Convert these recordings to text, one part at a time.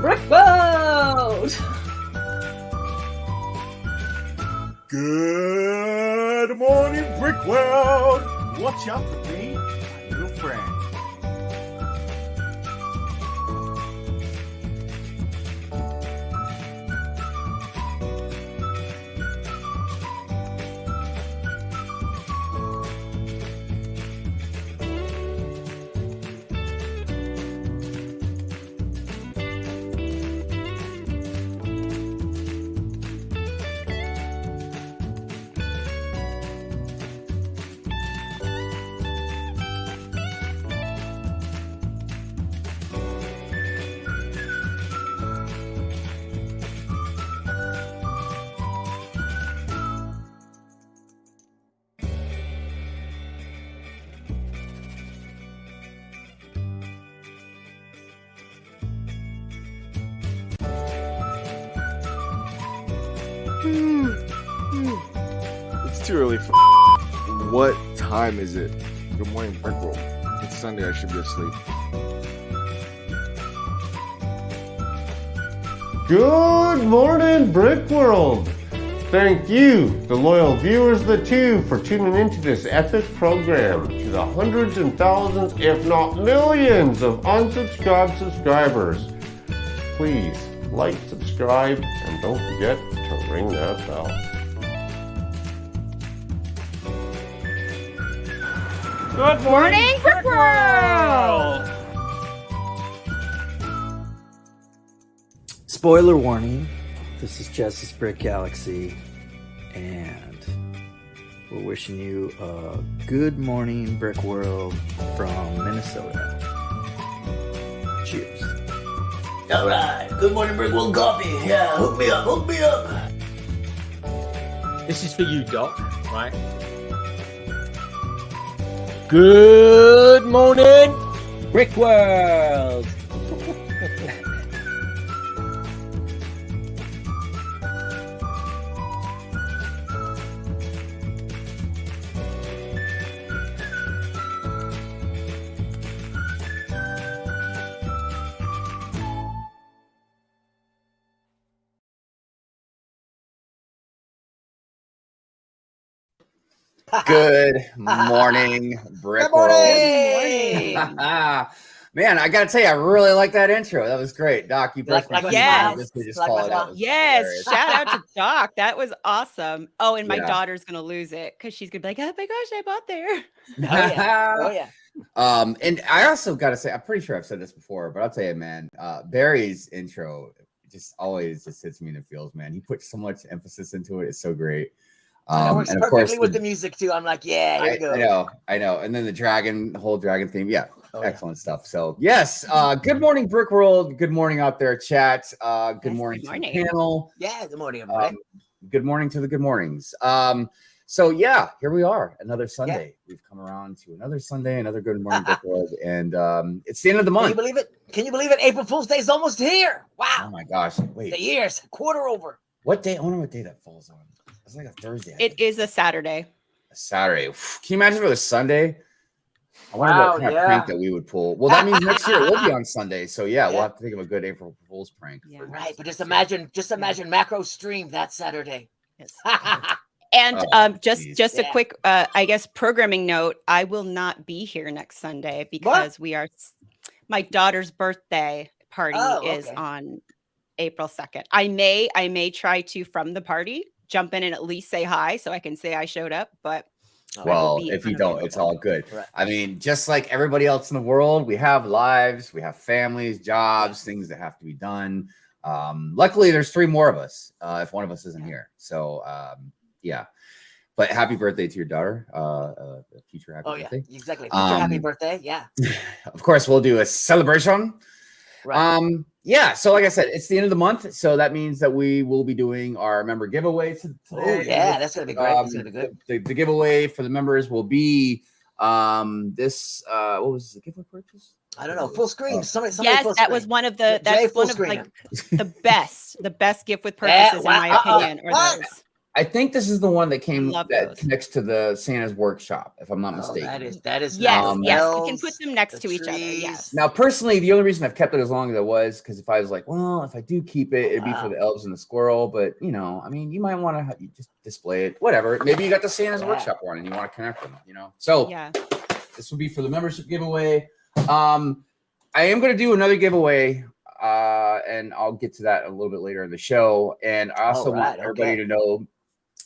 Brick World! Good morning, Brick World! Watch out for me, my little friend. It's too early for what time is it? Good morning, Brick World. It's Sunday, I should be asleep. Good morning, Brick World. Thank you, the loyal viewers of the tube, for tuning into this epic program. To the hundreds and thousands, if not millions, of unsubscribed subscribers, please like, subscribe, and don't forget to ring that bell. Good morning, Brick World! Spoiler warning, this is Jess's Brick Galaxy, and we're wishing you a good morning, Brick World, from Minnesota. Cheers. All right, good morning, Brick World coffee. Yeah, hook me up, hook me up. This is for you, Doc, right? Good morning, Brick World! Good morning, Brick Good morning. World. Man, I gotta tell you, I really like that intro. That was great, Doc. You Like personally yes. just Like followed my up. Yes, Hilarious. shout out to Doc. That was awesome. Oh, and my Yeah. daughter's gonna lose it because she's gonna be like, "Oh my gosh, I bought there." Oh yeah. And I also gotta say, I'm pretty sure I've said this before, but I'll tell you, man, Barry's intro just always just hits me in the feels, man. He put so much emphasis into it. It's so great. That works and of perfectly course, with the music too. I'm like, yeah, here we go. I know. And then the whole dragon theme. Yeah. Oh, Excellent stuff. So yes, good morning, Brick World. Good morning out there, chat. Good morning to the panel. Yeah, good morning, everybody. Good morning to the good mornings. So yeah, here we are, another Sunday. Yeah. We've come around to another Sunday, another good morning, Brick World, and it's the end of the month. Can you believe it? Can you believe it? April Fool's Day is almost here. Wow. Oh my gosh! Wait, the year's quarter over. What day? I wonder what day that falls on. It's like a Thursday. It is a Saturday. A Saturday. Can you imagine if it was Sunday? I wonder what kind of prank that we would pull. Well, that means next year it will be on Sunday. So yeah, we'll have to think of a good April Fool's prank. Yeah. Right, but just imagine Macro stream that Saturday. Yes. And just a quick, I guess, programming note. I will not be here next Sunday because my daughter's birthday party is on April 2nd. I may try to, from the party, jump in and at least say hi so I can say I showed up, but well, if you don't, it's all good. Right. I mean, just like everybody else in the world, we have lives, we have families, jobs, things that have to be done. Luckily, there's 3 more of us if one of us isn't here. So, yeah. But happy birthday to your daughter. Future happy birthday. Exactly. Future happy birthday. Yeah. Of course, we'll do a celebration. Right. Yeah. So, like I said, it's the end of the month, so that means that we will be doing our member giveaway today. Oh yeah, that's gonna be great. That's gonna be good. The giveaway for the members will be this. What was the giveaway purchase? I don't know. Full screen. Somebody yes, full that screen. was one of the. That's one of like the best gift with purchases in my opinion. Or those. I think this is the one that Love those. connects to the Santa's workshop, if I'm not mistaken. That is Yes, nice. yes, we can put them next the to each other. trees. Yes. Now, personally, the only reason I've kept it as long as it was because if I was like, well, if I do keep it, it'd be for the elves and the squirrel. But you know, I mean, you might want to just display it, whatever. Maybe you got the Santa's workshop one and you want to connect them, you know. So this would be for the membership giveaway. I am going to do another giveaway. And I'll get to that a little bit later in the show. And I also want everybody to know,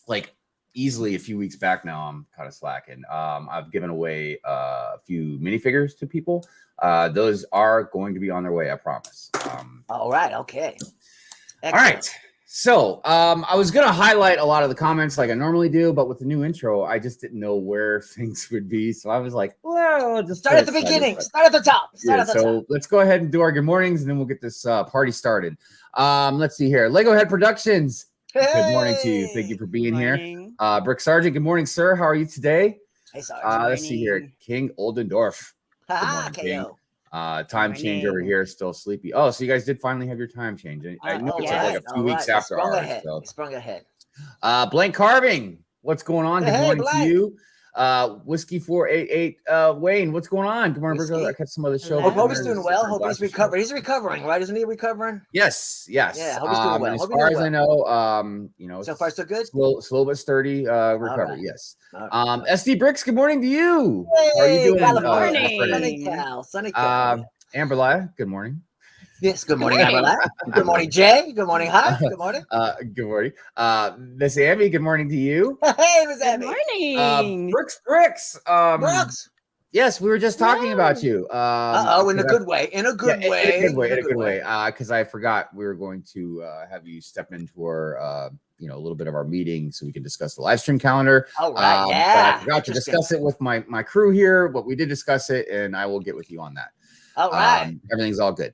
like, easily a few weeks back now, I'm kind of slacking. I've given away a few minifigures to people. Those are going to be on their way, I promise. All right. Okay. Excellent. All right. So I was going to highlight a lot of the comments like I normally do, but with the new intro, I just didn't know where things would be. So I was like, well, just start at the beginning. Start at the top. Let's go ahead and do our good mornings, and then we'll get this party started. Let's see here. Lego Head Productions. Hey. Good morning to you. Thank you for being here. Brick Sargent, good morning, sir. How are you today? Hey, Sargent. Let's see here. King Oldendorf. Good morning, King. Time change over here, still sleepy. Oh, so you guys did finally have your time change. I know it's like a few weeks after ours. So. Sprung ahead. Blank Carving, what's going on? Good morning to you. Whiskey 488 Wayne, what's going on? Good morning, Virgo. I kept some other show. Hope he's doing well. Hope he's recovering. He's recovering, right? Isn't he recovering? Yes. Yeah, hope he's doing well. As far as I know, you know, so far so good. Slow but sturdy recovery. Right. Yes. SD Bricks, good morning to you. Hey, how are you doing? Good morning. Sunny Cal. Amberlia, good morning. Yes, good morning, Amberlia. Good morning, Jay. Good morning, Hive. Good morning. Good morning. Miss Abby, good morning to you. Hey, Miss Abby. Good morning. Bricks. Brooks. Yes, we were just talking about you. In a good way. In a good way. Because I forgot we were going to have you step into our, a little bit of our meeting so we can discuss the live stream calendar. All right. Yeah. I forgot to discuss it with my crew here, but we did discuss it, and I will get with you on that. All right. Everything's all good.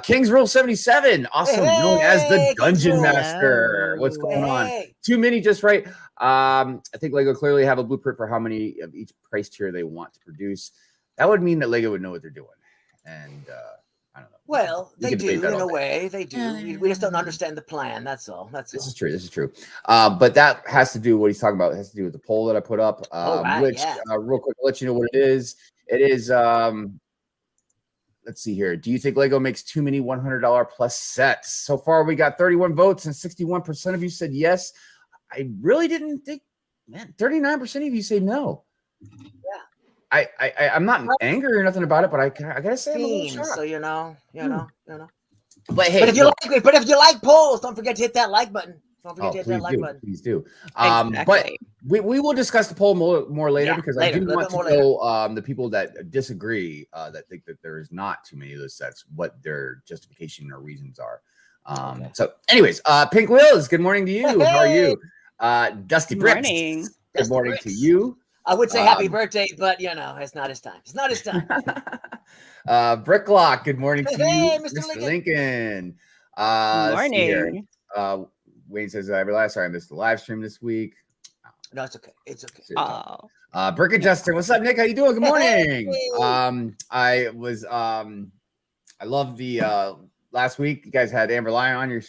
King's Rule 77, also known as the Dungeon Master. What's going on? Too many just right. I think Lego clearly have a blueprint for how many of each price tier they want to produce. That would mean that Lego would know what they're doing. And I don't know. Well, they do in a way. They do. We just don't understand the plan. That's all. This is true. But that has to do what he's talking about. It has to do with the poll that I put up. Real quick, I'll let you know what it is. It is let's see here. Do you think Lego makes too many $100 plus sets? So far, we got 31 votes and 61% of you said yes. I really didn't think, man, 39% of you say no. Yeah. I'm not angry or nothing about it, but I gotta say I'm a little shocked. So you know. But hey, but if you like polls, don't forget to hit that like button. Don't forget to hit that like button. Please do. Exactly. But we will discuss the poll more later because I do want to know the people that disagree, that think that there is not too many of those sets, what their justification or reasons are. So anyways, Pink Wills, good morning to you. Hey. How are you? Dusty Bricks, good morning to you. I would say happy birthday, but it's not his time. It's not his time. Bricklock, good morning to you. Mr. Lincoln. Good morning. Wayne says, sorry, I missed the live stream this week. No, it's okay. It's okay. Oh. Brick Adjuster, what's up, Nick? How you doing? Good morning. I love the last week. You guys had Amberlia on your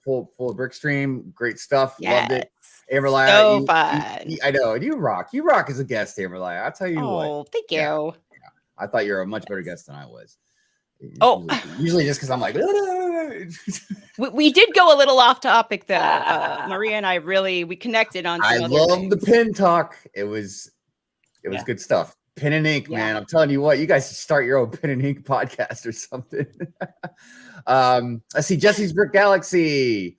full brick stream. Great stuff. Yes. Loved it. Amberlia, so fun. I know, and you rock. You rock as a guest, Amberlia. I'll tell you what. Oh, thank you. Yeah. I thought you were a much better guest than I was. Usually just because I'm like, we did go a little off topic though. Maria and I we connected on. I love the pin talk. It was good stuff. Pen and ink, man. I'm telling you what, you guys should start your own pen and ink podcast or something. I see Jesse's Brick Galaxy.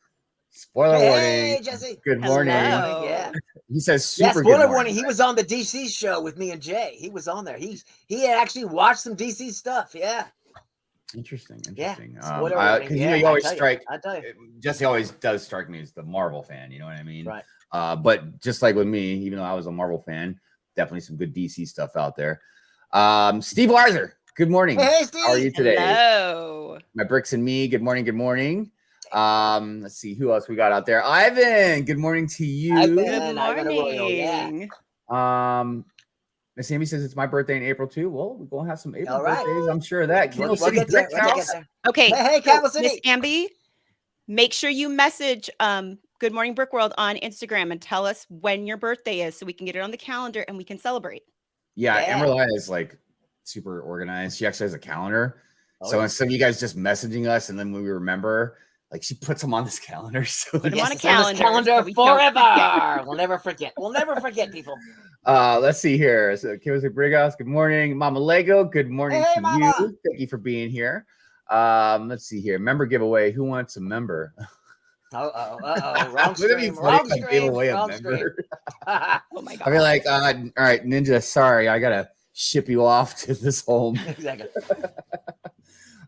Spoiler warning. Jesse. Good morning. Hello. Yeah. He says super spoiler good warning. He was on the DC show with me and Jay. He was on there. He had actually watched some DC stuff. Yeah. Interesting. Yeah. You always strike. I tell you. Jesse always does strike me as the Marvel fan. You know what I mean? Right. But just like with me, even though I was a Marvel fan, definitely some good DC stuff out there. Steve Weiser, good morning. Hey, Steve. How are you today? Hello. My Bricks and me. Good morning. Good morning. Let's see who else we got out there. Ivan, good morning to you. Good morning. Miss Amy says it's my birthday in April too. Well, we're gonna have some April All right. birthdays. I'm sure of that. We'll get there. Okay. Hey, Campbell City. Miss Amby, make sure you message Good Morning Brick World on Instagram and tell us when your birthday is so we can get it on the calendar and we can celebrate. Yeah, Amberlia is like super organized. She actually has a calendar. So instead of you guys just messaging us and then when we remember, like she puts them on this calendar. So Put them on a calendar so forever. We'll never forget. We'll never forget, people. Let's see here. So Kim's Brig House, good morning. Mama Lego, good morning to Mama. you. Thank you for being here. Let's see here. Member giveaway. Who wants a member? Wrong stream. Wrong stream. Wrong stream. Oh my god. I'll be like, all right, Ninja, sorry, I gotta ship you off to this home. Exactly.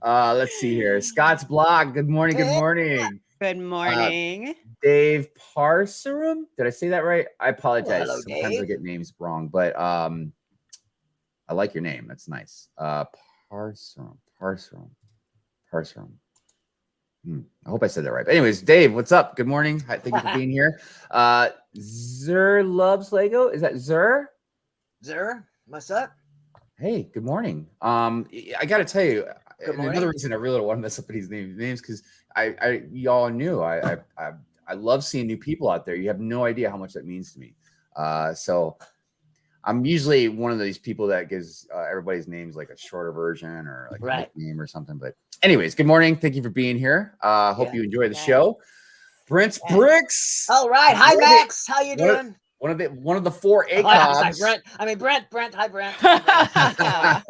Let's see here. Scott's blog. Good morning. Good morning. Good morning. Dave Parserum. Did I say that right? I apologize. Hello, Sometimes Dave. I get names wrong, but I like your name. That's nice. Parserum. I hope I said that right. But anyways, Dave, what's up? Good morning. Hi, thank you for being here. Zer loves Lego. Is that Zer? Zer, what's up? Hey, good morning. I got to tell you, Good morning. another reason I really don't want to mess up these names because y'all knew I love seeing new people out there. You have no idea how much that means to me. So I'm usually one of these people that gives everybody's names like a shorter version or like a nickname or something. But anyways, good morning. Thank you for being here. Hope you enjoy the show. Brent's Bricks. All right. Hi, Max. How you doing? One of the four ACOBs. Brent. Hi, Brent.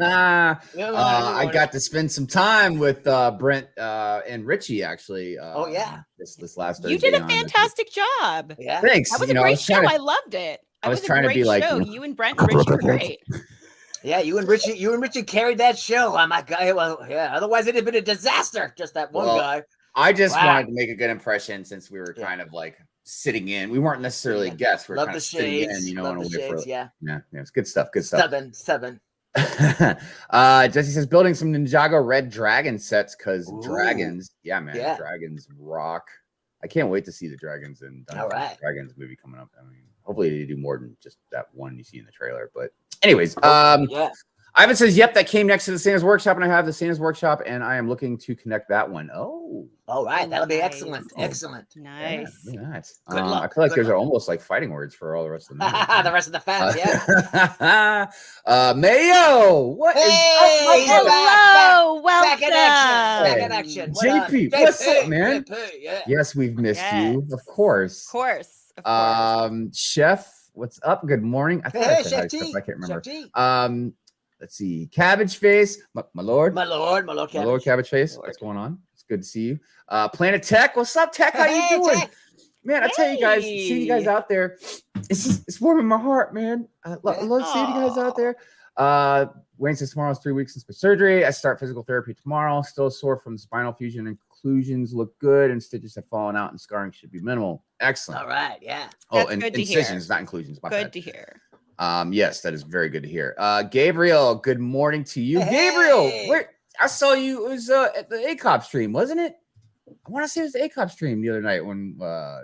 I got to spend some time with Brent and Richie actually. This last Thursday. You did a fantastic job. Yeah. Thanks. That was a great show. I loved it. I was trying to be like you and Brent and Richie were great. Yeah, you and Richie carried that show. I'm like, otherwise it'd have been a disaster. Just that one guy. I just wanted to make a good impression since we were kind of like sitting in. We weren't necessarily guests. We were kind of sitting in, you know, on a way for it's good stuff. Good stuff. Seven. Jesse says building some Ninjago Red Dragon sets because dragons, dragons rock. I can't wait to see the dragons and Dragons movie coming up. I mean, hopefully they do more than just that one you see in the trailer. But anyways, Ivan says, yep, that came next to the Santa's Workshop, and I have the Santa's Workshop, and I am looking to connect that one. Oh. All right. That'll be excellent. Excellent. Nice. Yeah, really nice. Good luck. I feel like there's almost like fighting words for all the rest of the the rest of the fans, Mayo, what is up? Hello, welcome. Back in action. JP, what's up, man? Yes, we've missed you. Of course. Chef, what's up? Good morning. I thought I said hi, Chef. I can't remember. Let's see. Cabbage Face, my lord. My lord Cabbage Face. What's going on? It's good to see you. Planet Tech, what's up, Tech? How you doing? Tech. Man, I tell you guys, seeing you guys out there, it's warming my heart, man. I love seeing you guys out there. Wayne says tomorrow's 3 weeks since my surgery. I start physical therapy tomorrow. Still sore from spinal fusion. Inclusions look good, and stitches have fallen out, and scarring should be minimal. Excellent. All right, yeah. Oh, and incisions, not inclusions. Good to hear. Yes, that is very good to hear. Gabriel, good morning to you. Hey. Gabriel, where I saw you, it was at the ACOP stream, wasn't it? I want to say it was the ACOP stream the other night when I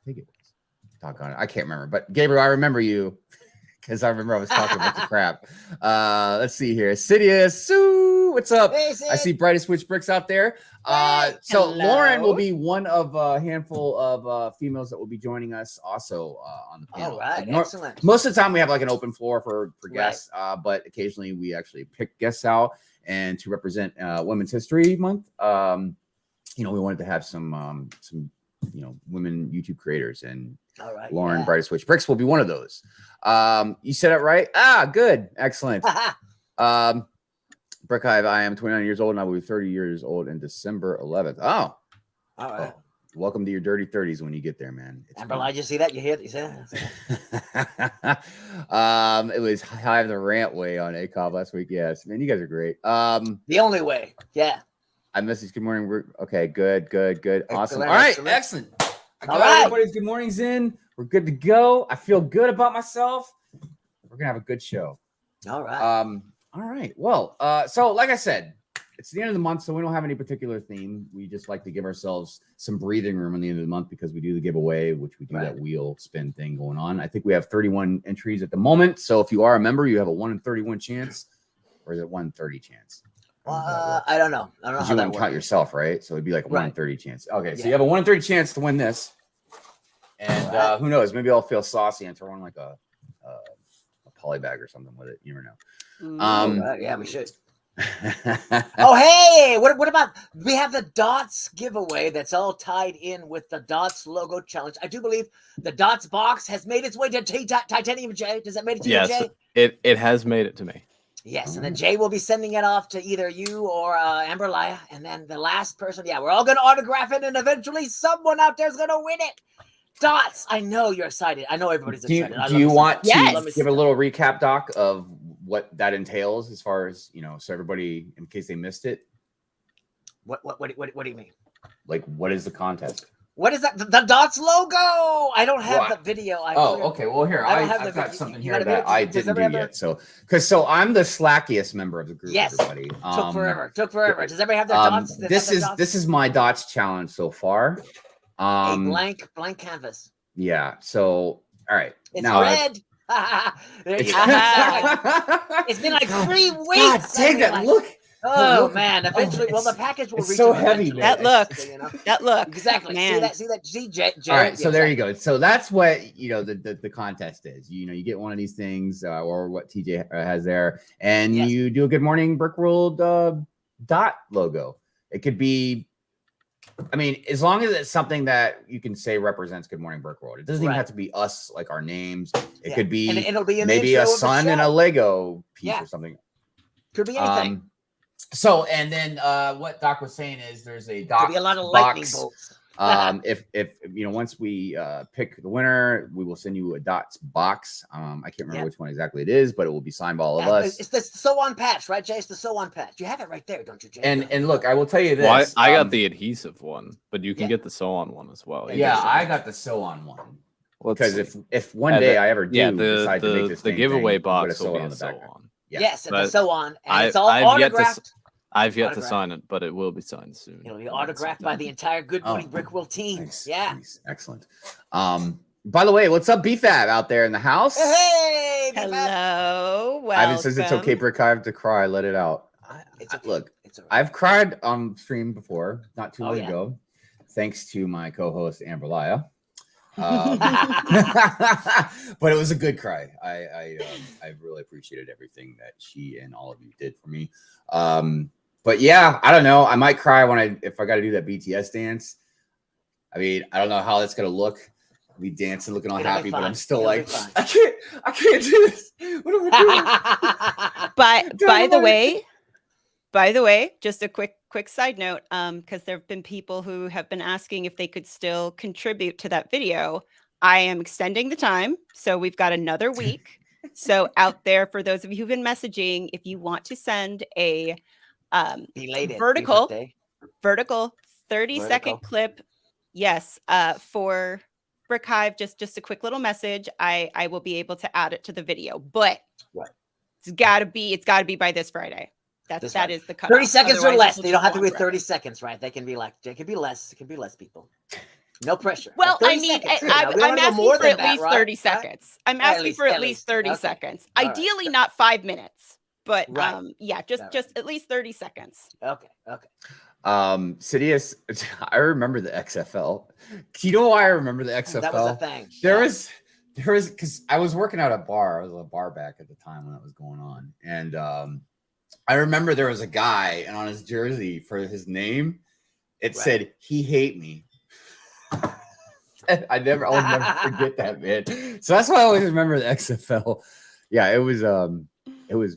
think it was. Doggone it, I can't remember. But Gabriel, I remember you because I remember I was talking about the crap. Let's see here. Sidious, Sue, what's up? Hey, I see Brightest Switch Bricks out there. So Lauren will be one of a handful of females that will be joining us also on the panel. All right, excellent. Most of the time we have like an open floor for guests, but occasionally we actually pick guests out. And to represent Women's History Month, we wanted to have some women YouTube creators, and Lauren Brightest Switch Bricks will be one of those. You said it right. Good, excellent. Brick Hive, I am 29 years old and I will be 30 years old in December 11th. Oh, all right. Welcome to your dirty 30s when you get there, man. Amberlia, you see that? You hear that? You see that? It was Hive the Rant Way on ACOB last week. Yes, man, you guys are great. The only way. Yeah. I messaged good morning. Okay, good. Awesome. All right, excellent. I got everybody's good mornings in. We're good to go. I feel good about myself. We're gonna have a good show. All right. All right. Well, so like I said, it's the end of the month, so we don't have any particular theme. We just like to give ourselves some breathing room at the end of the month because we do the giveaway, which we do that wheel spin thing going on. I think we have 31 entries at the moment. So if you are a member, you have a 1 in 31 chance, or is it 1 in 30 chance? I don't know. I don't know how you that wouldn't works. count yourself, right? So it'd be like a 1 in 30 chance. Okay, so you have a 1 in 30 chance to win this. And who knows? Maybe I'll feel saucy and throw in like a poly bag or something with it. You never know. Yeah, we should. Oh, hey, what about, we have the Dots giveaway that's all tied in with the Dots logo challenge. I do believe the Dots box has made its way to TitaniumJay. Does that make it to you, Jay? It has made it to me. Yes, and then Jay will be sending it off to either you or Amberlia, and then the last person, we're all going to autograph it, and eventually someone out there is going to win it. Dots, I know you're excited. I know everybody's excited. Do you want to give a little recap, Doc, of what that entails as far as, so everybody, in case they missed it? What do you mean? Like, what is the contest? What is that? The Dots logo. I don't have the video. Okay. Well, here, I've got something here that I didn't do yet. So I'm the slackiest member of the group. Yes. Everybody. Took forever. Does everybody have their Dots? This is my Dots challenge so far. A blank canvas. Yeah. So, all right. It's red. There you go. It's been like 3 weeks. God dang that! Look. Oh man! Eventually, the package will reach. So heavy. That look. That look. Exactly. Man. See that. Jay. All right. So there you go. So that's what the contest is. You get one of these things, or what TJ has there, and you do a Good Morning Brickworld dot logo. It could be. I mean, as long as it's something that you can say represents Good Morning Brickworld, it doesn't even have to be us, like our names. It could be, and it'll be maybe a sun and a Lego piece or something. Could be anything. So, and then what Doc was saying is there's a Doc could be a lot of lightning bolts. If once we pick the winner, we will send you a Dots box. I can't remember which one exactly it is, but it will be signed by all of us. It's the sew on patch, right, Jay? It's the sew on patch. You have it right there, don't you, Jay? And look, I will tell you this. Well, I got the adhesive one, but you can get the sew on one as well. Yeah, I got the sew on one. Because if one day I ever do decide to make this the giveaway box will be a sew on. Yes, and the sew on, and it's all autographed. I've yet to sign it, but it will be signed soon. It'll be autographed by the entire Good Morning Brickworld team. Nice, yeah. Nice. Excellent. By the way, what's up, BFAB out there in the house? Hey, hello. Welcome. Ivan says it's okay for Hive to cry. Let it out. Look, I've cried on stream before, not too long ago, thanks to my co-host Amberlia. But it was a good cry. I really appreciated everything that she and all of you did for me. But yeah, I don't know. I might cry if I got to do that BTS dance. I mean, I don't know how that's gonna look. I'll be dancing, looking all happy, but I'm still I can't do this. What am I doing? By the way, just a quick side note, because there have been people who have been asking if they could still contribute to that video. I am extending the time, so we've got another week. So out there, for those of you who've been messaging, if you want to send a vertical 30-second clip, for Brick Hive, just a quick little message, I will be able to add it to the video, but it's gotta be by this Friday. That is the cutoff. 30 seconds or less. They don't have to be 30 seconds, right? They can be like, it can be less. It can be less, people. No pressure. Well, I mean, I'm asking for at least 30 seconds. I'm asking for at least 30 seconds. Ideally, not 5 minutes, but just at least 30 seconds. Okay. Sidious, I remember the XFL. Do you know why I remember the XFL? That was a thing. There was because I was working at a bar. I was a bar back at the time when that was going on, and I remember there was a guy, and on his jersey for his name, it said, "He hate me." I'll never forget that, man. So that's why I always remember the XFL. Yeah, it was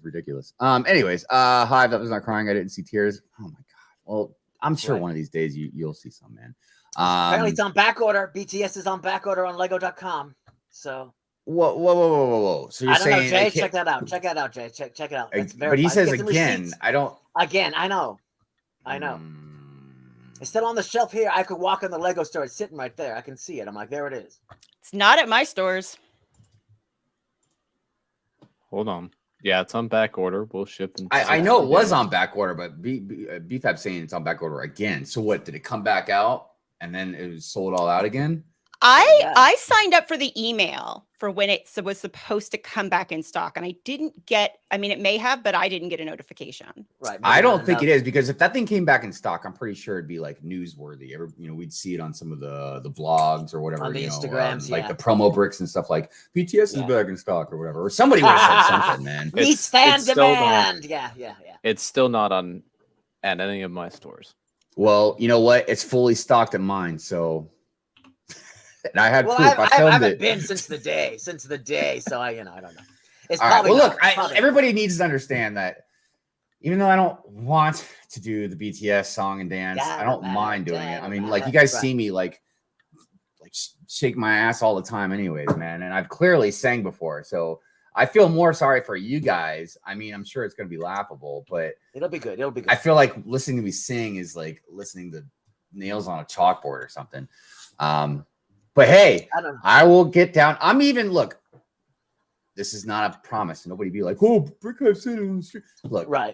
ridiculous. Anyways, Hive, that was not crying. I didn't see tears. Oh my god. Well, I'm sure one of these days you'll see some, man. Apparently, it's on back order. BTS is on back order on Lego.com. So. Whoa! So you're saying, Jay? Check that out. Check that out, Jay. Check it out. But he says again. I don't. Again, I know. It's still on the shelf here. I could walk in the Lego store. It's sitting right there. I can see it. I'm like, there it is. It's not at my stores. Hold on. Yeah, it's on back order. We'll ship them. I know it was on back order, but BFAB saying it's on back order again. So what? Did it come back out and then it was sold all out again? I signed up for the email for when it was supposed to come back in stock, and I didn't get. I mean, it may have, but I didn't get a notification. Right. I don't think it is, because if that thing came back in stock, I'm pretty sure it'd be like newsworthy. We'd see it on some of the vlogs or whatever, on the Instagrams, like the promo bricks and stuff, like BTS is back in stock or whatever. Or somebody would have said something, man. Meets fan demand. Yeah. It's still not at any of my stores. Well, you know what? It's fully stocked at mine, so. And I had proof. I haven't been since the day. So I don't know. It's all right. Well, look, probably everybody needs to understand that even though I don't want to do the BTS song and dance, I don't mind doing it. I mean, like you guys see me like shake my ass all the time, anyways, man. And I've clearly sang before, so I feel more sorry for you guys. I mean, I'm sure it's going to be laughable, but it'll be good. I feel like listening to me sing is like listening to nails on a chalkboard or something. But hey, I will get down. Look, this is not a promise. Nobody be like, oh, Brick Hive said it on the street. Look, right.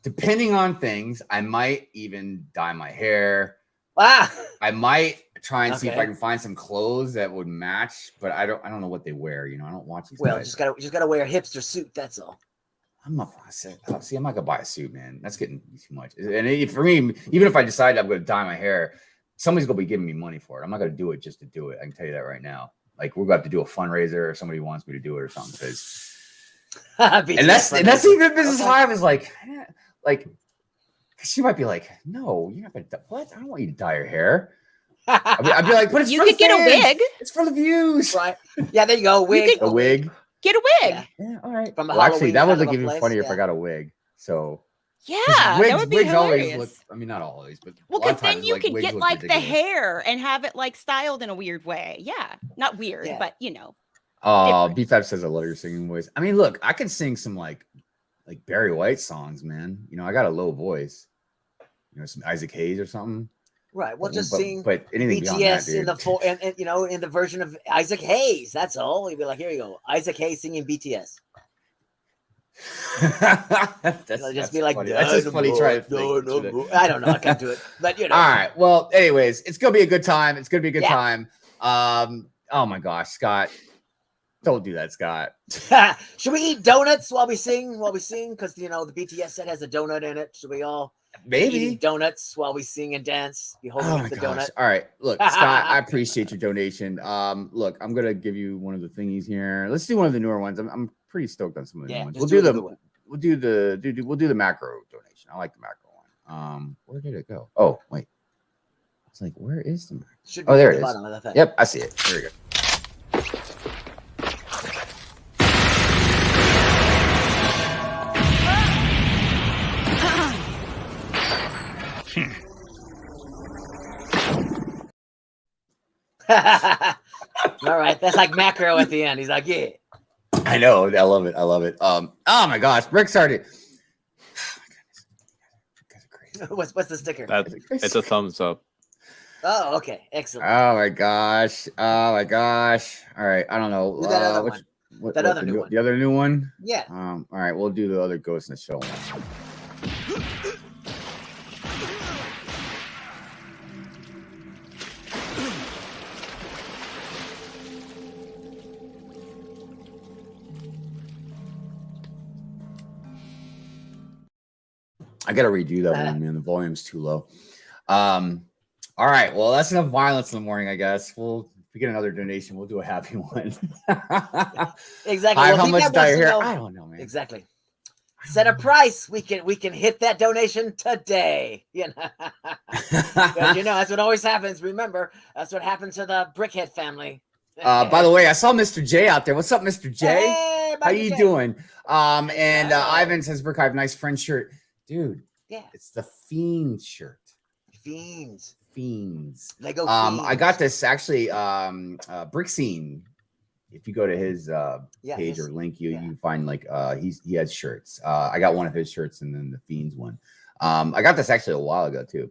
Depending on things, I might even dye my hair. I might try and see if I can find some clothes that would match, but I don't know what they wear. I don't watch these guys. Just gotta wear a hipster suit, that's all. I'm not gonna buy a suit, man. That's getting too much. And for me, even if I decide I'm gonna dye my hair, somebody's gonna be giving me money for it. I'm not gonna do it just to do it. I can tell you that right now. Like we're gonna have to do a fundraiser, or somebody wants me to do it or something. Because and that's even Mrs. Hive is like she might be like, no, you're not gonna. What? I don't want you to dye your hair. I'd be like, but it's you could get a wig. It's for the views, right? Yeah, there you go. Wig. A wig. Get a wig. Yeah, all right. Well, actually, that would look even funnier if I got a wig. So. Yeah, that would be hilarious. Always look, I mean, not always, but because then you could get like the hair and have it like styled in a weird way. Yeah, not weird, but Oh, BFAB says I love your singing voice. I mean, look, I could sing some like Barry White songs, man. I got a low voice. Some Isaac Hayes or something. Right. Well, just sing. But anything BTS in the in the version of Isaac Hayes. That's all. You'd be like, here you go, Isaac Hayes singing BTS. That's be like, funny. That's just funny. Try it. I don't know. I can't do it. But All right. Well, anyways, it's gonna be a good time. Time. Oh my gosh, Scott. Don't do that, Scott. Should we eat donuts while we sing? Because the BTS set has a donut in it. Should we all eat donuts while we sing and dance? Be holding up the donut. All right. Look, Scott, I appreciate your donation. Look, I'm gonna give you one of the thingies here. Let's do one of the newer ones. I'm pretty stoked on some of the new ones. We'll do the macro donation. I like the macro one. Where did it go? Oh, wait. It's like, where is the macro? There it is. Yep, I see it. There we go. All right, that's like macro at the end. He's like, yeah. I know. I love it. Oh my gosh, Brick started. What's the sticker? It's a thumbs up. Oh, okay, excellent. Oh my gosh. All right, I don't know. That other one. That other new one. The other new one. Yeah. All right, we'll do the other Ghost in the Shell one. I gotta redo that one, man. The volume's too low. All right. Well, that's enough violence in the morning, I guess. If we get another donation, we'll do a happy one. Exactly. How much dye your hair? I don't know, man. Exactly. Set a price. We can hit that donation today. That's what always happens. Remember, that's what happened to the Brickhead family. By the way, I saw Mr. J out there. What's up, Mr. J? Hey, how you doing? Ivan says, Brick Hive, nice friend shirt. Dude, yeah, it's the Fiend shirt. Fiends. Lego Fiends. I got this actually. Brick Scene. If you go to his page or link, you find like he has shirts. I got one of his shirts and then the Fiends one. I got this actually a while ago too.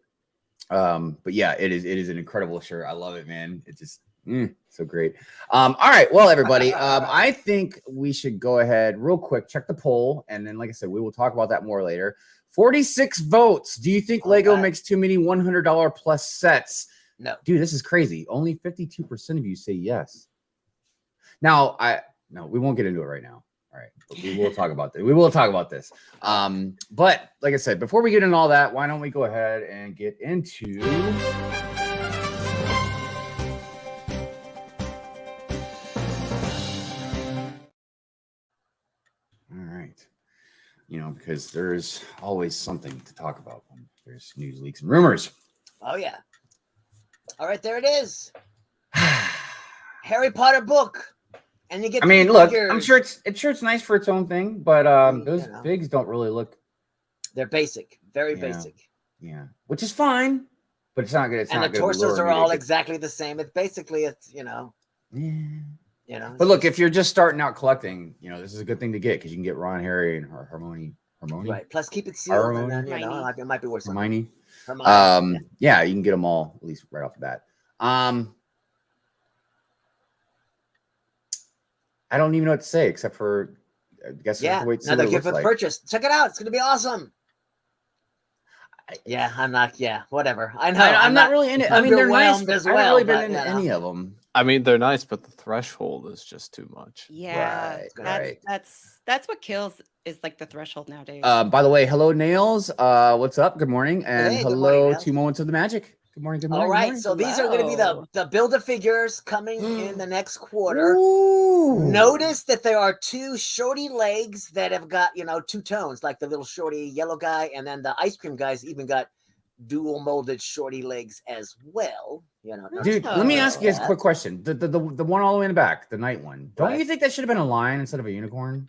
But yeah, it is an incredible shirt. I love it, man. It's just so great. All right, well, everybody, I think we should go ahead real quick, check the poll, and then, like I said, we will talk about that more later. 46 votes. Do you think Lego makes too many $100 plus sets? No. Dude, this is crazy. Only 52% of you say yes. Now, we won't get into it right now. All right, but we will talk about this. We will talk about this. But like I said, before we get into all that, why don't we go ahead and get into all right. Because there's always something to talk about when there's news, leaks, and rumors. Oh yeah. All right, there it is. Harry Potter book. And you get look, figures. I'm sure it's nice for its own thing, but those figs don't really look. They're basic, very basic. Yeah, which is fine, but it's not good. It's and not the good torsos are all exactly the same. It's basically But look, if you're just starting out collecting, this is a good thing to get because you can get Ron, Harry, and Hermione. Right. Plus, keep it sealed, and then it might be worth something. Hermione. Yeah, you can get them all at least right off the bat. I don't even know what to say except for I guess we have to wait to see another what it gift looks with like. purchase. Check it out. It's gonna be awesome. I'm not. Yeah, whatever. I know. I'm not really in it. I mean, they're nice. As I well, haven't really been into any of them. I mean, they're nice, but the threshold is just too much. Yeah, Right. that's what kills is like the threshold nowadays. By the way, hello Nails. What's up? Good morning, and Hey, good hello morning, Nails. 2 Moments of the Magic. Good morning. Good morning. All good right, morning. so these are going to be the Build-A-Figures coming in the next quarter. Ooh. Notice that there are two shorty legs that have got, two tones, like the little shorty yellow guy, and then the ice cream guys even got dual molded shorty legs as well. Dude, let me ask you guys a quick question. The one all the way in the back, the night one. Don't you think that should have been a lion instead of a unicorn?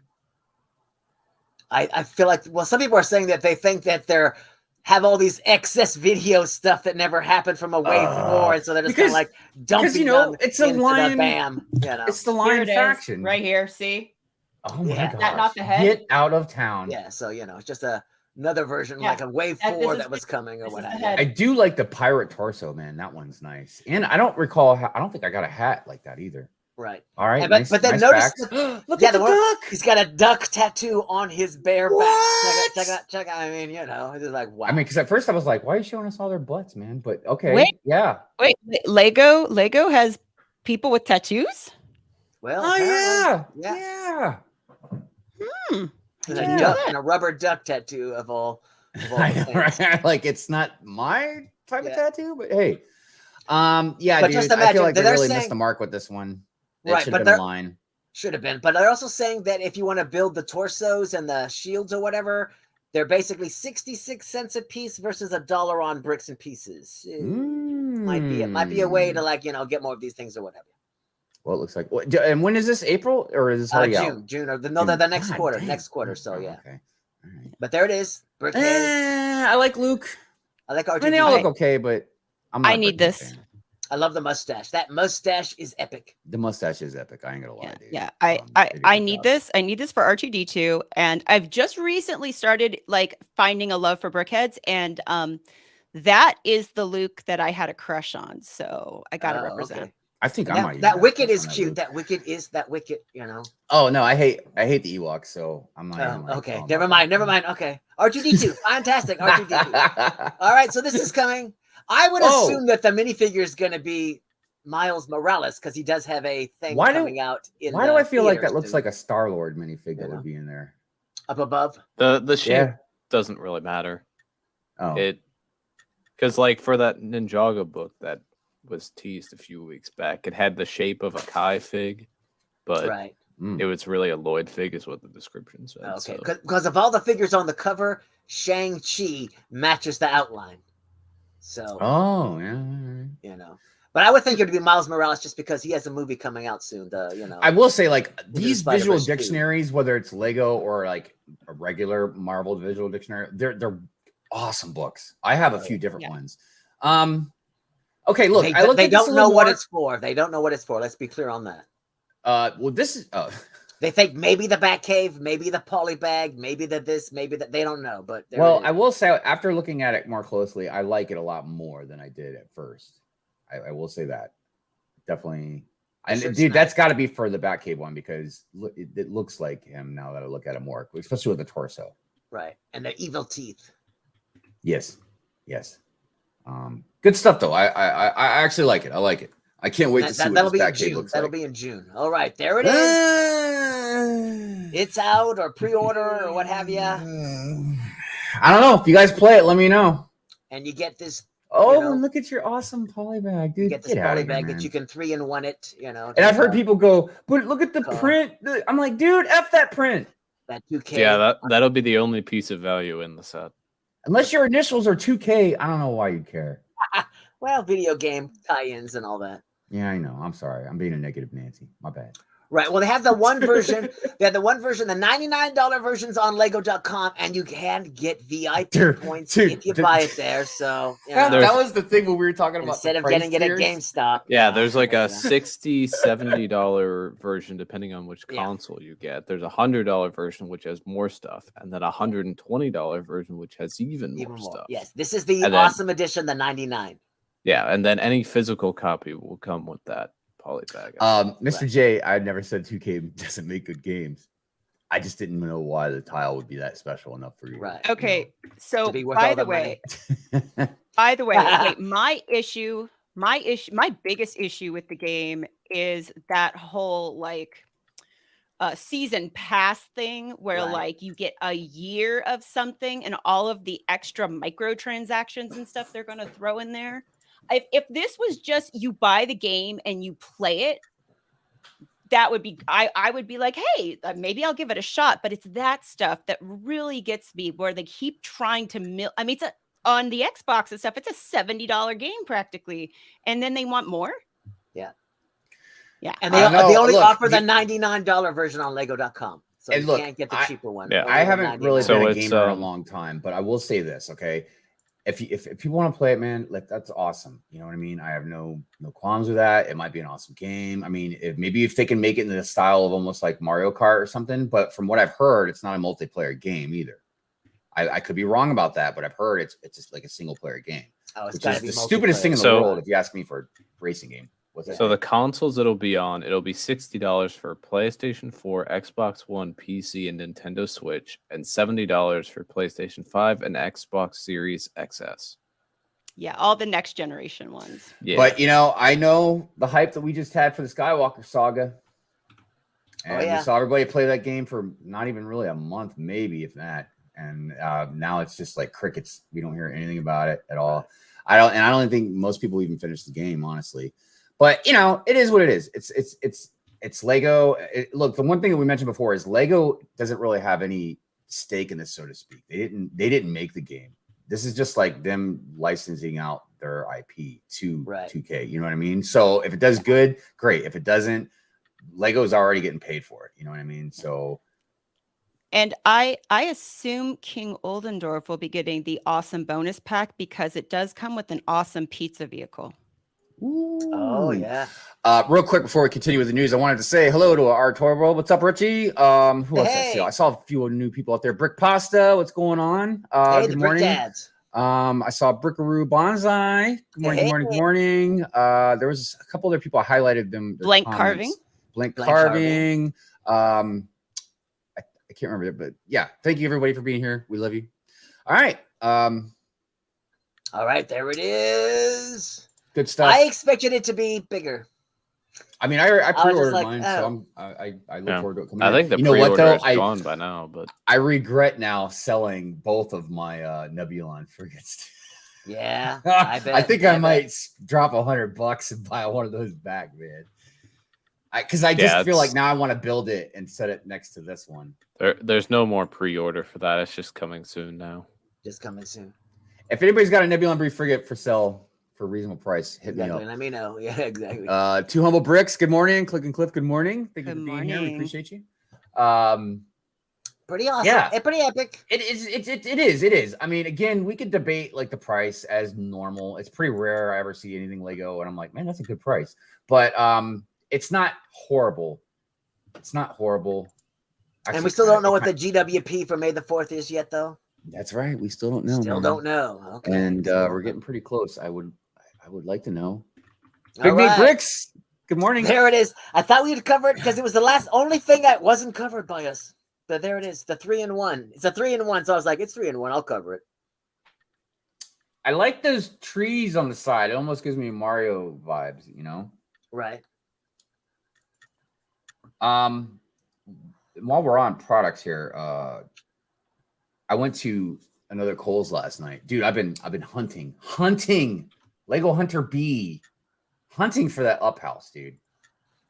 I feel like, some people are saying that they think that they're have all these excess video stuff that never happened from a wave 4, and so they're just kind of like dumping them it's a into lion. the BAM. It's the lion faction right here. See? Oh my god! That not the head. Get out of town. Yeah, so it's just another version, like a wave 4 that was coming or whatever. I do like the pirate torso, man. That one's nice. And I don't recall. I don't think I got a hat like that either. Right. All right. And, but then notice, look at the duck. He's got a duck tattoo on his bare back. Check out. I mean, it's just like, wow. I mean, because at first I was like, why are you showing us all their butts, man? But okay. Wait. Yeah. Wait. Lego has people with tattoos? Well, yeah. There's a duck and a rubber duck tattoo of all things. Like, it's not my type of tattoo, but hey. But dude, just I feel like they they're really saying, missed the mark with this one. Right, should but have been a line. Should have been. But they're also saying that if you want to build the torsos and the shields or whatever, they're basically 66 cents a piece versus $1 on bricks and pieces. Might be a way to get more of these things or whatever. Well, it looks like. And when is this? April or is this June or the next quarter. Next quarter. So yeah. Okay. All right. But there it is. I like Luke. I like RGB. I mean, they all look okay, but I need this. I love the mustache. That mustache is epic. The mustache is epic. I ain't gonna lie, dude. Yeah. I need this. I need this for R2D2, and I've just recently started finding a love for brickheads, and that is the Luke that I had a crush on. So I gotta represent. Okay. I think I might. That Wicket is cute. That Wicket is that Wicket. Oh no, I hate the Ewoks, so I'm not. Okay, never mind. Okay, R2D2, fantastic. R2D2. All right, so this is coming. I would assume that the minifigure is going to be Miles Morales because he does have a thing coming out. Why do I feel like that looks like a Star-Lord minifigure that would be in there? Up above? The shape doesn't really matter. Oh. Because for that Ninjago book that was teased a few weeks back, it had the shape of a Kai fig, but it was really a Lloyd fig is what the description said. Okay, because of all the figures on the cover, Shang-Chi matches the outline. So, but I would think it would be Miles Morales just because he has a movie coming out soon. I will say, these visual dictionaries, whether it's Lego or a regular Marvel visual dictionary, they're awesome books. I have a few different ones. Okay, look, they don't know what it's for. They don't know what it's for. Let's be clear on that. Well, this is. They think maybe the Batcave, maybe the polybag, maybe maybe that they don't know. But I will say after looking at it more closely, I like it a lot more than I did at first. I will say that definitely. And dude, that's got to be for the Batcave one because it looks like him now that I look at him more, especially with the torso. Right, and the evil teeth. Yes. Good stuff though. I actually like it. I like it. I can't wait to see what that'll this be in back cave June. looks That'll like. be in June. All right, there it is. It's out or pre-order or what have you. I don't know. If you guys play it, let me know. And you get this. Oh, look at your awesome poly bag, dude. You get this poly bag that you can 3-in-1 it, you know. And I've heard people go, but look at the print. I'm like, dude, F that print. That 2K. Yeah, that'll be the only piece of value in the set. Unless your initials are 2K, I don't know why you care. Well, video game tie-ins and all that. Yeah, I know. I'm sorry. I'm being a negative Nancy. My bad. Right. Well, they have the one version. They have the one version, the $99 versions on Lego.com, and you can get VIP points if you buy it there. So that was the thing when we were talking about instead of getting it at GameStop. Yeah, there's like a $60, $70 version depending on which console you get. There's a $100 version which has more stuff, and then a $120 version which has even more stuff. Yes, this is the And awesome edition, the 99. Yeah, and then any physical copy will come with that poly bag. Mr. J, I never said 2K doesn't make good games. I just didn't know why the tile would be that special enough for you. Right. Okay. So by the way, wait, my biggest issue with the game is that whole like season pass thing where like you get a year of something and all of the extra microtransactions and stuff they're going to throw in there. If this was just you buy the game and you play it, that would be I would be like, hey, maybe I'll give it a shot. But it's that stuff that really gets me where they keep trying to I mean, it's on the Xbox and stuff. It's a $70 game practically, and then they want more. Yeah. And they only offer the $99 version on Lego.com, so you can't get the cheaper one. Yeah. I haven't really been a gamer in a long time, but I will say this, okay. If people want to play it, man, that's awesome. You know what I mean? I have no qualms with that. It might be an awesome game. I mean, if they can make it in the style of almost like Mario Kart or something, but from what I've heard, it's not a multiplayer game either. I could be wrong about that, but I've heard it's just like a single player game. Oh, it's which is the stupidest thing in the world if you ask me for a racing game. So the consoles it'll be $60 for PlayStation 4, Xbox One, PC, and Nintendo Switch, and $70 for PlayStation 5 and Xbox Series XS. Yeah, all the next generation ones. Yeah. But I know the hype that we just had for the Skywalker saga. And we saw everybody play that game for not even really a month, maybe if that. And now it's just like crickets. We don't hear anything about it at all. I don't think most people even finish the game, honestly. But it is what it is. It's Lego. Look, the one thing that we mentioned before is Lego doesn't really have any stake in this, so to speak. They didn't make the game. This is just like them licensing out their IP to 2K. You know what I mean? So if it does good, great. If it doesn't, Lego's already getting paid for it. You know what I mean? So. And I assume King Oldendorf will be getting the awesome bonus pack because it does come with an awesome pizza vehicle. Ooh. Oh yeah. Real quick before we continue with the news, I wanted to say hello to our tour world. What's up, Richie? Who else I see? I saw a few new people out there. Brick Pasta, what's going on? Good morning. Dads. I saw Brickaroo Bonsai. Good morning, good morning. There was a couple other people I highlighted them. Blank carving. Blank carving. I can't remember it, but yeah, thank you everybody for being here. We love you. All right. All right, there it is. Good stuff. I expected it to be bigger. I mean, I pre-ordered like, mine, so I look forward to it coming. I think the pre-order is gone by now, but I regret now selling both of my Nebulon frigates. Yeah, I bet. I think I might drop $100 and buy one of those back, man. Because I just feel like now I want to build it and set it next to this one. There's no more pre-order for that. It's just coming soon now. Just coming soon. If anybody's got a Nebulon Brief frigate for sale for a reasonable price, hit me up. Let me know. Yeah, exactly. Two Humble Bricks, good morning. Click and Cliff, good morning. Thank you for being here. We appreciate you. Pretty awesome. Yeah. Pretty epic. It is. I mean, again, we could debate like the price as normal. It's pretty rare I ever see anything Lego and I'm like, man, that's a good price. But it's not horrible. Actually, and we still don't know what the GWP for May the 4th is yet, though. That's right. We still don't know. Don't know. Okay. And we're getting pretty close. I would like to know. Big Meat Bricks. Good morning. There it is. I thought we'd cover it because it was the only thing that wasn't covered by us. But there it is. The 3-in-1. It's a 3-in-1. So I was like, it's 3-in-1. I'll cover it. I like those trees on the side. It almost gives me Mario vibes, Right. While we're on products here, I went to another Kohl's last night. Dude, I've been hunting Lego Hunter B, hunting for that up house, dude.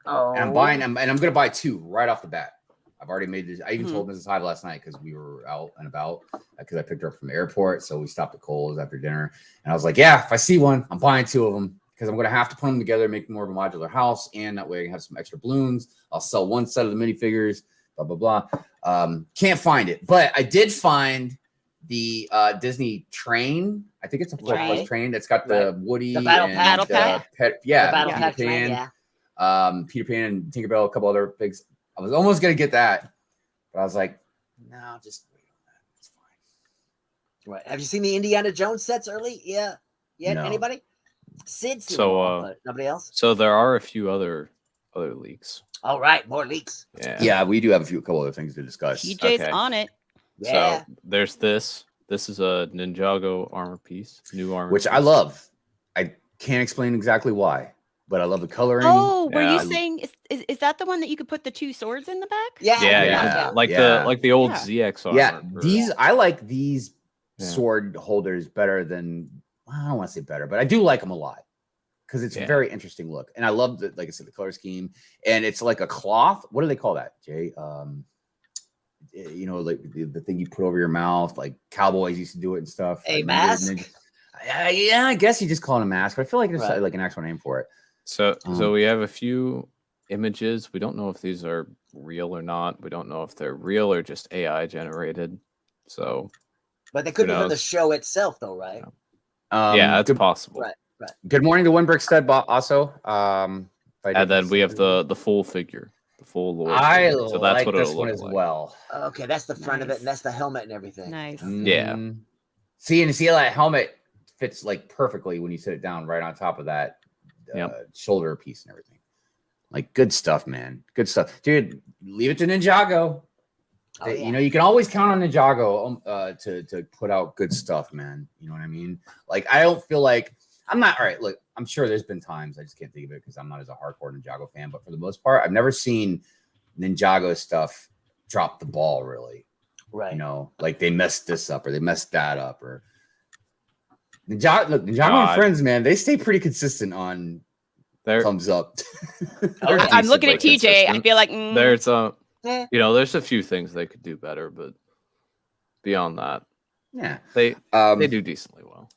Oh. And I'm buying them, and I'm gonna buy 2 right off the bat. I've already made this. I even told Mrs. Hive last night because we were out and about because I picked her up from the airport. So we stopped at Kohl's after dinner, and I was like, "Yeah, if I see one, I'm buying 2 of them because I'm gonna have to put them together, make more of a modular house, and that way I can have some extra balloons. I'll sell 1 set of the minifigures, blah blah blah." Can't find it, but I did find the Disney train. I think it's a 4+ train that's got the Woody, the battle and pack. the battle pack Peter train, Pan, Peter Pan and Tinkerbell, a couple other things. I was almost gonna get that, but I was like, no, just wait on that. It's fine. Right. Have you seen the Indiana Jones sets early? Yeah. No. Anybody? Sid's seen So, them all, but nobody else. So there are a few other leaks. All right, more leaks. Yeah, we do have a couple other things to discuss. TJ's on it. Yeah. So there's this. This is a Ninjago armor piece, new armor, which I love. I can't explain exactly why, but I love the coloring. Oh, were you saying is that the one that you could put the 2 swords in the back? Yeah. Like the old ZX armor. Yeah, I like these sword holders better than, I don't want to say better, but I do like them a lot because it's a very interesting look, and I love the, like I said, the color scheme, and it's like a cloth. What do they call that, Jay? You know, like the thing you put over your mouth, like cowboys used to do it and stuff. A mask. Yeah, I guess you just call it a mask, but I feel like there's like an actual name for it. So we have a few images. We don't know if these are real or not. We don't know if they're real or just AI generated. So, but they could be from the show itself, though, right? Yeah, that's possible. Right. Good morning to Winbrick Stud also. And then we have the full figure, the full Lord. I figure. So that's like what this it'll one look as like. well. Okay, that's the front of it, and that's the helmet and everything. Nice. Yeah. See how that helmet fits like perfectly when you sit it down right on top of that shoulder piece and everything. Like, good stuff, man. Good stuff, dude. Leave it to Ninjago. You know, you can always count on Ninjago to put out good stuff, man. You know what I mean? Like, I don't feel like I'm not all right. Look, I'm sure there's been times I just can't think of it because I'm not as a hardcore Ninjago fan, but for the most part, I've never seen Ninjago stuff drop the ball, really. Right. You know, like they messed this up or they messed that up, or Ninjago and friends, man, they stay pretty consistent on thumbs up. I'm looking at TJ. I feel like there's there's a few things they could do better, but beyond that, they do decently well.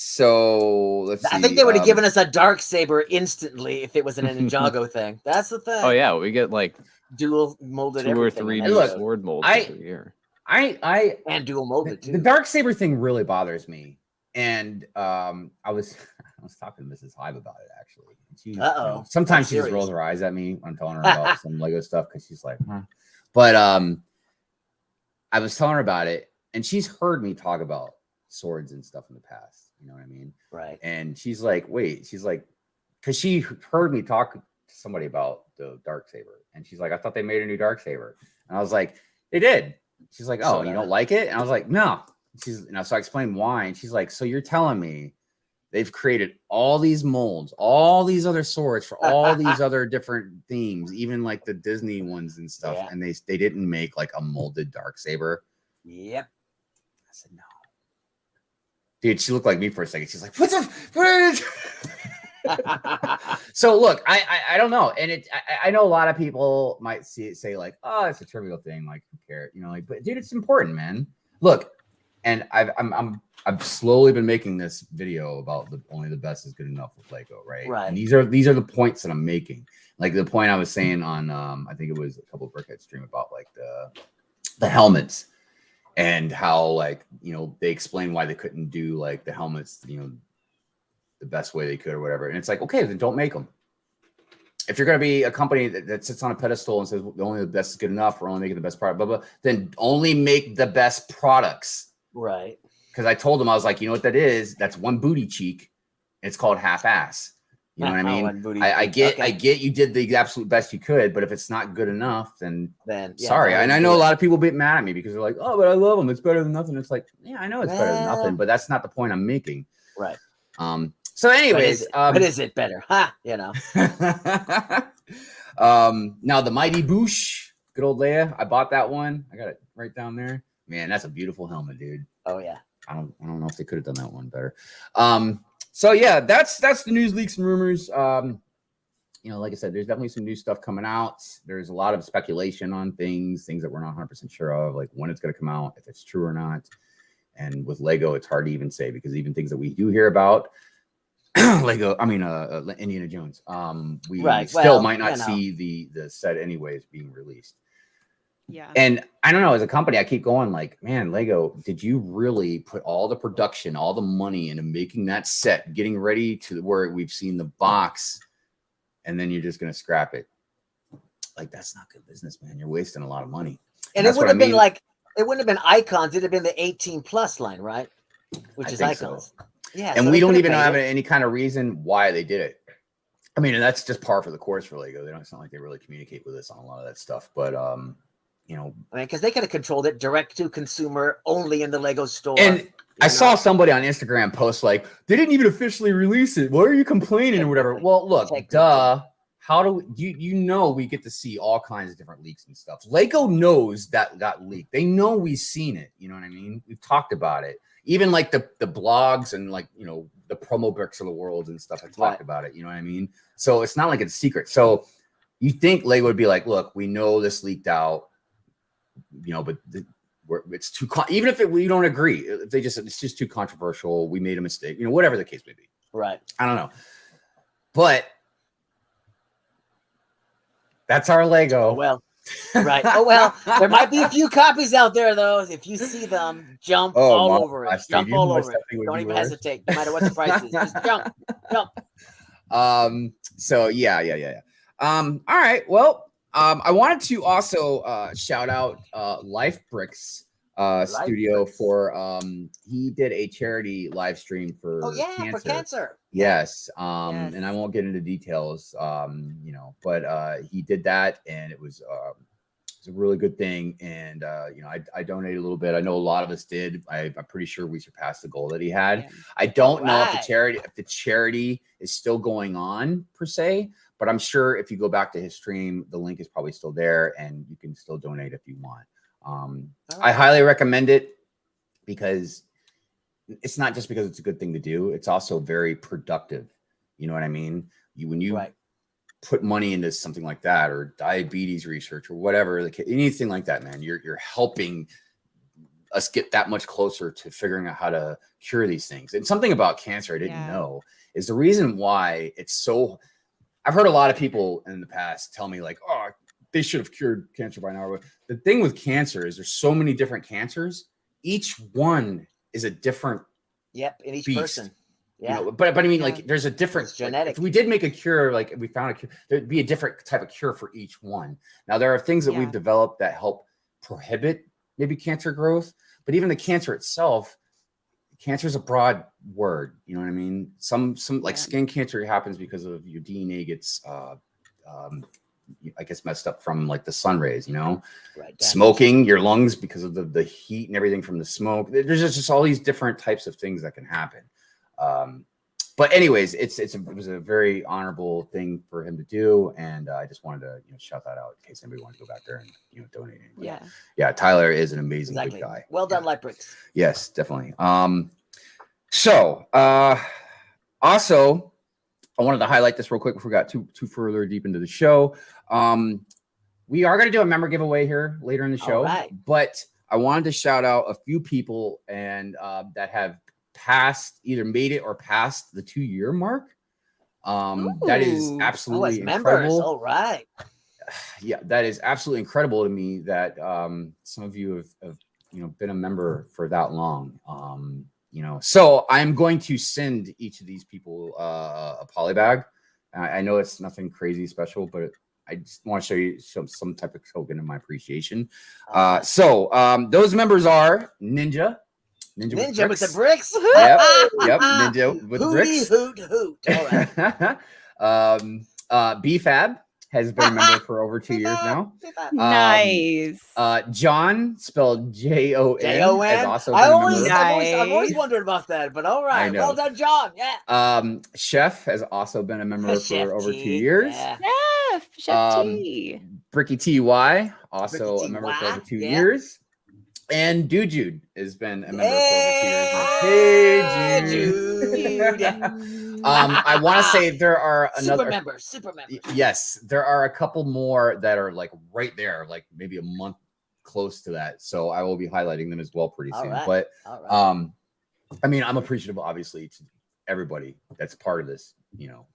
So let's see. I think they would have given us a dark saber instantly if it was an Ninjago thing. That's the thing. Oh yeah, we get like dual molded 2 or 3 new sword molds every year. And dual molded too. The dark saber thing really bothers me, and I was talking to Mrs. Hive about it actually. She, sometimes she just rolls her eyes at me when I'm telling her about some Lego stuff because she's like, huh. But I was telling her about it, and she's heard me talk about swords and stuff in the past. You know what I mean? Right. And she's like, wait, she's like, because she heard me talk to somebody about the dark saber, and she's like, I thought they made a new dark saber, and I was like, they did. She's like, oh, you don't like it? And I was like, no. So I explained why, and she's like, so you're telling me they've created all these molds, all these other swords for all these other different themes, even like the Disney ones and stuff, and they didn't make like a molded dark saber? Yep. I said, no. Dude, she looked like me for a second. She's like, what's up? So look, I don't know. And I know a lot of people might say like, oh, it's a trivial thing. Like, who cares? You know, like, but dude, it's important, man. Look, and I've slowly been making this video about only the best is good enough with Lego, right? Right. And these are the points that I'm making. Like the point I was saying on I think it was a couple of Brickhead stream about like the helmets. And how, like, you know, they explain why they couldn't do like the helmets, you know, the best way they could or whatever. And it's like, okay, then don't make them. If you're going to be a company that sits on a pedestal and says only the best is good enough, we're only making the best product, blah, blah, then only make the best products. Right. Because I told them, I was like, you know what that is? That's one booty cheek. It's called half-ass. You know what I mean? I get you did the absolute best you could, but if it's not good enough, then sorry. And I know a lot of people get mad at me because they're like, oh, but I love them. It's better than nothing. It's like, yeah, I know it's better than nothing, but that's not the point I'm making. Right. So, anyways, but is it better? Ha! You know. Now the Mighty Boosh, good old Leia. I bought that one. I got it right down there. Man, that's a beautiful helmet, dude. Oh yeah. I don't know if they could have done that one better. So yeah, that's the news, leaks, and rumors. You know, like I said, there's definitely some new stuff coming out. There's a lot of speculation on things that we're not 100% sure of, like when it's going to come out, if it's true or not. And with Lego, it's hard to even say, because even things that we do hear about, Indiana Jones, we still might not see the set anyways being released. Yeah. And I don't know, as a company, I keep going like, man, Lego, did you really put all the production, all the money into making that set, getting ready to where we've seen the box, and then you're just going to scrap it? Like, that's not good business, man. You're wasting a lot of money. And it would have been like, it wouldn't have been Icons. It'd have been the 18+ line, right? Which is Icons. So. Yeah. And we don't even have any kind of reason why they did it. I mean, and that's just par for the course for Lego. It's not like they really communicate with us on a lot of that stuff. But, you know, I mean, because they could have controlled it direct to consumer only in the Lego store. And I saw somebody on Instagram post like, they didn't even officially release it. Why are you complaining or whatever? Well, look, duh. How do you know we get to see all kinds of different leaks and stuff? Lego knows that leak. They know we've seen it. You know what I mean? We've talked about it. Even like the blogs and like, you know, the promo bricks of the world and stuff have talked about it. You know what I mean? So it's not like it's a secret. So you think Lego would be like, look, we know this leaked out. You know, but it's too even if we don't agree, it's just too controversial. We made a mistake, you know, whatever the case may be. Right. I don't know, but that's our Lego. Oh, well, right. Oh well, there might be a few copies out there though. If you see them, jump all over it. Jump all over it. Don't even hesitate, no matter what the price is. Just jump. So yeah. All right. Well. I wanted to also shout out Life Bricks Studio for he did a charity live stream for for cancer. Yes. And I won't get into details, you know, but he did that, and it was a really good thing. And you know, I donated a little bit. I know a lot of us did. I'm pretty sure we surpassed the goal that he had. Yeah. I don't know if the charity is still going on per se. But I'm sure if you go back to his stream, the link is probably still there, and you can still donate if you want. I highly recommend it, because it's not just because it's a good thing to do. It's also very productive. You know what I mean? When you put money into something like that, or diabetes research, or whatever, anything like that, man, you're helping us get that much closer to figuring out how to cure these things. And something about cancer I didn't know is the reason why it's so... I've heard a lot of people in the past tell me like, oh, they should have cured cancer by now. The thing with cancer is there's so many different cancers. Each one is a different in each beast. Person. Yeah. You know, but I mean, like, there's a different genetic. Like, if we did make a cure, like we found a cure, there'd be a different type of cure for each one. Now, there are things that we've developed that help prohibit maybe cancer growth, but even the cancer itself, cancer is a broad word. You know what I mean? Some like skin cancer happens because of your DNA gets, I guess, messed up from like the sun rays, you know, smoking your lungs because of the heat and everything from the smoke. There's just all these different types of things that can happen. But anyways, it was a very honorable thing for him to do, and I just wanted to shout that out in case anybody wanted to go back there and donate. Yeah, Tyler is an amazing good guy. Well done, Light Bricks. Yes, definitely. So also, I wanted to highlight this real quick before we got too further deep into the show. We are going to do a member giveaway here later in the show, but I wanted to shout out a few people and that have either made it or passed the 2-year mark. That is absolutely incredible. All right. Yeah, that is absolutely incredible to me that some of you have been a member for that long. So I'm going to send each of these people a polybag. I know it's nothing crazy special, but I just want to show you some type of token of my appreciation. Those members are Ninja with the bricks. Yep, Ninja with the bricks. Hoot. All right. BFAB, has been a member for over 2 years now. Nice. John, spelled Jon, Jon. has also been I've a member. always wondered about that, but all right. Well done, John. Yeah. Chef has also been a member for over 2 years. Yeah. Chef T. Bricky TY, also a member for over 2 years. And Dude has been a member for over 2 years. Hey, Jude. I want to say there are super members. Yes, there are a couple more that are like right there, like maybe a month close to that. So I will be highlighting them as well pretty soon. But I mean, I'm appreciative, obviously, to everybody that's part of this, you know.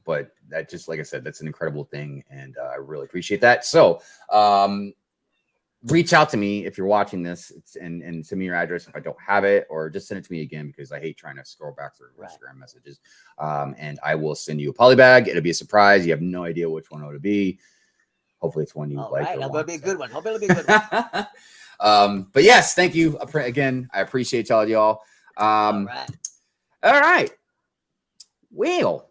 But that just, like I said, that's an incredible thing, and I really appreciate that. So reach out to me if you're watching this, and send me your address if I don't have it, or just send it to me again, because I hate trying to scroll back through Instagram messages. And I will send you a poly bag. It'll be a surprise. You have no idea which one it'll be. Hopefully it's one you like. Right, it'll be a good one. Hopefully it'll be a good one. But yes, thank you again. I appreciate all y'all. All right. Well,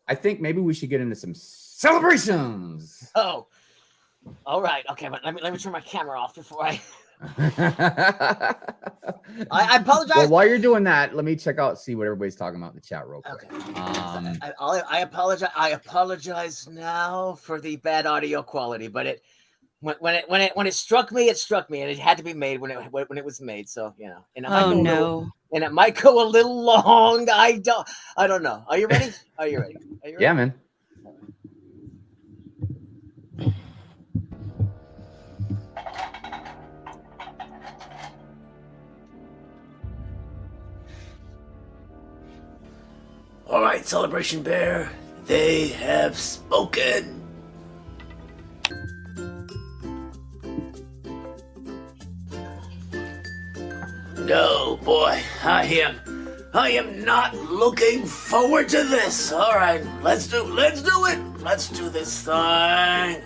I think maybe we should get into some celebrations. Oh. All right. Okay, but let me turn my camera off before I apologize. Well, while you're doing that, let me see what everybody's talking about in the chat real quick. Okay. I apologize. I apologize now for the bad audio quality, but when it struck me, and it had to be made when it was made. So you know, and it might go a little long. I don't know. Are you ready? Are you ready? Yeah, man. All right, Celebration Bear, they have spoken. No, boy, I am not looking forward to this. All right, let's do it. Let's do this thing.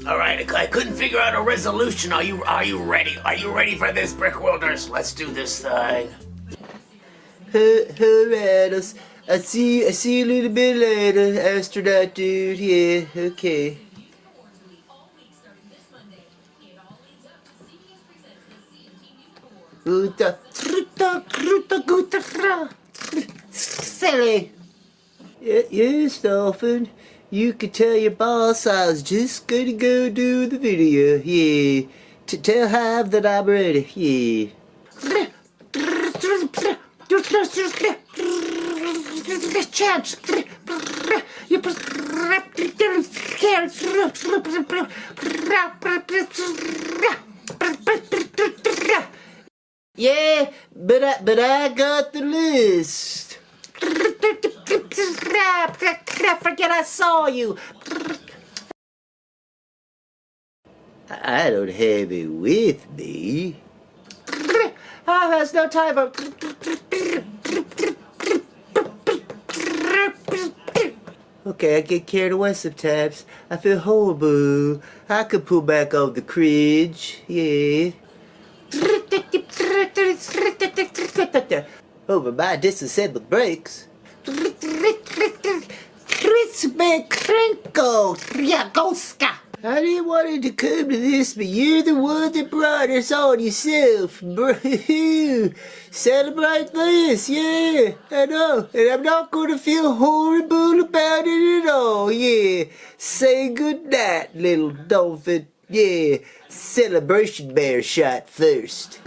All right, I couldn't figure out a resolution. Are you ready? Are you ready for this, Brick Wielders? Let's do this thing. Alright, I'll see you a little bit later, astronaut dude. Yeah, okay. Silly. Yes, Dolphin. You could tell your boss I was just gonna go do the video. Yeah. Tell Hive that I'm ready. Yeah. Yeah, but I got the list. Forget I saw you. I don't have it with me. There's no time for... Okay, I get carried away sometimes. I feel horrible. I could pull back on the cringe. Yeah. Over my disassembled brakes. Crispy crinkle. Yagoska. I didn't want it to come to this, but you're the one that brought us on yourself, bro. Celebrate this, yeah, I know. And I'm not going to feel horrible about it at all, yeah. Say goodnight, little dolphin, yeah. Celebration bear shot first.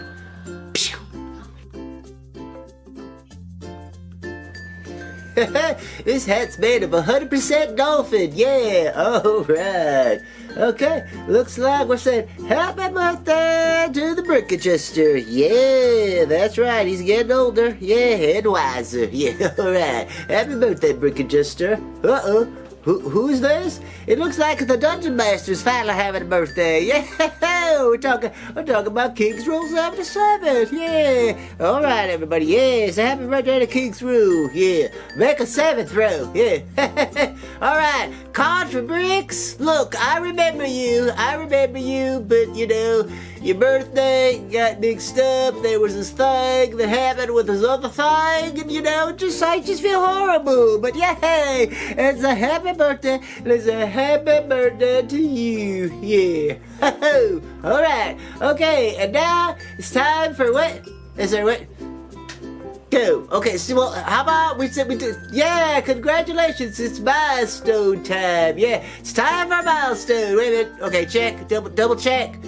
This hat's made of 100% dolphin, yeah, alright. Okay, looks like we're saying happy birthday to the brick adjuster. Yeah, that's right, he's getting older. Yeah, and wiser. Yeah, alright. Happy birthday, brick adjuster. Uh-oh. Who's this? It looks like the Dungeon Master's finally having a birthday. Yeah, we're talking about King's Rule 77. Yeah. All right, everybody. Yeah, so happy birthday to King's Rule. Yeah. Make a 7th row. Yeah. All right. card for bricks. Look, I remember you, but you know, your birthday got mixed up. There was this thing that happened with this other thing, and you know, I just feel horrible. But yeah, hey, it's a happy birthday. It's a happy birthday to you. Yeah. All right. Okay, and now it's time for what? Is there what? Go. Okay, so well, how about we do? Yeah, congratulations! It's milestone time. Yeah, it's time for milestone. Wait a minute. Okay, check. Double check.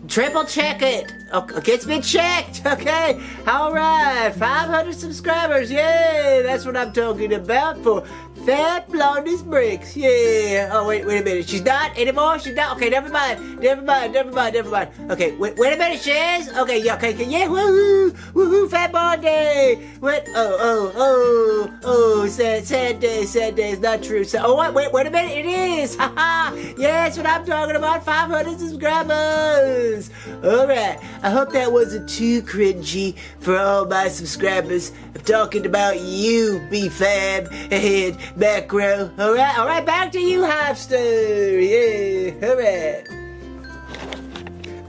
Triple check it. Okay, it's been checked. Okay. All right. 500 subscribers. Yay! That's what I'm talking about for Fat Blondie's Bricks. Yeah. Oh wait a minute. She's not anymore. She's not. Okay, never mind. Okay, wait a minute. She is. Okay, yeah. Okay, yeah. Woohoo! Fat Blondie. What? Oh. Sad day. It's not true. So, oh, wait a minute. It is. Haha. Yeah, that's what I'm talking about. 500 subscribers. All right. I hope that wasn't too cringy for all my subscribers. I'm talking about you, B-Fab and Macro. All right, back to you, Hivester. Yeah, all right.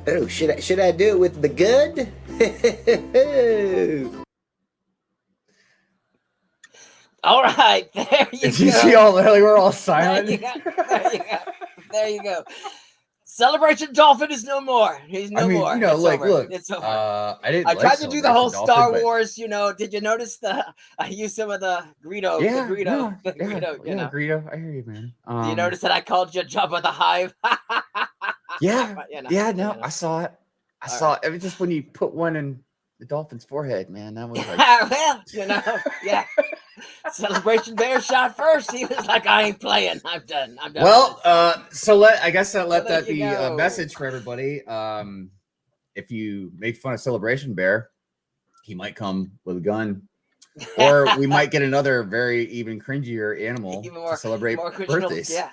Oh, should I do it with the gun? All right, there you go. Did you see all early? We're all silent. There you go. Celebration Dolphin is no more. He's no more. You know, it's like, over. look, it's over. I tried to do the whole Celebration Star Dolphin, Wars, you know. Did you notice I used some of the Greedo? Yeah, the Greedo, Greedo. I hear you, man. Do you notice that I called you Jabba the Hive? Yeah, no, I saw it. I saw it. It was just when you put one in the dolphin's forehead, man. That was like, well, you know, yeah. Celebration Bear shot first. He was like, "I ain't playing. I'm done. Well, I guess let that be go. a message for everybody. If you make fun of Celebration Bear, he might come with a gun, or we might get another even cringier animal to celebrate birthdays. Yeah,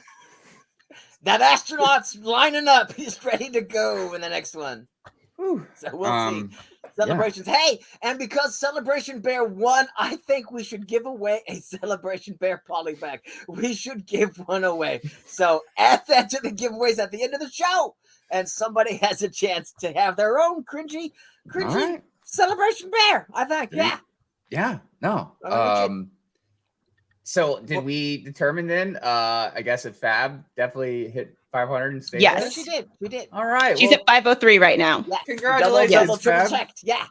that astronaut's lining up. He's ready to go in the next one. Whew. So we'll see. Celebrations. Yeah. Hey, and because Celebration Bear won, I think we should give away a Celebration Bear polybag. We should give one away. So add that to the giveaways at the end of the show, and somebody has a chance to have their own cringy right. Celebration Bear. I think. Yeah. No. So did we determine then? I guess if Fab definitely hit 500 and stayed. Yes, she did. We did. All right. She's at 503 right now. Yeah. Congratulations, double triple checked. Yeah.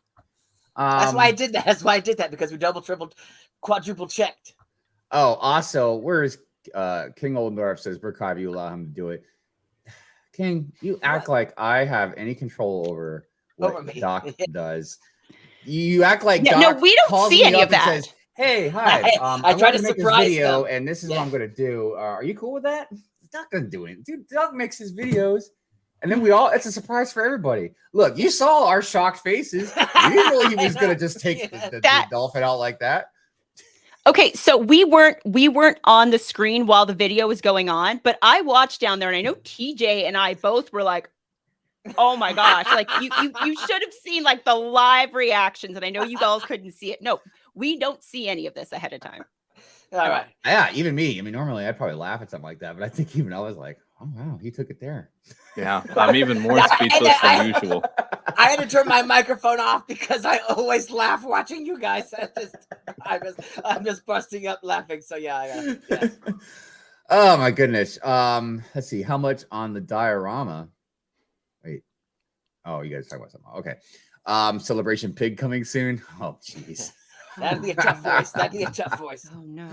That's why I did that. That's why I did that, because we double, tripled, quadruple checked. Oh, also, where's King Oldendorf says, Hive, you allow him to do it. King, you act like I have any control over what Doc does. You act like Doc no, we don't see any of that. Says, hey, Hive, I try to make surprise this video, them. And this is what I'm going to do. Are you cool with that? Doc doesn't do it. Dude, Doc makes his videos, and then it's a surprise for everybody. Look, you saw our shocked faces. You didn't know he was going to just take the dolphin out like that. Okay, so we weren't on the screen while the video was going on, but I watched down there, and I know TJ and I both were like, oh my gosh, like you should have seen like the live reactions, and I know you guys couldn't see it. No, we don't see any of this ahead of time. All right. Yeah, even me. I mean, normally I'd probably laugh at something like that, but I think even I was like, oh wow, he took it there. Yeah, I'm even more speechless than usual. I had to turn my microphone off because I always laugh watching you guys. I'm just busting up laughing. So yeah. Oh my goodness. Let's see how much on the diorama. Wait. Oh, you guys talking about something? Okay. Celebration Pig coming soon. Oh, jeez. That'd be a tough voice. Oh no.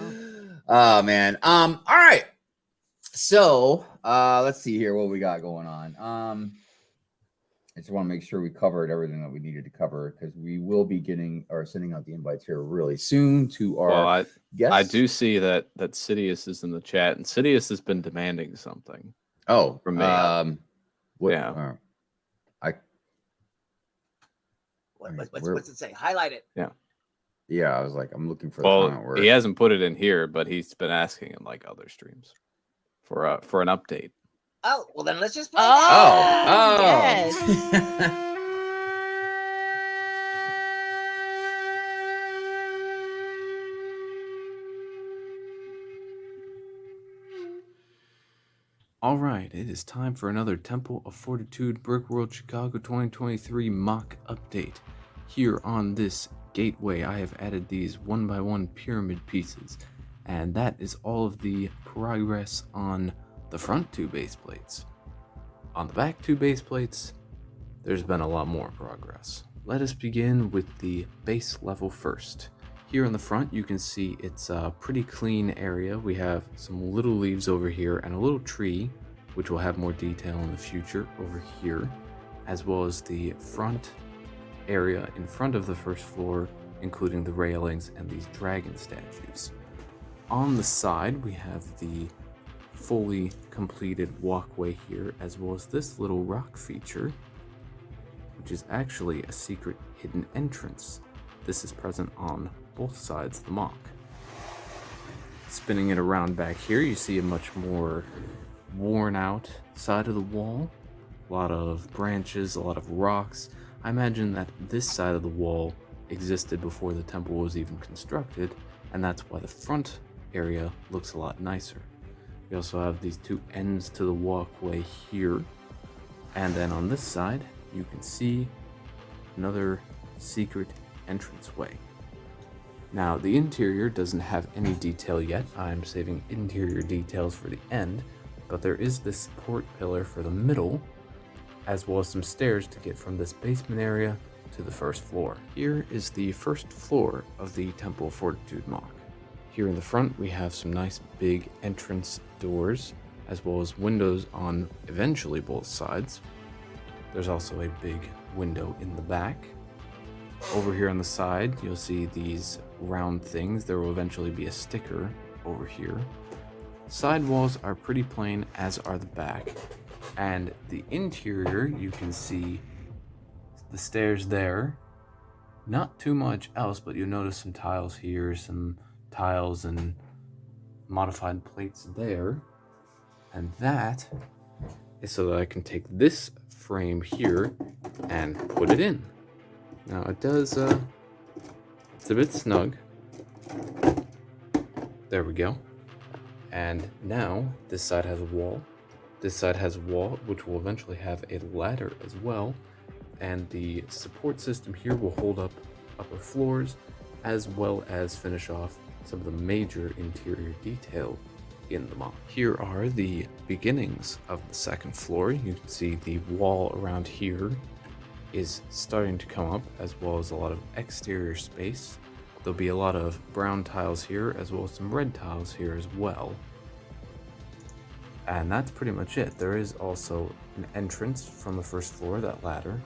Oh man. All right. So let's see here what we got going on. I just want to make sure we covered everything that we needed to cover, because we will be sending out the invites here really soon to our guests. I do see that Sidious is in the chat, and Sidious has been demanding something. Oh, from me. Yeah. What's it say? Highlight it. Yeah. Yeah, I was like, I'm looking for the comment word. He hasn't put it in here, but he's been asking in like other streams for an update. Oh, well then let's just play that. Yes. All right, it is time for another Temple of Fortitude Brick World Chicago 2023 mock update. Here on this gateway, I have added these 1x1 pyramid pieces, and that is all of the progress on the front 2 base plates. On the back 2 base plates, there's been a lot more progress. Let us begin with the base level first. Here in the front, you can see it's a pretty clean area. We have some little leaves over here and a little tree, which will have more detail in the future over here, as well as the front area in front of the first floor, including the railings and these dragon statues. On the side, we have the fully completed walkway here, as well as this little rock feature, which is actually a secret hidden entrance. This is present on both sides of the mock. Spinning it around back here, you see a much more worn out side of the wall. A lot of branches, a lot of rocks. I imagine that this side of the wall existed before the temple was even constructed, and that's why the front area looks a lot nicer. We also have these 2 ends to the walkway here, and then on this side you can see another secret entranceway. Now, the interior doesn't have any detail yet. I'm saving interior details for the end, but there is this support pillar for the middle, as well as some stairs to get from this basement area to the first floor. Here is the first floor of the Temple of Fortitude mock. Here in the front, we have some nice big entrance doors, as well as windows on eventually both sides. There's also a big window in the back. Over here on the side, you'll see these round things. There will eventually be a sticker over here. Side walls are pretty plain, as are the back. And the interior, you can see the stairs there. Not too much else, but you'll notice some tiles here, some tiles and modified plates there. And that is so that I can take this frame here and put it in. Now it does, it's a bit snug. There we go. And now this side has a wall. This side has a wall, which will eventually have a ladder as well. And the support system here will hold up upper floors, as well as finish off some of the major interior detail in the mock. Here are the beginnings of the second floor. You can see the wall around here is starting to come up, as well as a lot of exterior space. There'll be a lot of brown tiles here, as well as some red tiles here as well. And that's pretty much it. There is also an entrance from the first floor, that ladder.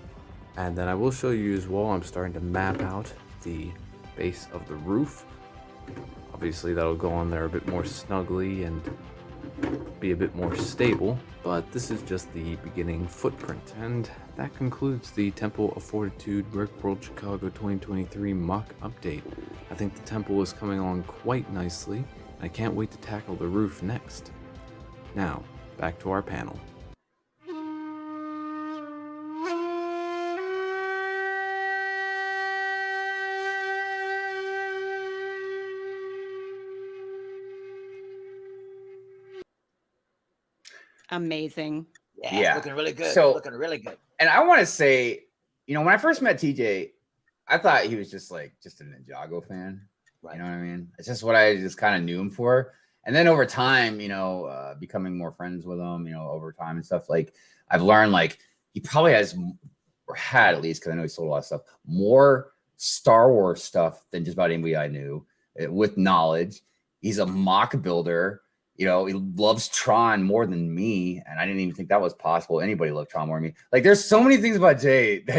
And then I will show you as well, I'm starting to map out the base of the roof. Obviously that'll go on there a bit more snugly and be a bit more stable, but this is just the beginning footprint. And that concludes the Temple of Fortitude Brick World Chicago 2023 mock update. I think the temple is coming along quite nicely, and I can't wait to tackle the roof next. Now, back to our panel. Amazing. Yeah, it's looking really good. So, looking really good. And I want to say, you know, when I first met TJ, I thought he was just a Ninjago fan. Right. You know what I mean? It's just what I just kind of knew him for. And then over time, you know, becoming more friends with him, you know, over time and stuff, like I've learned like he probably has, or had at least, because I know he sold a lot of stuff, more Star Wars stuff than just about anybody I knew with knowledge. He's a mock builder. You know, he loves Tron more than me, and I didn't even think that was possible. Anybody loved Tron more than me. Like, there's so many things about Jay that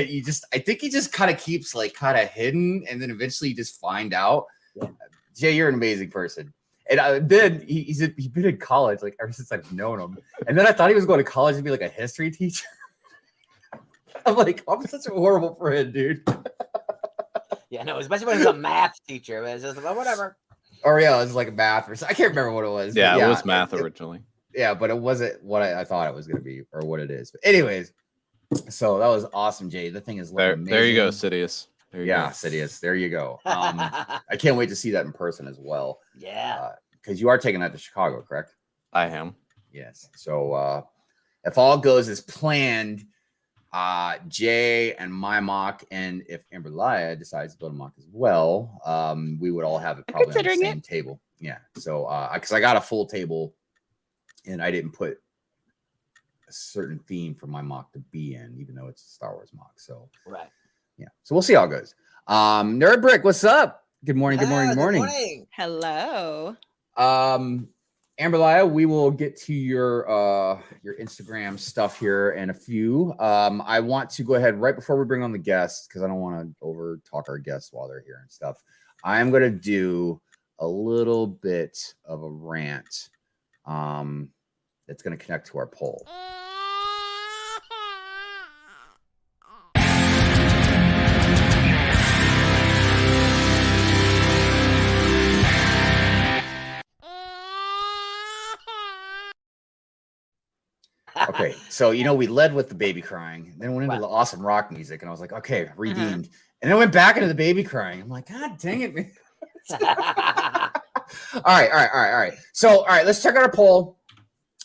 I think he just kind of keeps like kind of hidden, and then eventually you just find out. Yeah. Jay, you're an amazing person. And then he's been in college like ever since I've known him, and then I thought he was going to college to be like a history teacher. I'm like, I'm such a horrible friend, dude. Yeah, no, especially when he's a math teacher. But it's just like, whatever. Or yeah, it was like math or something. I can't remember what it was. Yeah, it was math originally. Yeah, but it wasn't what I thought it was going to be or what it is. But anyways, so that was awesome, Jay. The thing is looking amazing. There you go, Sidious. Sidious. There you go. I can't wait to see that in person as well. Yeah. Because you are taking that to Chicago, correct? I am. Yes. So if all goes as planned, Jay and my mock, and if Amberlia decides to build a mock as well, we would all have it probably on the same table. Yeah. So because I got a full table and I didn't put a certain theme for my mock to be in, even though it's a Star Wars mock. So right. Yeah. So we'll see how it goes. Nerd Brick, what's up? Good morning. Good morning. Good morning. Hello. Amberlia, we will get to your Instagram stuff here in a few. I want to go ahead right before we bring on the guests, because I don't want to over talk our guests while they're here and stuff. I'm going to do a little bit of a rant that's going to connect to our poll. Okay, so we led with the baby crying, then went into the awesome rock music, and I was like, okay, redeemed. And then went back into the baby crying. I'm like, God dang it, man. All right. So, all right, let's check out our poll.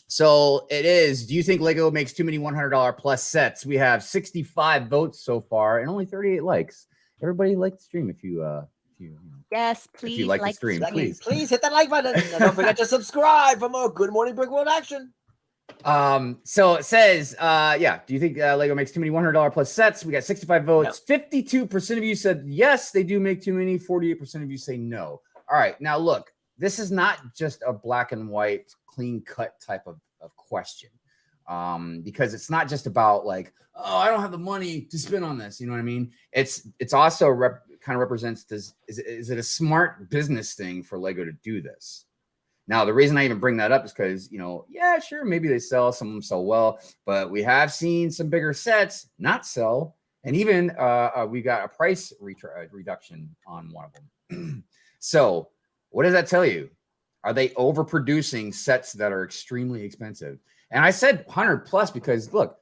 So it is, do you think Lego makes too many $100 plus sets? We have 65 votes so far and only 38 likes. Everybody like the stream if you yes, please. If you like the stream, please hit that like button. And don't forget to subscribe for more Good Morning Brick World action. So it says, do you think Lego makes too many $100 plus sets? We got 65 votes. No. 52% of you said yes, they do make too many. 48% of you say no. All right, now look, this is not just a black and white, clean cut type of question. Because it's not just about like, oh, I don't have the money to spend on this. You know what I mean? It's also kind of represents this. Is it a smart business thing for Lego to do this? Now, the reason I even bring that up is because, yeah, sure, maybe they sell, some of them sell well, but we have seen some bigger sets not sell. And even we got a price reduction on one of them. So what does that tell you? Are they overproducing sets that are extremely expensive? And I said 100 plus because, look,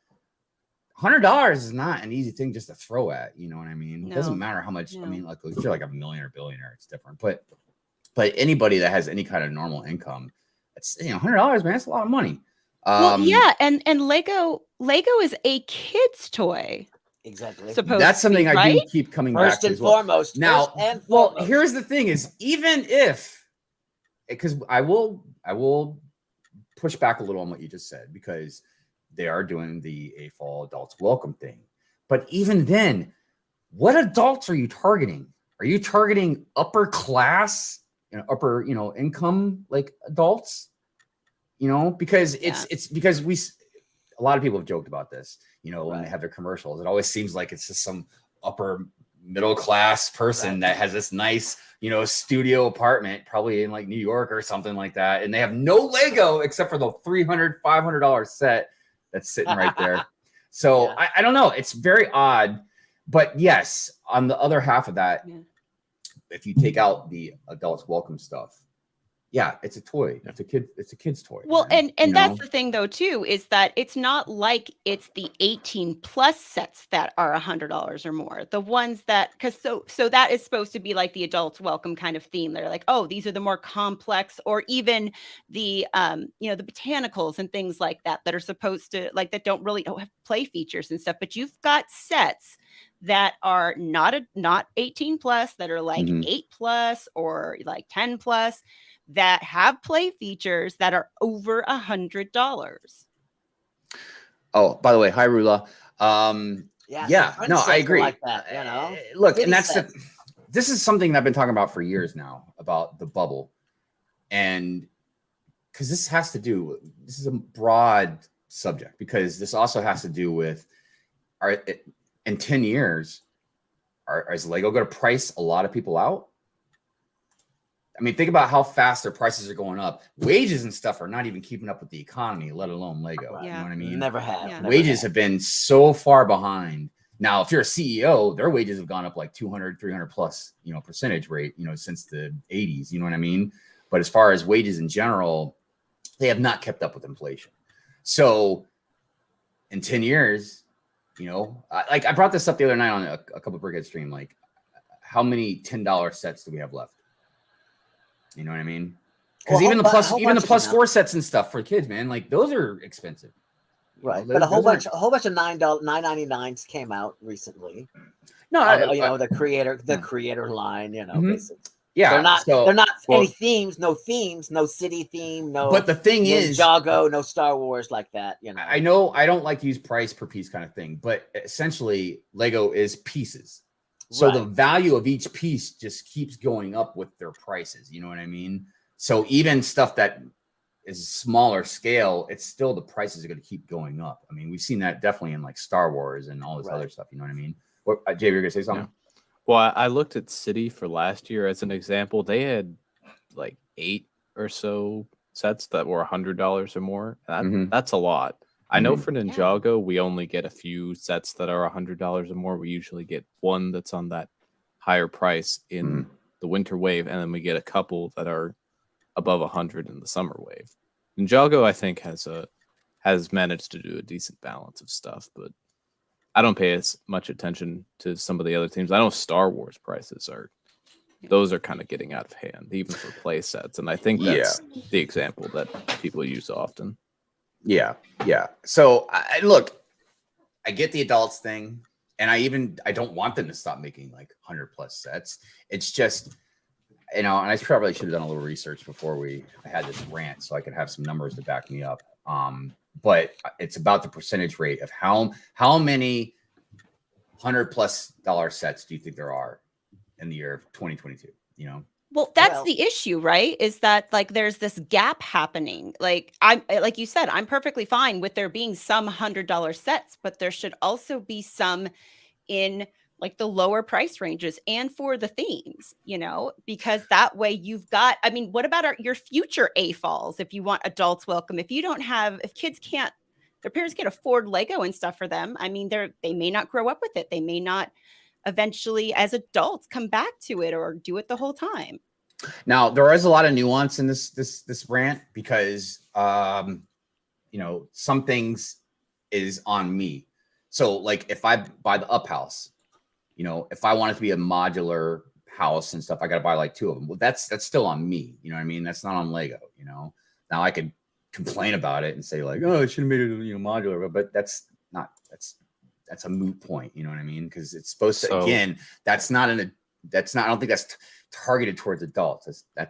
$100 is not an easy thing just to throw at. You know what I mean? No. It doesn't matter how much. No. I mean, like if you're like a millionaire, billionaire, it's different. But anybody that has any kind of normal income, it's $100, man. That's a lot of money. Well, yeah, and Lego is a kid's toy. Exactly. That's something I do keep coming back to. First and foremost. Now, well, here's the thing: is even if, because I will push back a little on what you just said, because they are doing the AFOL adults welcome thing. But even then, what adults are you targeting? Are you targeting upper class? Upper, income like adults, because it's because a lot of people have joked about this, when they have their commercials, it always seems like it's just some upper middle class person that has this nice, studio apartment, probably in like New York or something like that. And they have no Lego except for the $300, $500 set that's sitting right there. So I don't know. It's very odd, but yes, on the other half of that, if you take out the adults welcome stuff, it's a toy. It's a kid's toy. Well, man. And that's the thing though too, is that it's not like it's the 18 plus sets that are $100 or more. The ones that, so that is supposed to be like the adults welcome kind of theme. They're like, oh, these are the more complex, or even the the botanicals and things like that are supposed to, like, that don't have play features and stuff. But you've got sets that are not 18 plus, that are like 8 plus or like 10 plus, that have play features that are over $100. Oh, by the way, hi Rula. No, I agree. Like that, look, and this is something that I've been talking about for years now, about the bubble, and because this is a broad subject, because this also has to do with in 10 years, is Lego going to price a lot of people out? I mean, think about how fast their prices are going up. Wages and stuff are not even keeping up with the economy, let alone Lego. You know what I mean? Never have. Yeah. Wages have been so far behind. Now, if you're a CEO, their wages have gone up like 200, 300 plus, percentage rate, since the 80s. You know what I mean? But as far as wages in general, they have not kept up with inflation. So in 10 years, I brought this up the other night on a couple of Brigade stream, like how many $10 sets do we have left? You know what I mean? Because Well, even the but a plus whole even the bunch of plus them 4 sets and stuff for kids, man, like those are expensive. Right, Those- but a whole those aren't- bunch of $9.99s came out recently. No, The creator line, basically. yeah, They're not well, any themes, no city theme, no. But the thing is, Ninjago, no Star Wars like that. I know I don't like to use price per piece kind of thing, but essentially Lego is pieces. So the value of each piece just keeps going up with their prices. You know what I mean? So even stuff that is smaller scale, it's still the prices are going to keep going up. I mean, we've seen that definitely in like Star Wars and all this other stuff. You know what I mean? What, Jay, you're going to say something? Yeah. Well, I looked at City for last year as an example. They had like 8 or so sets that were $100 or more. That's a lot. I know for Ninjago, we only get a few sets that are $100 or more. We usually get one that's on that higher price in the winter wave, and then we get a couple that are above 100 in the summer wave. Ninjago, I think, has managed to do a decent balance of stuff, but I don't pay as much attention to some of the other teams. I know Star Wars prices are kind of getting out of hand, even for play sets, and I think that's the example that people use often. Yeah. So look, I get the adults thing, and I don't want them to stop making like 100+ sets. It's just, and I probably should have done a little research before I had this rant, so I could have some numbers to back me up. But it's about the percentage rate of how many $100+ sets do you think there are in the year of 2022? Well, that's the issue, right? Is that like there's this gap happening. Like like you said, I'm perfectly fine with there being some $100 sets, but there should also be some in like the lower price ranges and for the themes, because that way you've got, I mean, what about your future AFALs if you want adults welcome? If kids can't, their parents can't afford Lego and stuff for them, I mean, they may not grow up with it. They may not eventually as adults come back to it or do it the whole time. Now there is a lot of nuance in this rant because some things is on me. So like if I buy the up house, if I want it to be a modular house and stuff, I got to buy like 2 of them. Well, that's still on me. You know what I mean? That's not on Lego. Now I could complain about it and say like, oh, it should have made it modular, but that's a moot point. You know what I mean? Because it's supposed to, again, I don't think that's targeted towards adults. I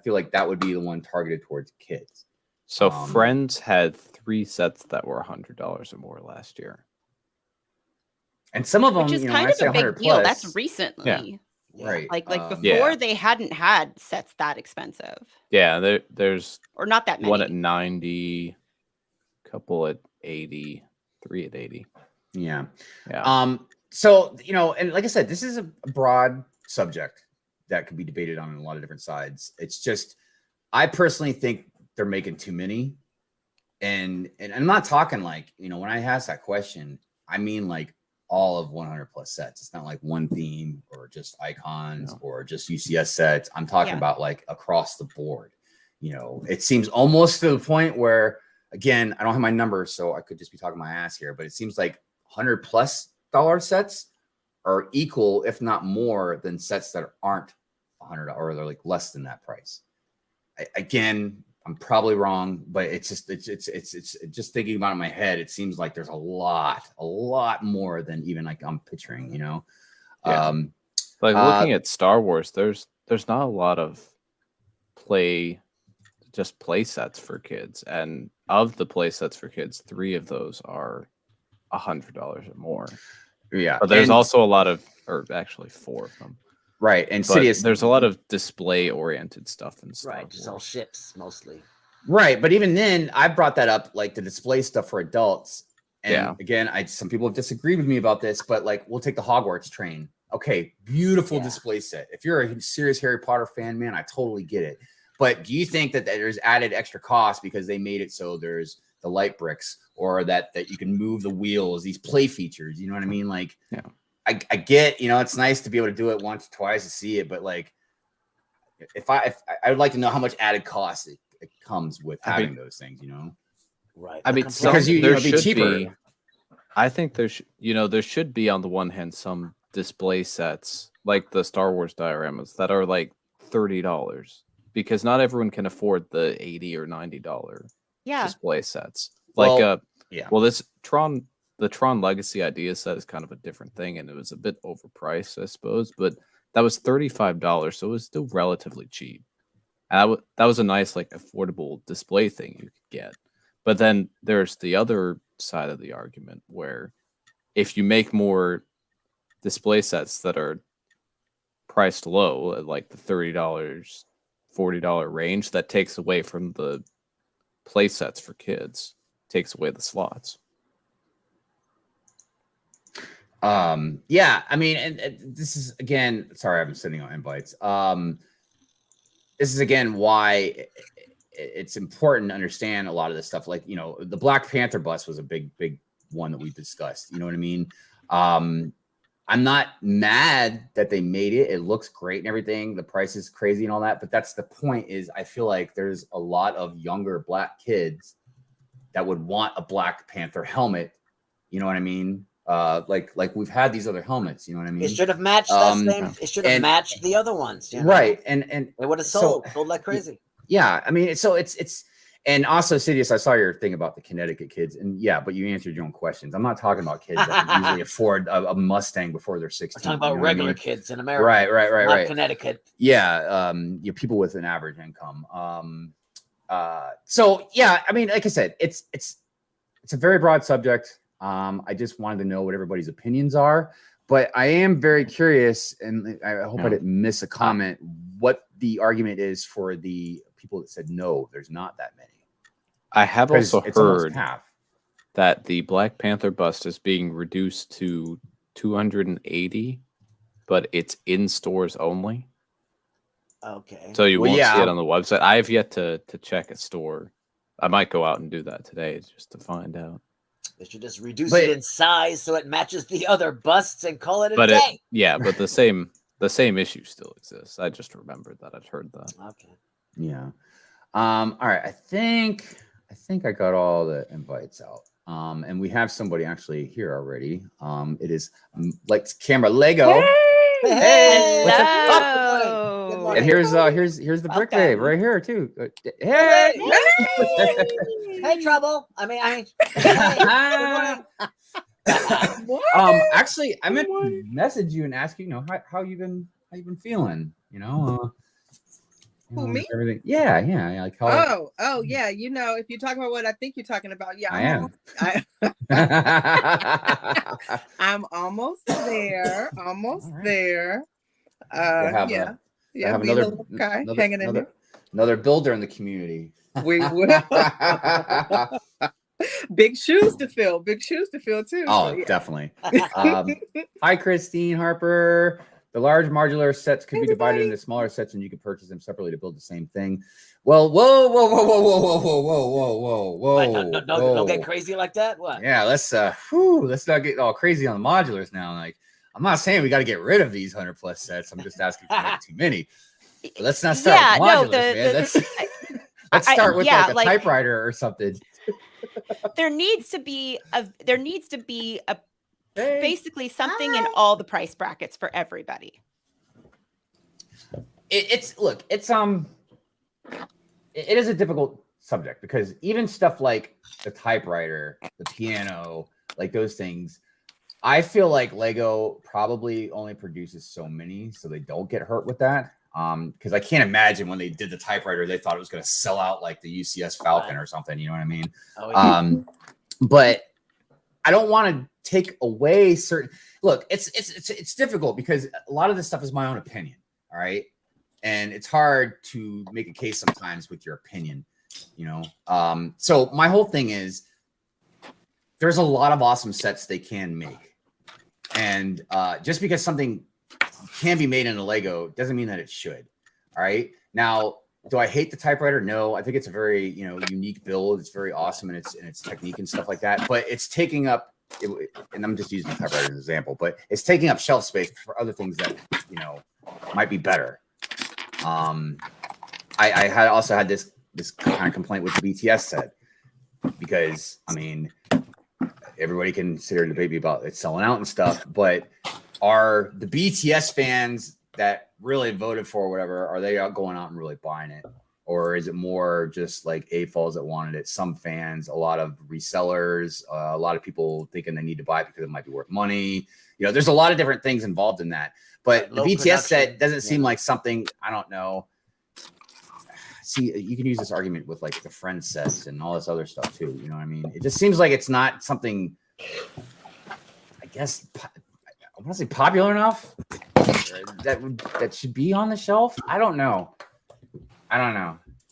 feel like that would be the one targeted towards kids. So Friends had 3 sets that were $100 or more last year. And some of them, which is kind of a big deal. That's recently. Yeah. Right. Like before they hadn't had sets that expensive. Yeah, there's or not that many. One at 90, couple at 80, 3 at 80. Yeah. So, and like I said, this is a broad subject that could be debated on a lot of different sides. It's just, I personally think they're making too many. And I'm not talking like, when I ask that question, I mean like all of 100+ sets. It's not like one theme or just icons or just UCS sets. I'm talking about like across the board. It seems almost to the point where, again, I don't have my numbers, so I could just be talking my ass here, but it seems like $100+ sets are equal, if not more, than sets that aren't $100 or they're like less than that price. Again, I'm probably wrong, but it's just thinking about it in my head. It seems like there's a lot more than even like I'm picturing. Like looking at Star Wars, there's not a lot of play sets for kids, and of the play sets for kids, 3 of those are $100 or more. Yeah, but there's also a lot of, or actually 4 of them. Right, and there's a lot of display-oriented stuff in Star Wars. Just all ships mostly. Right, but even then, I brought that up, like the display stuff for adults. And again, some people have disagreed with me about this, but like we'll take the Hogwarts train. Okay, beautiful display set. If you're a serious Harry Potter fan, man, I totally get it. But do you think that there's added extra cost because they made it so there's the light bricks, or that you can move the wheels, these play features? You know what I mean? Like, I get, it's nice to be able to do it once or twice to see it, but like, if I would like to know how much added cost it comes with having those things, Right. I mean, because there should be cheaper. I think there should be, on the one hand, some display sets like the Star Wars dioramas that are like $30. because not everyone can afford the $80 or $90 Yeah. display sets. Well, yeah. Well, the Tron Legacy idea set is kind of a different thing, and it was a bit overpriced, I suppose, but that was $35, so it was still relatively cheap. And that was a nice, like, affordable display thing you could get. But then there's the other side of the argument where if you make more display sets that are priced low, at like the $30, $40 range, that takes away from the play sets for kids, takes away the slots. Yeah, I mean, and this is again, sorry, I'm sending out invites. This is again why it's important to understand a lot of this stuff. Like, you know, the Black Panther bus was a big one that we discussed. You know what I mean? I'm not mad that they made it. It looks great and everything. The price is crazy and all that. But that's the point, is I feel like there's a lot of younger Black kids that would want a Black Panther helmet. You know what I mean? Like we've had these other helmets. You know what I mean? It should have matched that same. It should have matched the other ones. You know? Right. And it would have sold like crazy. Yeah. I mean, so it's. And also, Sidious, I saw your thing about the Connecticut kids, and yeah, but you answered your own questions. I'm not talking about kids that can easily afford a Mustang before they're 16. I'm talking about regular kids in America, right, Connecticut. Yeah, people with an average income. So yeah, I mean, like I said, it's a very broad subject. I just wanted to know what everybody's opinions are, but I am very curious, and I hope I didn't miss a comment. What the argument is for the people that said no, there's not that many. I have also heard that the Black Panther bust is being reduced to 280, but it's in stores only. Okay. So you won't see it on the website. I have yet to check a store. I might go out and do that today just to find out. They should just reduce it in size so it matches the other busts and call it a day. But the same issue still exists. I just remembered that. I've heard that. Okay. Yeah. All right. I think I got all the invites out. And we have somebody actually here already. It is Lights Camera Lego. Hey, what's up? And here's the brick wave right here too. Hey, hey, Trouble. I actually, I meant to message you and ask you, how you been feeling, Who, me? Everything. Yeah. Like how, yeah. If you're talking about what I think you're talking about, yeah, I'm almost there. There. Yeah. Another guy hanging in there. Another builder in the community. We will. Big shoes to fill too. Oh, so, yeah. Definitely. Hi, Christine Harper. The large modular sets could be divided into smaller sets, and you can purchase them separately to build the same thing. Well, whoa. Don't get crazy like that. What? Yeah, let's not get all crazy on the modulars now. Like, I'm not saying we got to get rid of these 100+ sets. I'm just asking for too many. But let's not start with modulars, man. Let's start with a typewriter or something. There needs to be basically something in all the price brackets for everybody. It is a difficult subject because even stuff like the typewriter, the piano, like those things, I feel like Lego probably only produces so many, so they don't get hurt with that. Because I can't imagine when they did the typewriter, they thought it was going to sell out like the UCS Falcon or something. You know what I mean? Oh, yeah. But I don't want to take away certain. Look, it's difficult because a lot of this stuff is my own opinion. All right, and it's hard to make a case sometimes with your opinion. So my whole thing is there's a lot of awesome sets they can make, and just because something can be made in a Lego doesn't mean that it should. All right. Now, do I hate the typewriter? No, I think it's a very, unique build. It's very awesome in its technique and stuff like that, but it's taking up, and I'm just using the typewriter as an example, but it's taking up shelf space for other things that, might be better. I had also had this kind of complaint with the BTS set because, everybody can sit here and debate me about it selling out and stuff, but are the BTS fans that really voted for or whatever, are they out going out and really buying it? Or is it more just like AFOLs that wanted it? Some fans, a lot of resellers, a lot of people thinking they need to buy it because it might be worth money. You know, there's a lot of different things involved in that. But the BTS set doesn't seem like something, I don't know. See, you can use this argument with like the Friends sets and all this other stuff too. You know what I mean? It just seems like it's not something, I guess, I want to say popular enough that should be on the shelf. I don't know.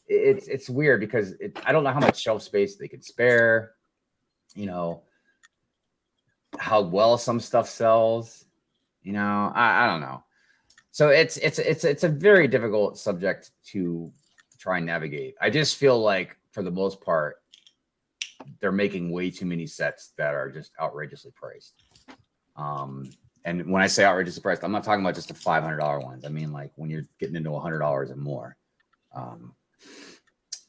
It's weird because I don't know how much shelf space they could spare. You know, how well some stuff sells. You know, I don't know. So it's a very difficult subject to try and navigate. I just feel like for the most part, they're making way too many sets that are just outrageously priced. And when I say outrageously priced, I'm not talking about just the $500 ones. I mean, like when you're getting into $100 and more.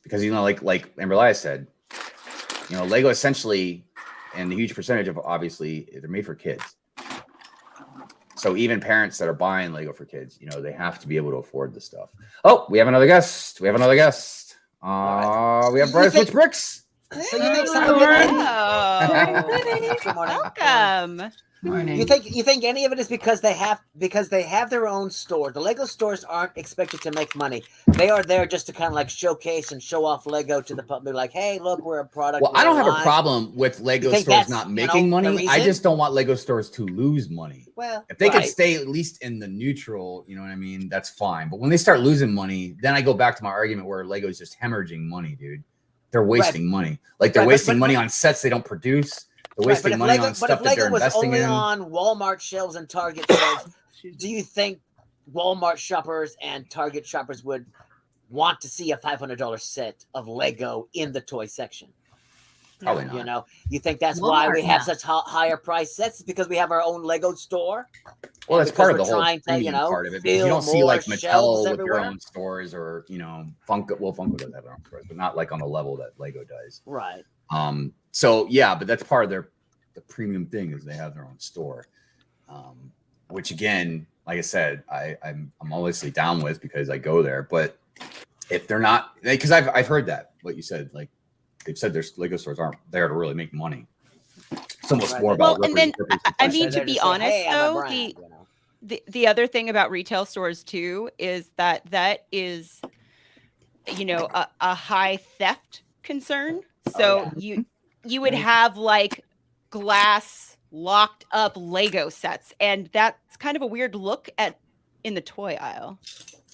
Because, you know, like Amberlia said, you know, Lego essentially, and the huge percentage of, obviously, they're made for kids. So even parents that are buying Lego for kids, you know, they have to be able to afford this stuff. Oh, we have another guest. We have Bright Switch Bricks. So you think Welcome. You think any of it is because they have their own store? The Lego stores aren't expected to make money. They are there just to kind of like showcase and show off Lego to the public. Like, hey, look, we're a product. Well, I don't have a problem with Lego stores not making money. I just don't want Lego stores to lose money. Well, if they could stay at least in the neutral, you know what I mean? That's fine. But when they start losing money, then I go back to my argument where Lego is just hemorrhaging money, dude. They're wasting money. Like they're wasting money on sets they don't produce. They're wasting money on stuff that they're investing in. But if Lego was only on Walmart shelves and Target shelves, do you think Walmart shoppers and Target shoppers would want to see a $500 set of Lego in the toy section? Probably not. You know, you think that's why we have such higher price sets? Because we have our own Lego store? Well, that's part of the whole to, you know, part of it. Because you don't see like Mattel with everywhere. their own stores, or you know, Funko. Well, Funko does have their own stores, but not like on the level that Lego does. Right. So yeah, but that's part of the premium thing is they have their own store, which again, like I said, I'm obviously down with because I go there. But if they're not, because I've heard that what you said, like they've said their Lego stores aren't there to really make money. It's almost more about. Well, and then I mean, to be honest, though, the other thing about retail stores too is that is, you know, a high theft concern. So you would have like glass locked up Lego sets, and that's kind of a weird look in the toy aisle.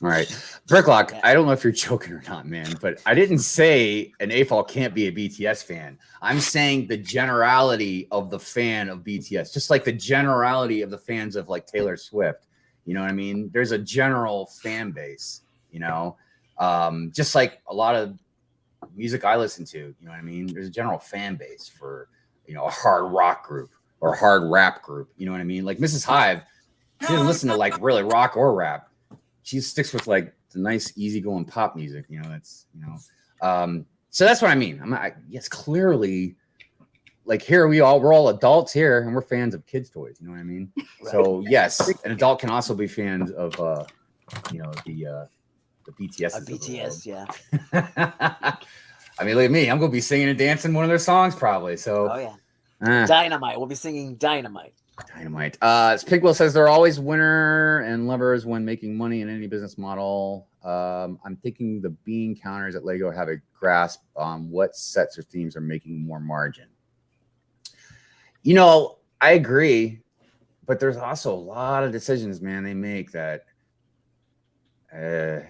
All right, Bricklock, I don't know if you're joking or not, man, but I didn't say an AFOL can't be a BTS fan. I'm saying the generality of the fan of BTS, just like the generality of the fans of like Taylor Swift. You know what I mean? There's a general fan base, you know, just like a lot of music I listen to, you know what I mean? There's a general fan base for, you know, a hard rock group or a hard rap group. You know what I mean? Like Mrs. Hive, she doesn't listen to like really rock or rap. She sticks with like the nice, easygoing pop music. You know, that's, you know, so that's what I mean. Yes, clearly, like here we're all adults here and we're fans of kids' toys. You know what I mean? Right. So yes, an adult can also be fans of, you know, the BTS. BTS, yeah. I mean, look at me. I'm gonna be singing and dancing one of their songs probably. So, oh yeah, Dynamite. We'll be singing Dynamite. Dynamite. Pigwell says there are always winner and lovers when making money in any business model. I'm thinking the bean counters at Lego have a grasp on what sets or themes are making more margin. You know, I agree, but there's also a lot of decisions, man, they make that I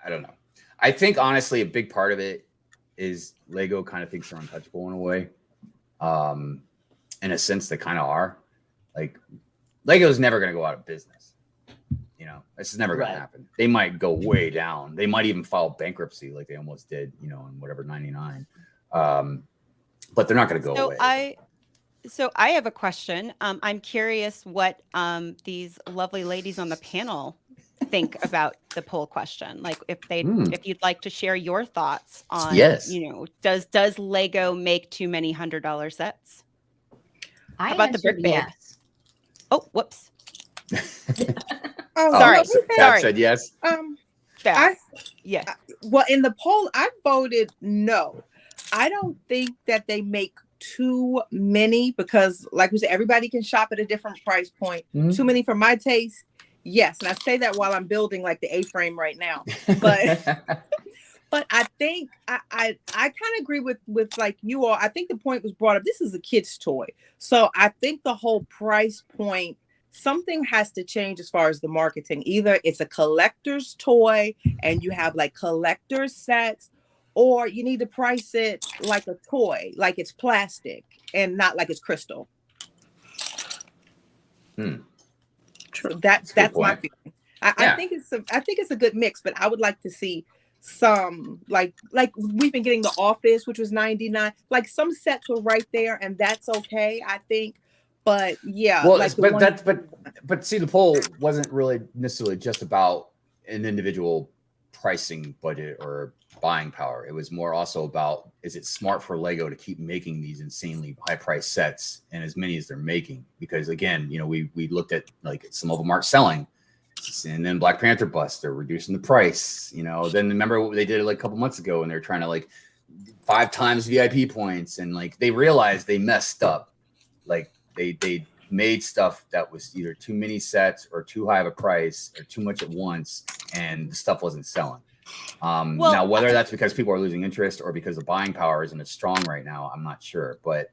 don't know. I think honestly a big part of it is Lego kind of thinks they're untouchable in a way. In a sense, they kind of are. Like Lego's never going to go out of business. You know, this is never going to happen. They might go way down. They might even file bankruptcy like they almost did, you know, in whatever 99. But they're not going to go away. So I have a question. I'm curious what these lovely ladies on the panel think about the poll question. Like if you'd like to share your thoughts on, you know, does Lego make too many $100 sets? How about the brick babe? Yes. Oh, whoops. Oh, sorry. no, Fab said yes. Yeah. Well, in the poll, I voted no. I don't think that they make too many because, like we said, everybody can shop at a different price point. Mm-hmm. Too many for my taste, yes. And I say that while I'm building like the A-frame right now. But but I think I kind of agree with like you all. I think the point was brought up. This is a kid's toy, so I think the whole price point. Something has to change as far as the marketing. Either it's a collector's toy and you have like collector sets, or you need to price it like a toy, like it's plastic and not like it's crystal. So that's my feeling. I think it's a good mix, but I would like to see some like we've been getting The Office, which was $99. Like some sets were right there, and that's okay, I think. But yeah, well, like but see, the poll wasn't really necessarily just about an individual pricing budget or buying power. It was more also about, is it smart for Lego to keep making these insanely high price sets and as many as they're making? Because again, you know, we looked at like some of them aren't selling, and then Black Panther bust, they're reducing the price. You know, then remember what they did like a couple months ago, and they're trying to like 5 times VIP points, and like they realized they messed up, like. They made stuff that was either too many sets or too high of a price or too much at once, and the stuff wasn't selling. Now, whether that's because people are losing interest or because the buying power isn't as strong right now, I'm not sure. But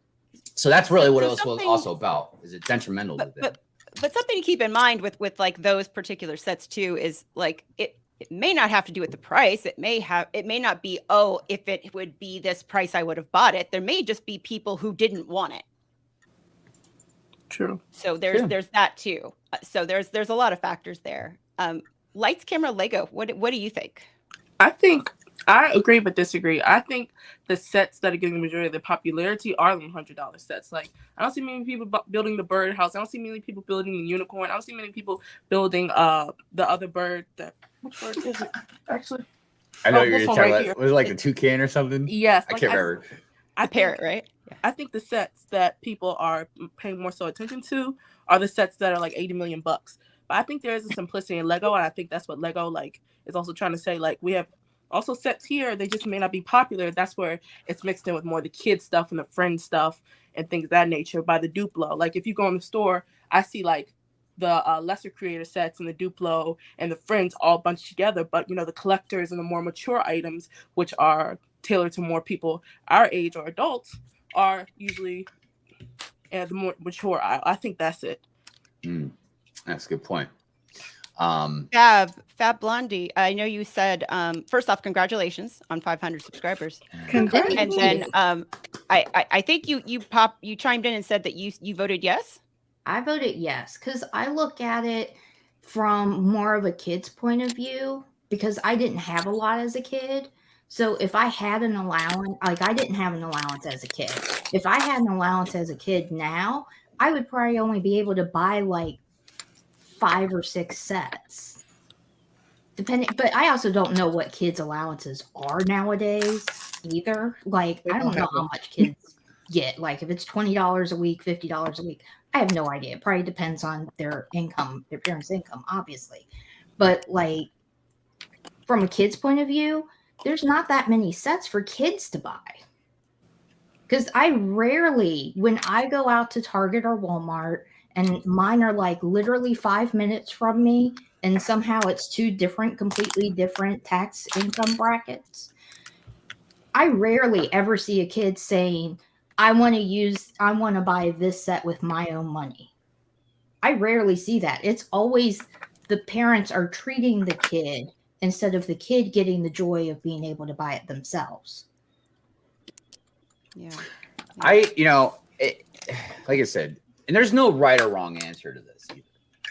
so that's really what it was also about. Is it detrimental to them? But something to keep in mind with like those particular sets too is like it may not have to do with the price. It may not be, oh, if it would be this price, I would have bought it. There may just be people who didn't want it. True. So there's that too. So there's a lot of factors there. Lights, camera, Lego. What do you think? I think I agree but disagree. I think the sets that are getting the majority of the popularity are the $100 sets. Like I don't see many people building the birdhouse. I don't see many people building the unicorn. I don't see many people building the other bird. Which bird is it? Actually, I know you're talking about. Was it like the toucan or something? Yes, I can't remember. I parrot, right? Yeah. I think the sets that people are paying more so attention to are the sets that are like $80 million. But I think there is a simplicity in Lego, and I think that's what Lego like is also trying to say. Like we have also sets here, they just may not be popular. That's where it's mixed in with more of the kids stuff and the friend stuff and things of that nature by the Duplo. Like if you go in the store, I see like the lesser creator sets and the Duplo and the friends all bunched together. But you know, the collectors and the more mature items, which are tailored to more people our age or adults, are usually the more mature aisle. I think that's it. That's a good point. Fab Blondie, I know you said first off, congratulations on 500 subscribers. Congratulations. And then I think you chimed in and said that you voted yes. I voted yes because I look at it from more of a kid's point of view because I didn't have a lot as a kid. So if I had an allowance, like I didn't have an allowance as a kid. If I had an allowance as a kid now, I would probably only be able to buy like 5 or 6 sets. Depending, but I also don't know what kids' allowances are nowadays either. Like I don't know how much kids get. Like if it's $20 a week, $50 a week, I have no idea. It probably depends on their income, their parents' income, obviously. But like from a kid's point of view, there's not that many sets for kids to buy. Because I rarely, when I go out to Target or Walmart, and mine are like literally 5 minutes from me, and somehow it's 2 completely different tax income brackets, I rarely ever see a kid saying, I want to buy this set with my own money. I rarely see that. It's always the parents are treating the kid instead of the kid getting the joy of being able to buy it themselves. Yeah. Like I said, and there's no right or wrong answer to this either.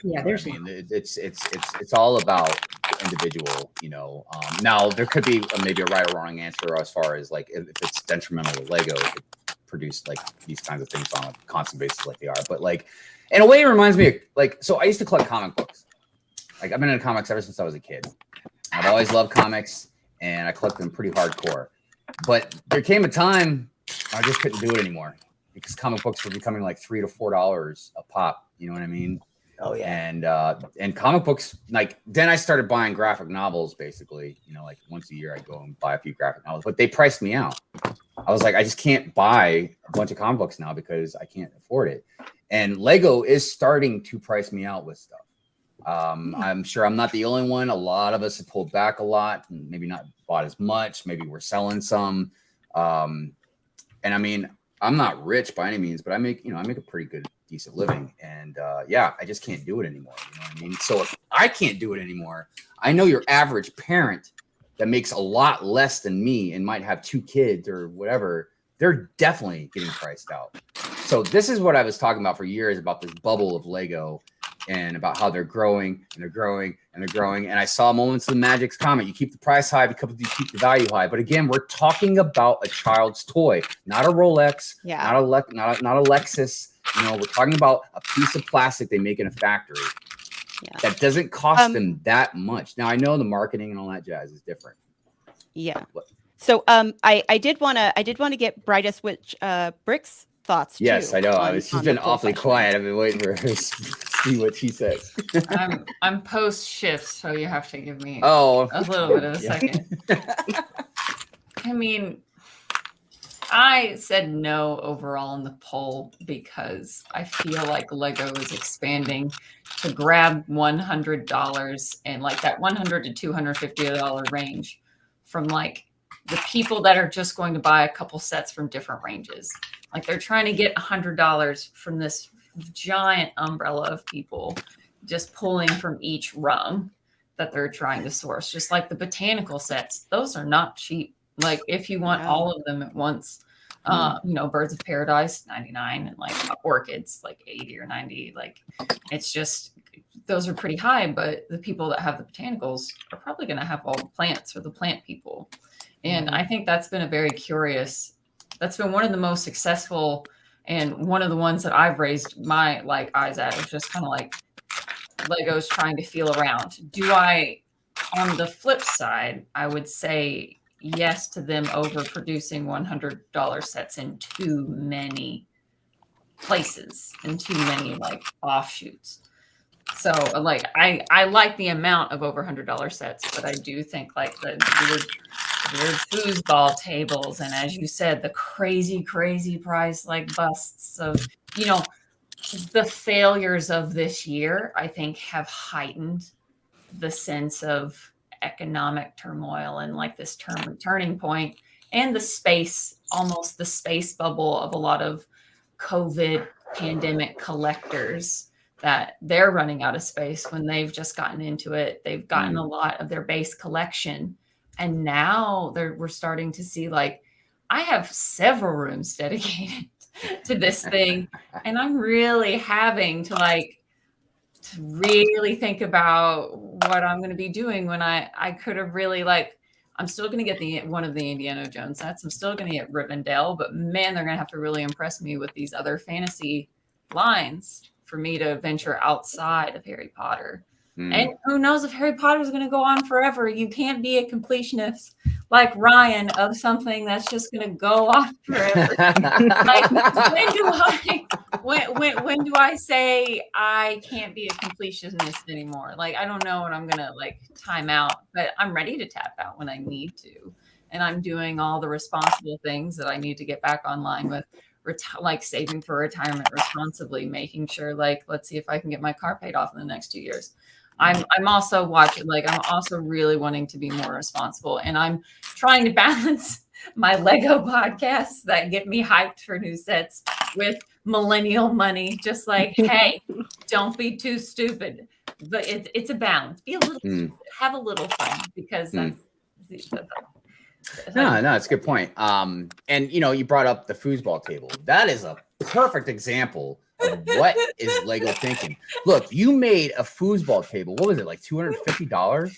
Yeah, there's. I mean, it's all about individual. Now there could be maybe a right or wrong answer as far as like if it's detrimental to Lego to produce like these kinds of things on a constant basis like they are. But like in a way, it reminds me of like so I used to collect comic books. Like I've been into comics ever since I was a kid. I've always loved comics, and I collect them pretty hardcore. But there came a time I just couldn't do it anymore because comic books were becoming like $3 to $4 a pop. You know what I mean? Oh yeah. And comic books, like then I started buying graphic novels basically, you know, like once a year I go and buy a few graphic novels, but they priced me out. I was like, I just can't buy a bunch of comic books now because I can't afford it. And Lego is starting to price me out with stuff. I'm sure I'm not the only one. A lot of us have pulled back a lot, and maybe not bought as much. Maybe we're selling some. And I mean, I'm not rich by any means, but I make a pretty good, decent living. And yeah, I just can't do it anymore. You know what I mean? So if I can't do it anymore, I know your average parent that makes a lot less than me and might have 2 kids or whatever, they're definitely getting priced out. So this is what I was talking about for years, about this bubble of Lego and about how they're growing and they're growing and they're growing. And I saw Moments of the Magic's comment, you keep the price high because you keep the value high. But again, we're talking about a child's toy, not a Rolex, not a Lexus. You know, we're talking about a piece of plastic they make in a factory that doesn't cost them that much. Now I know the marketing and all that jazz is different. Yeah. So I did want to get Brightest Witch Brick's thoughts. Yes, too, I know. She's been awfully quiet. I've been waiting for her to see what she says. I'm post shift, so you have to give me a little bit of a second. I mean, I said no overall in the poll because I feel like Lego is expanding to grab $100 and like that $100 to $250 range from like the people that are just going to buy a couple sets from different ranges. Like they're trying to get $100 from this giant umbrella of people just pulling from each rung that they're trying to source. Just like the botanical sets, those are not cheap. Like if you want all of them at once, you know, Birds of Paradise, 99, and like orchids, like 80 or 90. Like it's just, those are pretty high, but the people that have the botanicals are probably going to have all the plants for the plant people. And I think that's been that's been one of the most successful and one of the ones that I've raised my like eyes at is just kind of like Legos trying to feel around. On the flip side, I would say yes to them overproducing $100 sets in too many places and too many like offshoots. So like I like the amount of over $100 sets, but I do think like the weird foosball tables, and as you said, the crazy price like busts of, you know, the failures of this year, I think have heightened the sense of economic turmoil and like this turning point and almost the space bubble of a lot of COVID pandemic collectors that they're running out of space when they've just gotten into it. They've gotten a lot of their base collection. And now we're starting to see like, I have several rooms dedicated to this thing. And I'm really having to really think about what I'm going to be doing when I could have really I'm still going to get one of the Indiana Jones sets. I'm still going to get Rivendell, but man, they're going to have to really impress me with these other fantasy lines for me to venture outside of Harry Potter. And who knows if Harry Potter is going to go on forever. You can't be a completionist like Ryan of something that's just going to go on forever. Like, when do I say I can't be a completionist anymore? Like, I don't know when I'm going to time out, but I'm ready to tap out when I need to. And I'm doing all the responsible things that I need to get back online with, saving for retirement responsibly, making sure let's see if I can get my car paid off in the next 2 years. I'm also watching, I'm also really wanting to be more responsible, and I'm trying to balance my Lego podcasts that get me hyped for new sets with millennial money. Just hey, don't be too stupid, but it's a balance. Be a little stupid, have a little fun, because that's no, it's a good point. And you brought up the foosball table. That is a perfect example of what is Lego thinking. Look, you made a foosball table. What was it, $250?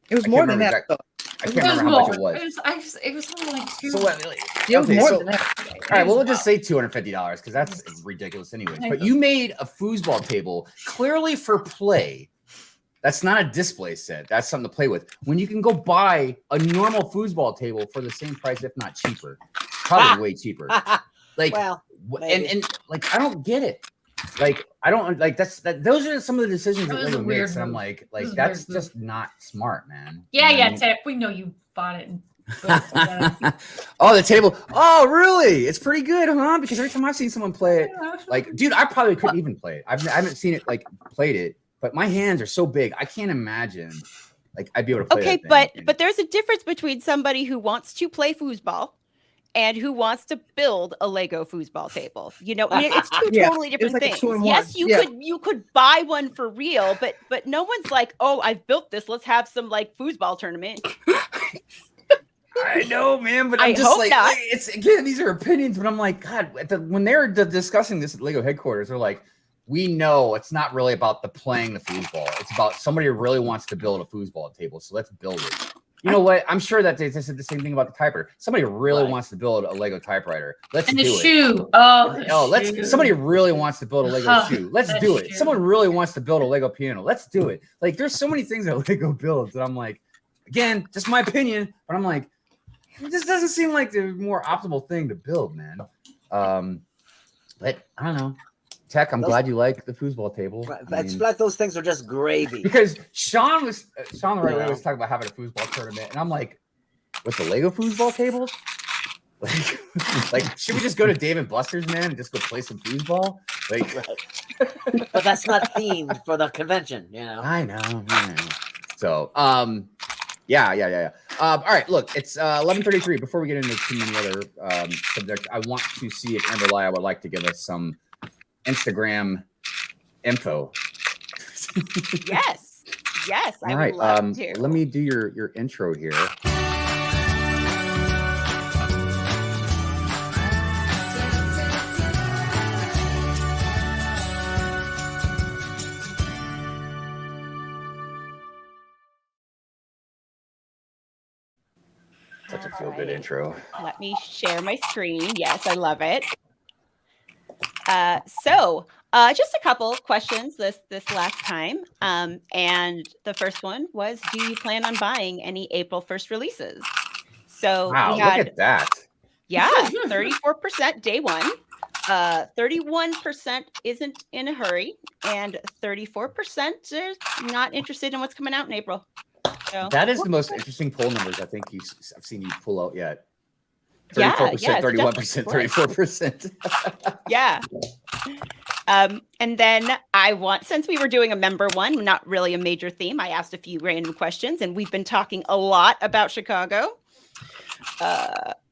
It was more than that. I can't remember how much it was. It was something like $200. It was more than that. All right, well, we'll just say $250 because that's ridiculous anyways. But you made a foosball table clearly for play. That's not a display set. That's something to play with. When you can go buy a normal foosball table for the same price, if not cheaper, probably way cheaper. I don't get it. like I don't like those are some of the decisions that That was a Lego weird makes, and I'm move. like This is a that's weird just not smart, man. Yeah, You know what I yeah, mean? Tip. We know you bought it. And built it together. Oh, the table. Oh, really? It's pretty good, huh? Because every time I've seen someone play it, like, dude, I probably couldn't even play it. I haven't seen it like played it, but my hands are so big, I can't imagine like I'd be able to play. Okay, that thing. but there's a difference between somebody who wants to play foosball and who wants to build a Lego foosball table. You know, I mean, it's two Yeah, totally different it's like a things. 2-in-1. Yes, Yeah. you could buy one for real, but no one's like, oh, I've built this. Let's have some like foosball tournament. I know, man, but I I'm just hope like, not. it's again, these are opinions, but I'm like, God, when they're discussing this at Lego headquarters, they're like, we know it's not really about the playing the foosball. It's about somebody who really wants to build a foosball table. So let's build it. You know what? I'm sure that they said the same thing about the typewriter. Somebody really wants to build a Lego typewriter. Let's And do the it. shoe. Let's. Somebody really wants to build a Lego Oh, shoe. Let's that do it. shoe. Someone really wants to build a Lego piano. Let's do it. Like, there's so many things that Lego builds that I'm like, again, just my opinion, but I'm like, it just doesn't seem like the more optimal thing to build, man. But I don't know. Tech, I'm glad you like the foosball table. I It's mean, like those things are just gravy. because Sean the right away was talking about having a foosball tournament, and I'm like, with the Lego foosball tables, like should we just go to Dave & Buster's, man, and just go play some foosball? Like, But that's not themed for the convention, you know. I know. So, yeah. All right, look, it's 11:33. Before we get into too many other subjects, I want to see if Amberlia would like to give us some Instagram info. Yes, I All would right, love to. let me do your intro here. Such a feel-good intro. Let me share my screen. Yes, I love it. So just a couple of questions this last time. And the first one was, do you plan on buying any April 1st releases? So Wow, we had, look at that. yeah, 34% day one. 31% isn't in a hurry, and 34% is not interested in what's coming out in April. So That is the most interesting poll numbers I think I've seen you pull out yet. Yeah, 34%, yeah, 31%, 34%. yeah. And then since we were doing a member one, not really a major theme, I asked a few random questions, and we've been talking a lot about Chicago.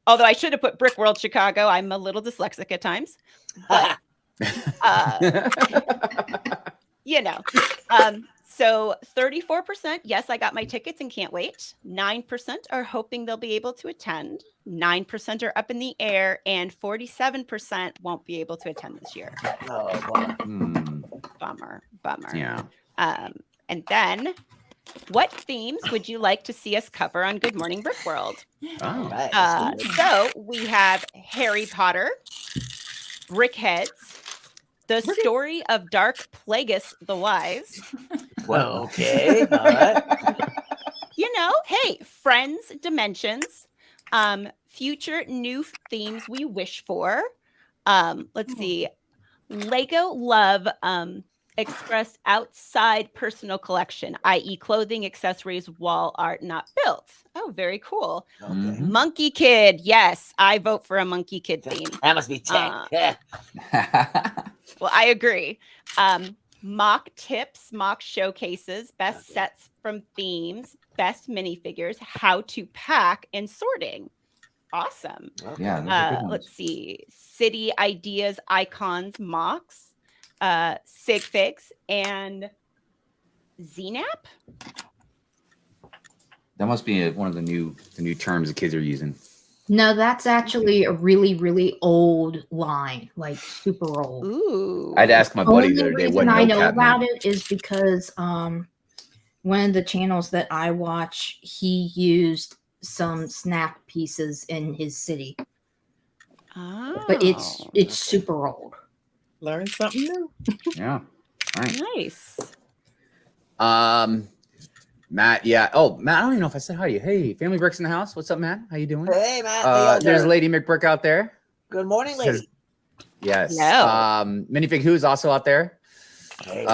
Although I should have put Brick World Chicago. I'm a little dyslexic at times. But, you know. So 34%, yes, I got my tickets and can't wait. 9% are hoping they'll be able to attend. 9% are up in the air, and 47% won't be able to attend this year. Oh, Bummer. Yeah. And then, what themes would you like to see us cover on Good Morning Brick World? Oh, right. So we have Harry Potter, Brickheads, the story of Dark Plagueis the Wise. Well, okay. All right. You know, hey, Friends Dimensions, future new themes we wish for. Let's see. Lego Love expressed outside personal collection, i.e. clothing, accessories, wall art not built. Oh, very cool. Mm-hmm. Monkey Kid. Yes, I vote for a Monkey Kid theme. That must be tech. Well, I agree. Mock tips, mock showcases, best sets from themes, best minifigures, how to pack, and sorting. Awesome. Yeah. those are good ones. Let's see. City ideas, icons, mocks, sig figs, and ZNAP. That must be one of the new terms the kids are using. No, that's actually a really, really old line, like super old. Ooh. I'd ask my buddy the Only other day reason what I know notepad about meant. it is because one of the channels that I watch, he used some snap pieces in his city. Oh. But it's super old. Learn something new. Yeah. All right. Nice. Matt, yeah. Oh, Matt, I don't even know if I said hi to you. Hey, Family Bricks in the house. What's up, Matt? How you doing? Hey, Matt. There's Lady McBrick out there. Good morning, lady. Yes. No. Minifig Who's also out there. Hey,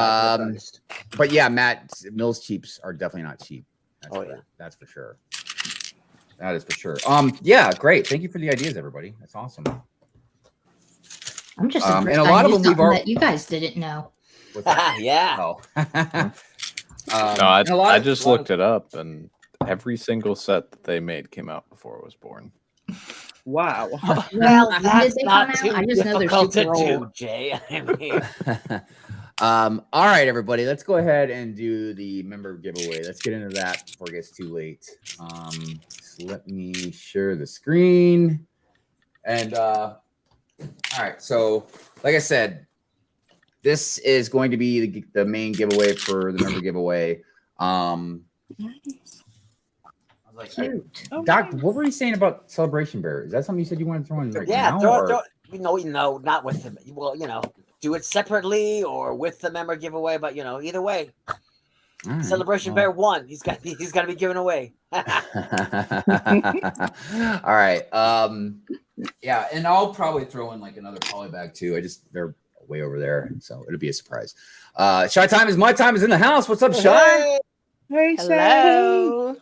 but yeah, Matt, Mills cheaps are definitely not cheap. That's for sure. That is for sure. Yeah, great. Thank you for the ideas, everybody. That's awesome. I'm just and a lot of them we've already that you guys didn't know. Yeah. Oh. No, I just looked it up, and every single set that they made came out before it was born. Wow. Well, When that's did they not come too out? I just know they're difficult to super do, old. Jay. I mean, all right, everybody, let's go ahead and do the member giveaway. Let's get into that before it gets too late. So let me share the screen. And all right, so like I said, this is going to be the main giveaway for the member giveaway. Doc, what were you saying about Celebration Bear? Is that something you said you wanted to throw in right now? throw. No, not with them. Well, do it separately or with the member giveaway. But either way, Celebration Bear won. He's got to be given away. All right. Yeah, and I'll probably throw in like another poly bag too. They're way over there, so it'll be a surprise. Shy Time is my time is in the house. What's up, Shy? Hey, Hello.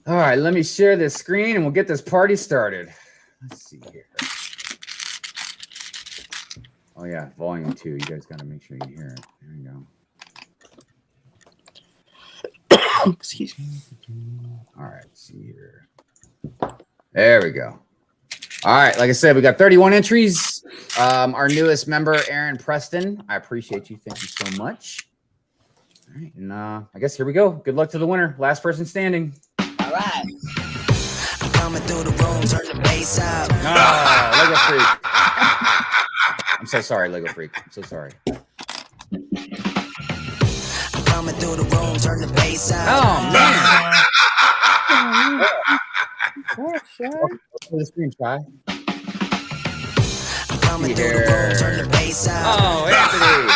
All right, let me share this screen and we'll get this party started. Let's see here. Oh yeah, volume 2. You guys got to make sure you hear it. There you go. Excuse me. All right, see here. There we go. All right, like I said, we got 31 entries. Our newest member, Aaron Preston. I appreciate you. Thank you so much. All right, and I guess here we go. Good luck to the winner. Last person standing. All right. Coming through the room, turn the bass up. Lego Freak. I'm so sorry, Lego Freak. I'm so sorry. Coming through the room, turn the bass up. Oh man. Welcome to the screen, Shy. Coming through the room, turn the bass up. Oh, Anthony.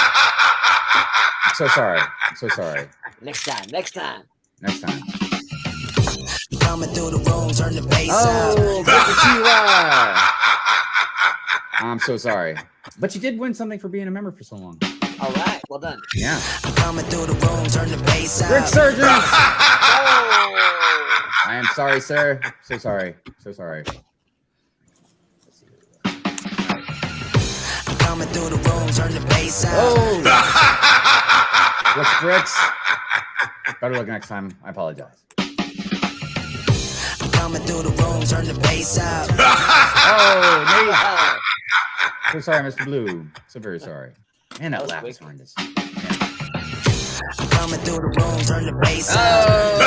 I'm so sorry. I'm so sorry. Next time. Next time. Coming through the room, turn the bass Oh, up. good to see you. I'm so sorry. But you did win something for being a member for so long. All right. Well done. Yeah. Coming through the room, turn the bass up. Rick Surgeon. I am sorry, sir. So sorry. So sorry. Coming through the room, turn the bass up. Oh. Bricks. Better luck next time. I apologize. Coming through the room, turn the bass up. Oh, Nate. So sorry, Mr. Blue. So very sorry. Man, that laugh is horrendous. Coming through the room, turn the bass up.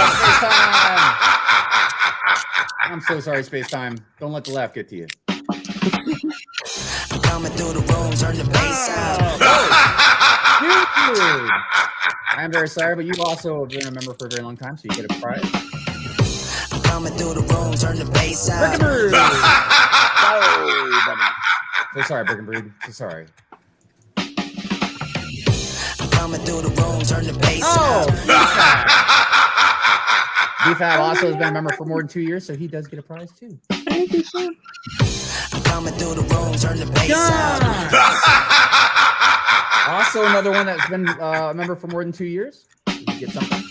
I'm so sorry, Space Time. Don't let the laugh get to you. Coming through the room, turn the bass up. Dude. I'm very sorry, but you've also been a member for a very long time, so you get a prize. Coming through the room, turn the bass up. Brick and Brood. So sorry, Brick and Brood. So sorry. Coming through the room, turn the bass Oh, up. BFAB also has been a member for more than 2 years, so he does get a prize too. Coming through the room, turn the bass up. Also, another one that's been a member for more than 2 years. You get something.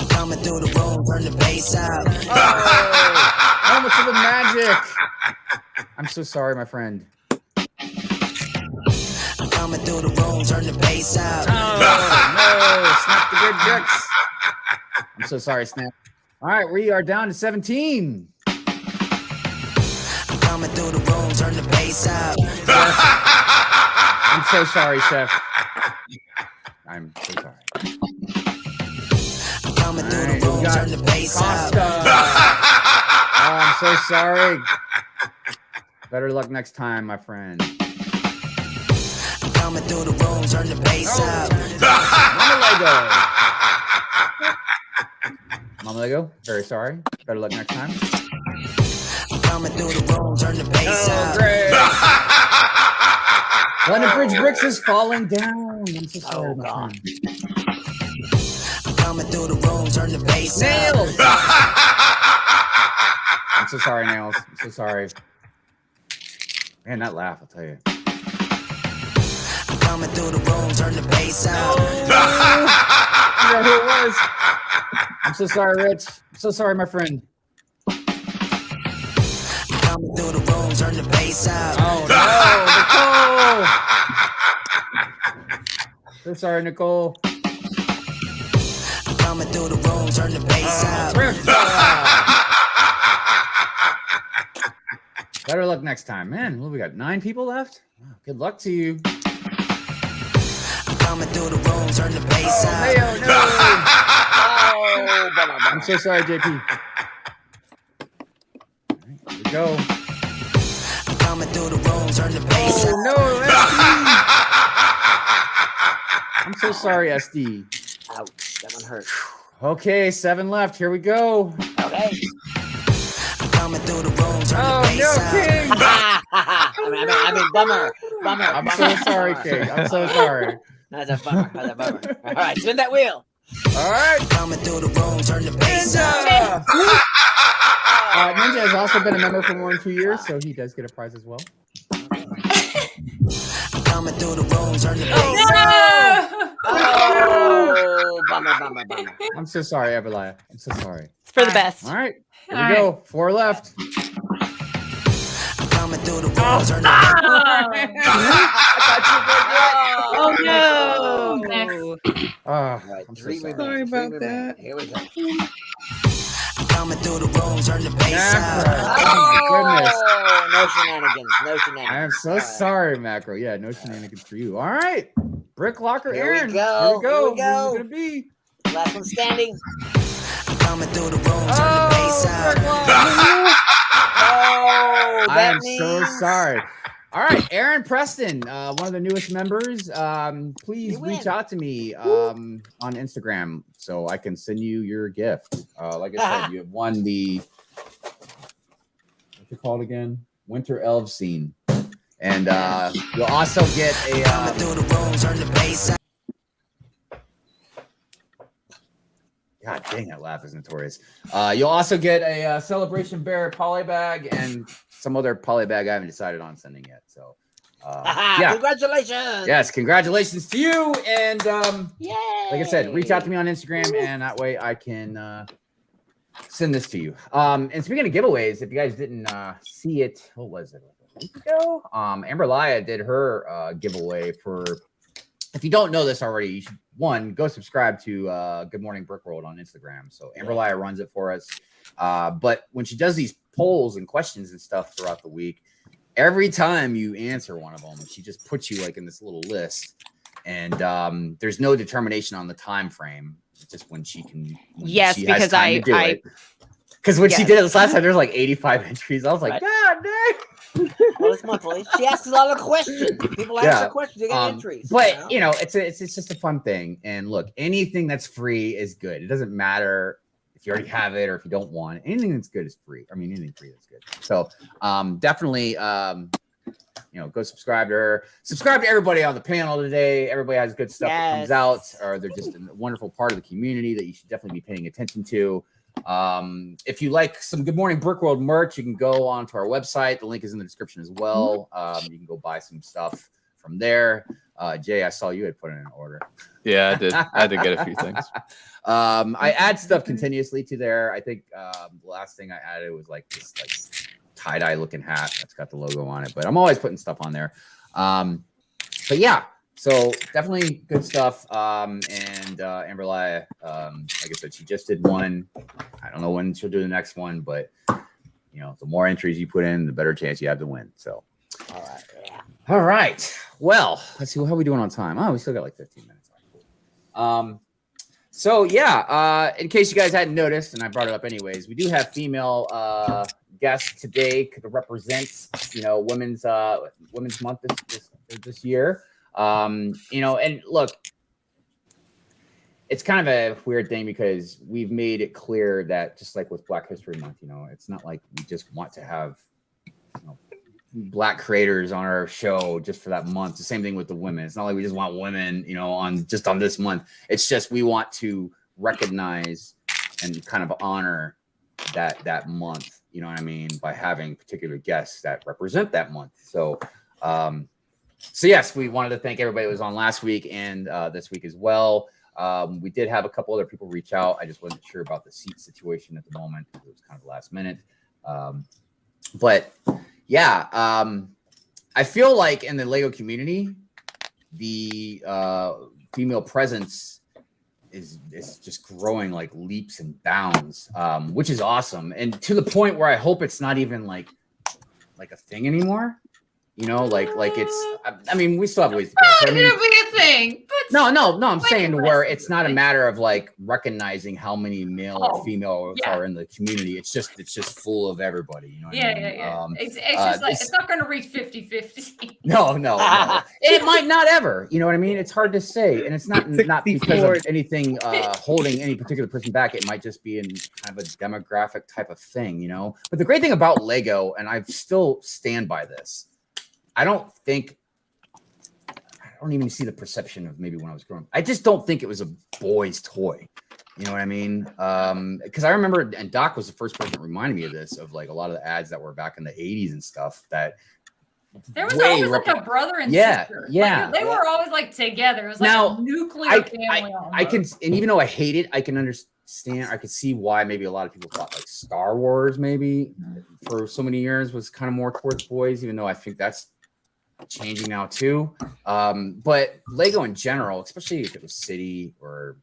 Coming through the room, turn the bass up. Oh, much of the magic. I'm so sorry, my friend. Coming through the room, turn the bass up. Oh, no. Snap the good bricks. I'm so sorry, Snap. All right, we are down to 17. Coming through the room, turn the bass up. I'm so sorry, Chef. I'm so sorry. Coming through the room, turn the bass up. Oh, I'm so sorry. Better luck next time, my friend. Coming through the room, turn the bass up. Mama Lego, very sorry. Better luck next time. Coming through the room, turn the bass up. Great. London Bridge Bricks is falling down. I'm so sorry, my friend. Coming through the room, turn the bass Nails. up. I'm so sorry, Nails. I'm so sorry. Man, that laugh, I'll tell you. Coming through the room, turn the bass out. I forgot who it was. I'm so sorry, Rich. I'm so sorry, my friend. Coming through the room, turn the bass out. Oh no, Nicole! So sorry, Nicole. Coming through the room, turn the bass out. Better luck next time, man. What we got? 9 people left. Wow, good luck to you. Coming through the room, turn the bass out. Hey, oh, no. I'm so sorry, JP. All right, here we go. Coming through the room, turn the bass out. No, SD. I'm so sorry, SD. Ouch, that one hurt. Okay, 7 left. Here we go. Okay. Coming through the room, turn Oh, the bass no, King. I mean, bummer. I'm so sorry, King. I'm so sorry. That's a bummer. All right, spin that wheel. All right. Coming through the room, turn the bass out. Ninja has also been a member for more than 2 years, so he does get a prize as well. Coming through the room, turn the bass out. Oh, bummer. I'm so sorry, Amberlia. I'm so sorry. It's for the best. All right. Here we go. 4 left. Coming through the room, turn the bass out. Oh no! All right, I'm so 3 sorry. remain. Sorry 3 about remain. that. Here we go. Coming through the room, turn the bass out. Oh, my goodness. No shenanigans. No shenanigans. I am so All right. sorry, Macro. Yeah, no shenanigans for you. All right. Brick Locker Here Aaron. we go. Here we go. Here we go. Who's it going to be? Last one standing. Coming through the room, turn the bass out. Oh, I am so sorry. All right, Aaron Preston, one of the newest members. Please reach out to me on Instagram so I can send you your gift. Like I said, you have won the what's it called again? Winter Elf Scene, and you'll also get a. Coming through the room, turn the bass out. God dang, that laugh is notorious. You'll also get a Celebration Bear poly bag and some other poly bag I haven't decided on sending yet. So, yeah. Congratulations. Yes, congratulations to you. And Yay. like I said, reach out to me on Instagram, and that way I can send this to you. And speaking of giveaways, if you guys didn't see it, what was it? A week ago? Amberlia did her giveaway for. If you don't know this already, you should go subscribe to Good Morning Brick World on Instagram. So Amberlia runs it for us. But when she does these polls and questions and stuff throughout the week, every time you answer one of them, she just puts you like in this little list. And there's no determination on the time frame. It's just when she can. Yes, because because when she did it this last time, there's like 85 entries. I was like, God dang. Well, it's monthly. She asks a lot of questions. People ask her questions, they get entries. But you know, it's just a fun thing. And look, anything that's free is good. It doesn't matter if you already have it or if you don't want it. Anything that's good is free. I mean, anything free that's good. So definitely go subscribe to her. Subscribe to everybody on the panel today. Everybody has good stuff that comes out, or they're just a wonderful part of the community that you should definitely be paying attention to. If you like some Good Morning Brick World merch, you can go onto our website. The link is in the description as well. You can go buy some stuff from there. Jay, I saw you had put in an order. Yeah, I did. I had to get a few things. I add stuff continuously to there. I think the last thing I added was like this tie-dye looking hat that's got the logo on it, but I'm always putting stuff on there. But yeah, so definitely good stuff. And Amberlia, like I said, she just did one. I don't know when she'll do the next one, but the more entries you put in, the better chance you have to win. So, all right. Well, let's see. How are we doing on time? Oh, we still got like 15 minutes. So yeah, in case you guys hadn't noticed, and I brought it up anyways, we do have female guests today to represent, Women's Month this year. And look, it's kind of a weird thing because we've made it clear that just like with Black History Month, it's not like we just want to have Black creators on our show just for that month. The same thing with the women. It's not like we just want women, on this month. It's just we want to recognize and kind of honor that month. You know what I mean? By having particular guests that represent that month. So So yes, we wanted to thank everybody that was on last week and this week as well. We did have a couple other people reach out. I just wasn't sure about the seat situation at the moment. It was kind of last minute. But yeah, I feel like in the Lego community, the female presence is just growing like leaps and bounds, which is awesome. And to the point where I hope it's not even like a thing anymore. You know, like it's. I mean, we still have ways to go. It's gonna be a thing. No. I'm saying where it's not a matter of like recognizing how many male or female are in the community. It's just full of everybody. You know what I mean? Yeah. It's just like it's not gonna reach 50-50. No. It might not ever. You know what I mean? It's hard to say, and it's not because of anything holding any particular person back. It might just be in kind of a demographic type of thing. You know. But the great thing about Lego, and I still stand by this. I don't even see the perception of maybe when I was growing up. I just don't think it was a boy's toy. You know what I mean? Because I remember, and Doc was the first person that reminded me of this, of like a lot of the ads that were back in the 80s and stuff that there was always like a brother and sister. Yeah. Like, they were always like together. It was like a nuclear family. I can, and even though I hate it, I can understand. I could see why maybe a lot of people thought like Star Wars maybe for so many years was kind of more towards boys, even though I think that's changing now too. But Lego in general, especially if it was city or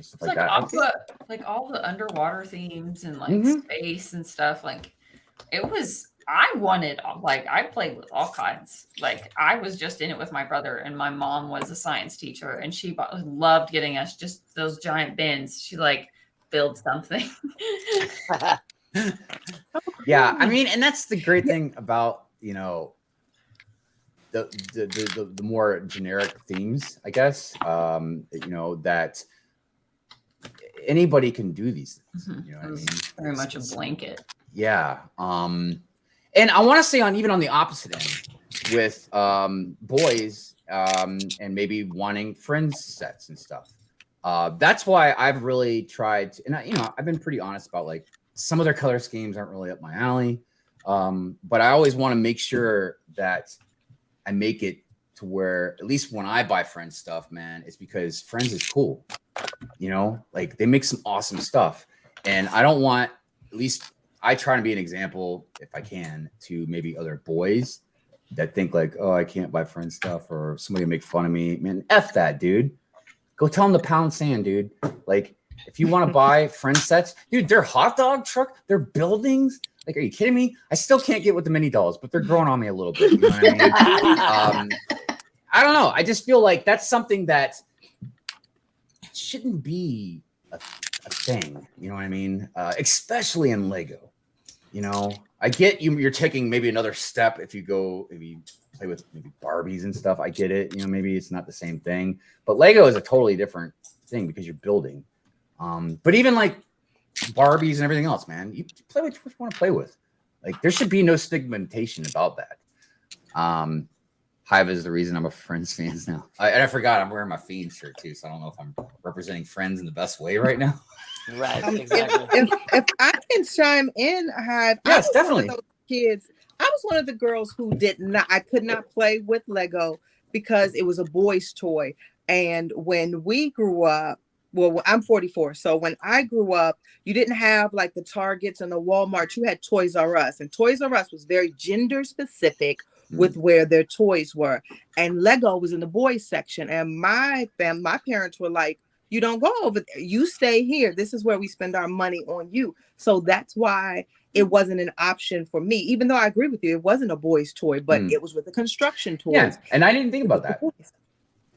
stuff like that. All the underwater themes and like space and stuff. Like it was. I played with all kinds. Like I was just in it with my brother, and my mom was a science teacher, and she loved getting us just those giant bins. She like build something. Yeah, I mean, and that's the great thing about the more generic themes, I guess. That anybody can do these things. You know what I mean? Very much a blanket. Yeah. And I want to say even on the opposite end with boys and maybe wanting friends sets and stuff. That's why I've really tried to, and I've been pretty honest about like some of their color schemes aren't really up my alley. But I always want to make sure that I make it to where at least when I buy Friends stuff, man, it's because Friends is cool. Like they make some awesome stuff. And I don't want, at least I try to be an example, if I can, to maybe other boys that think like, oh, I can't buy Friends stuff, or somebody will make fun of me. Man, F that, dude. Go tell them to pound sand, dude. Like, if you want to buy Friends sets, dude, their hot dog truck, their buildings. Like, are you kidding me? I still can't get with the mini dolls, but they're growing on me a little bit. You know what I mean? I don't know. I just feel like that's something that shouldn't be a thing. You know what I mean? Especially in Lego. I get you're taking maybe another step if you go maybe play with maybe Barbies and stuff. I get it. Maybe it's not the same thing, but Lego is a totally different thing because you're building. But even like Barbies and everything else, man, you play with what you want to play with. Like there should be no stigmatization about that. Hive is the reason I'm a Friends fan now. And I forgot I'm wearing my Fiend shirt too, so I don't know if I'm representing Friends in the best way right now. Right, exactly. If I can chime in, Hive. Yes, definitely. Those kids. I was one of the girls who I could not play with Lego because it was a boy's toy. And when we grew up, well, I'm 44. So when I grew up, you didn't have like the Targets and the Walmart. You had Toys R Us, and Toys R Us was very gender specific with where their toys were. And Lego was in the boys section. And my parents were like, you don't go over there. You stay here. This is where we spend our money on you. So that's why it wasn't an option for me, even though I agree with you. It wasn't a boy's toy, but it was with the construction toys. Yeah, and I didn't think about that.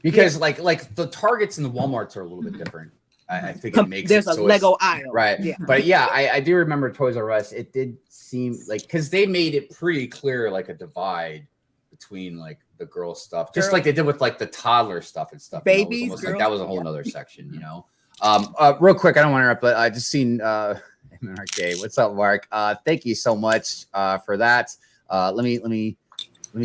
Because like the Targets and the Walmarts are a little bit different. I think it makes there's a Lego aisle. Right. Yeah. But yeah, I do remember Toys R Us. It did seem like, because they made it pretty clear like a divide between like the girl stuff, just like they did with like the toddler stuff and stuff. Babies, like that was a whole other section, Real quick, I don't want to interrupt, but I just seen MRK. What's up, Mark? Thank you so much for that. Let me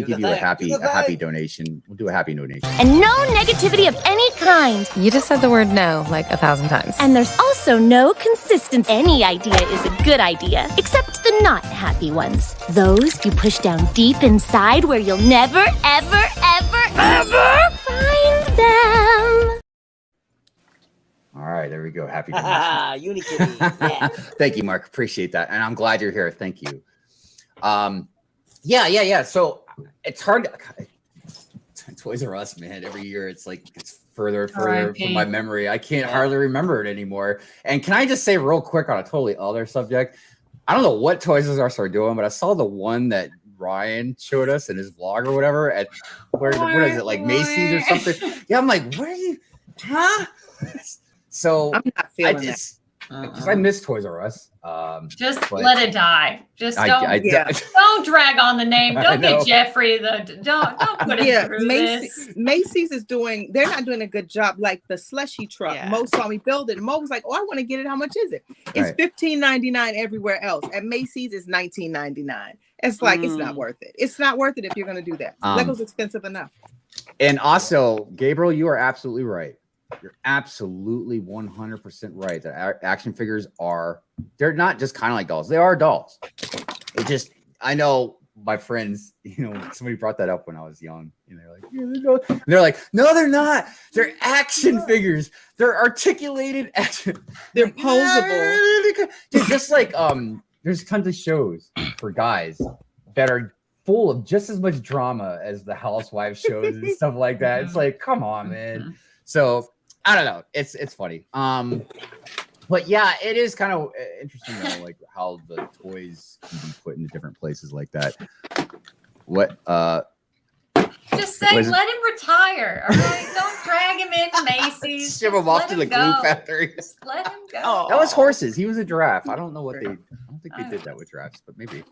give you a happy donation. We'll do a happy donation. And no negativity of any kind. You just said the word no like 1,000 times. And there's also no consistency. Any idea is a good idea, except the not happy ones. Those you push down deep inside where you'll never, ever, ever find them. All right, there we go. Happy to Unikitty. Yeah. Thank you, Mark. Appreciate that. And I'm glad you're here. Thank you. Yeah. So it's hard. Toys R Us, man. Every year it's like it's further and further from my memory. I can't hardly remember it anymore. And can I just say real quick on a totally other subject? I don't know what Toys R Us are doing, but I saw the one that Ryan showed us in his vlog or whatever at what is it, like Macy's or something? Yeah, I'm like, where are you? Huh? So I'm not feeling because I miss Toys R Us. Just let it die. Just don't don't drag on the name. Don't get Jeffrey. Don't put him through this. Macy's is doing. They're not doing a good job. Like the slushy truck. Mo saw me build it. And Mo was like, "Oh, I want to get it. How much is it? It's $15.99 everywhere else. At Macy's, it's $19.99. It's like it's not worth it. It's not worth it if you're going to do that. Lego's expensive enough." And also, Gabriel, you are absolutely right. You're absolutely 100% right that action figures they're not just kind of like dolls. They are dolls. I know my friends, somebody brought that up when I was young and they're like, they're like, no, they're not. They're action figures. They're articulated action. They're posable. Dude, just like, there's tons of shows for guys that are full of just as much drama as the housewife shows and stuff like that. It's like, come on, man. So I don't know. It's funny. But yeah, it is kind of interesting though, like how the toys can be put into different places like that. What? Just say, let him retire. All right, don't drag him into Macy's. Ship him off to the glue factory. Just let him go. That was horses. He was a giraffe. I don't know what I don't think they did that with giraffes, but maybe.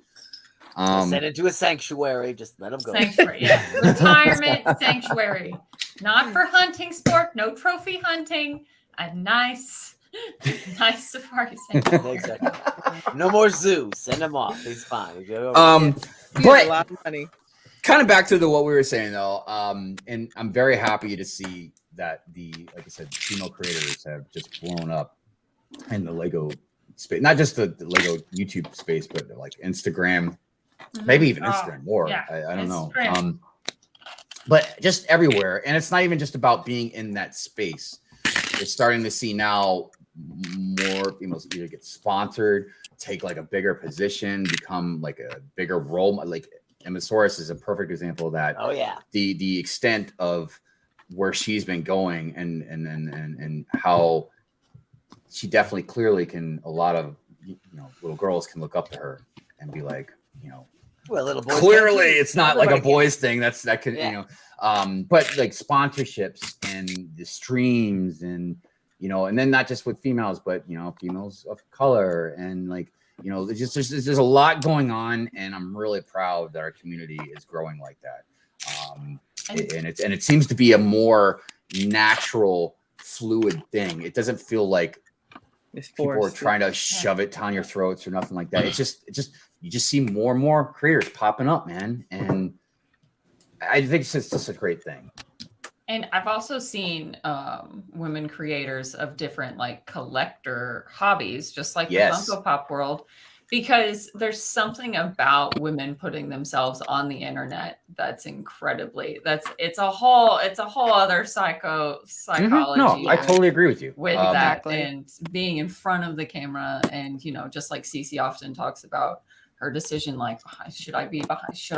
Send it to a sanctuary. Just let them go. Sanctuary, yeah. Retirement sanctuary. Not for hunting sport. No trophy hunting. A nice safari sanctuary. Exactly. No more zoo. Send him off. He's fine. But a lot of money. Kind of back to what we were saying though, and I'm very happy to see that like I said, female creators have just blown up in the Lego space. Not just the Lego YouTube space, but like Instagram. Maybe even Instagram more. Yeah. I don't know. But just everywhere. And it's not even just about being in that space. We're starting to see now more females either get sponsored, take like a bigger position, become like a bigger role. Like Emmasaurus is a perfect example of that. Oh yeah. The extent of where she's been going and how she definitely clearly can, a lot of little girls can look up to her and be like, well, little boys clearly it's not like a boys thing. But like sponsorships and the streams and and then not just with females, but females of color and like there's a lot going on, and I'm really proud that our community is growing like that. And it seems to be a more natural, fluid thing. It doesn't feel like people are trying to shove it down your throats or nothing like that. It's just you just see more and more creators popping up, man. And I think it's just a great thing. And I've also seen women creators of different like collector hobbies, just like the Funko Pop world, because there's something about women putting themselves on the internet that's incredibly it's a whole other psychology. No, I totally agree with you with that, and being in front of the camera, and just like Cece often talks about her decision, like should I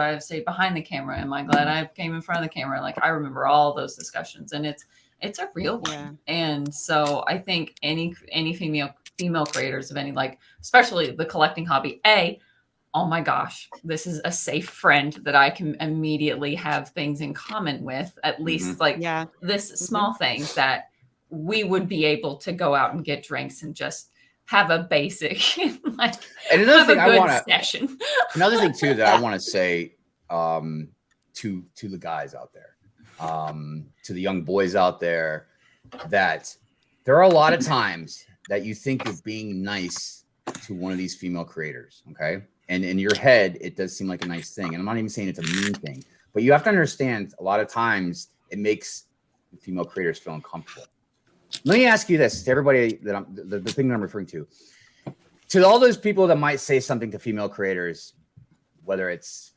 have stayed behind the camera? Am I glad I came in front of the camera? Like I remember all those discussions, and it's a real one. And so I think any female creators of any, like especially the collecting hobby, oh my gosh, this is a safe friend that I can immediately have things in common with, at least this small thing that we would be able to go out and get drinks and just have a basic like and another thing session. Another thing too that I want to say to the guys out there, to the young boys out there, that there are a lot of times that you think you're being nice to one of these female creators, okay? And in your head, it does seem like a nice thing. And I'm not even saying it's a mean thing, but you have to understand a lot of times it makes female creators feel uncomfortable. Let me ask you this, to everybody that the thing that I'm referring to all those people that might say something to female creators, whether it's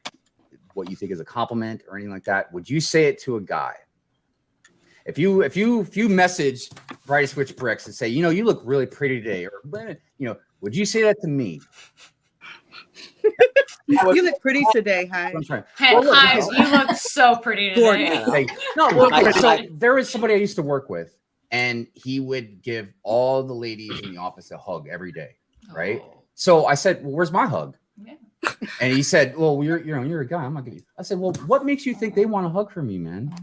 what you think is a compliment or anything like that, would you say it to a guy? If you message Brighty Switch Bricks and say, you look really pretty today, or would you say that to me? You look pretty today, Hive. Hive, you look so pretty today. So there was somebody I used to work with, and he would give all the ladies in the office a hug every day, right? So I said, well, where's my hug? Yeah. And he said, well, you're a guy. I'm not giving you. I said, well, what makes you think they want a hug from me, man?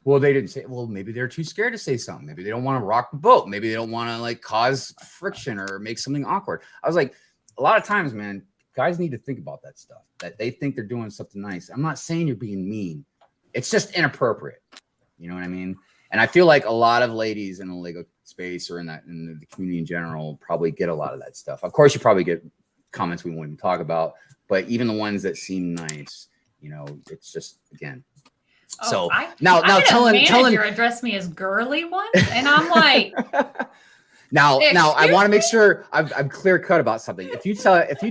Well, they didn't say. Well, maybe they're too scared to say something. Maybe they don't want to rock the boat. Maybe they don't want to like cause friction or make something awkward. I was like, a lot of times, man, guys need to think about that stuff. That they think they're doing something nice. I'm not saying you're being mean. It's just inappropriate. You know what I mean? And I feel like a lot of ladies in the Lego space or in the community in general probably get a lot of that stuff. Of course, you probably get comments we won't even talk about, but even the ones that seem nice, it's just again. So now telling you addressed me as girly once, and I'm like, now I want to make sure I'm clear cut about something. If you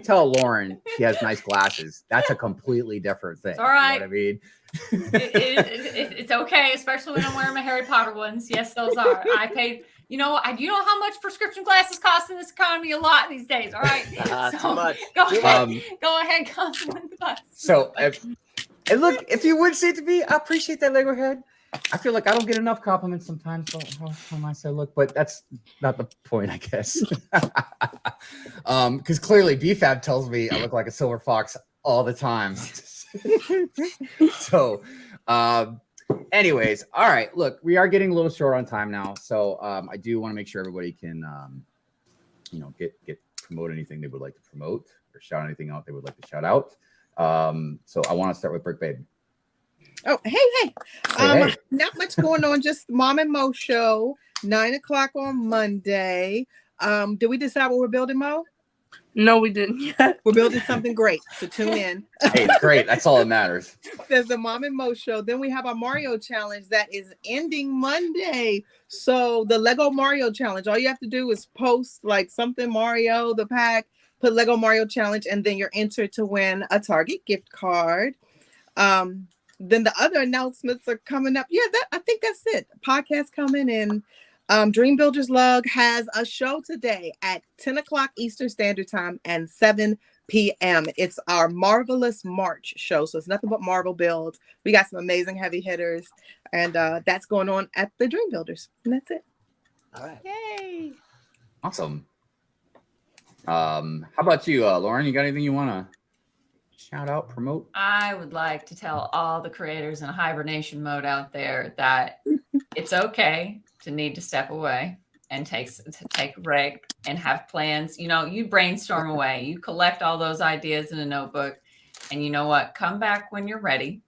tell Lauren she has nice glasses, that's a completely different thing. All right. You know what I mean? It's okay, especially when I'm wearing my Harry Potter ones. Yes, those are. I paid. You know how much prescription glasses cost in this economy? A lot these days. All right. Too much. Go ahead, compliment the glasses. So. And look, if you would say it to me, I appreciate that, Lego head. I feel like I don't get enough compliments sometimes. So how I say look, but that's not the point, I guess. Because clearly BFAB tells me I look like a silver fox all the time. So, anyways, all right. Look, we are getting a little short on time now, so I do want to make sure everybody can, get promote anything they would like to promote or shout anything out they would like to shout out. So I want to start with Brick Babe. Oh, hey. Not much going on, just Mom and Mo show, 9:00 on Monday. Did we decide what we're building, Mo? No, we didn't yet. We're building something great, so tune in. Hey, it's great. That's all that matters. There's the Mom and Mo show. Then we have our Mario challenge that is ending Monday. So the Lego Mario challenge, all you have to do is post like something Mario, the pack, put Lego Mario challenge, and then you're entered to win a Target gift card. Then the other announcements are coming up. Yeah, I think that's it. Podcast coming in. Dream Builders Lug has a show today at 10:00 Eastern Standard Time and 7 p.m. It's our Marvelous March show. So it's nothing but Marvel builds. We got some amazing heavy hitters, and that's going on at the Dream Builders. And that's it. All right. Yay. Awesome. How about you, Lauren? You got anything you want to shout out, promote? I would like to tell all the creators in hibernation mode out there that it's okay to need to step away and take a break and have plans. You brainstorm away, you collect all those ideas in a notebook, and you know what? Come back when you're ready,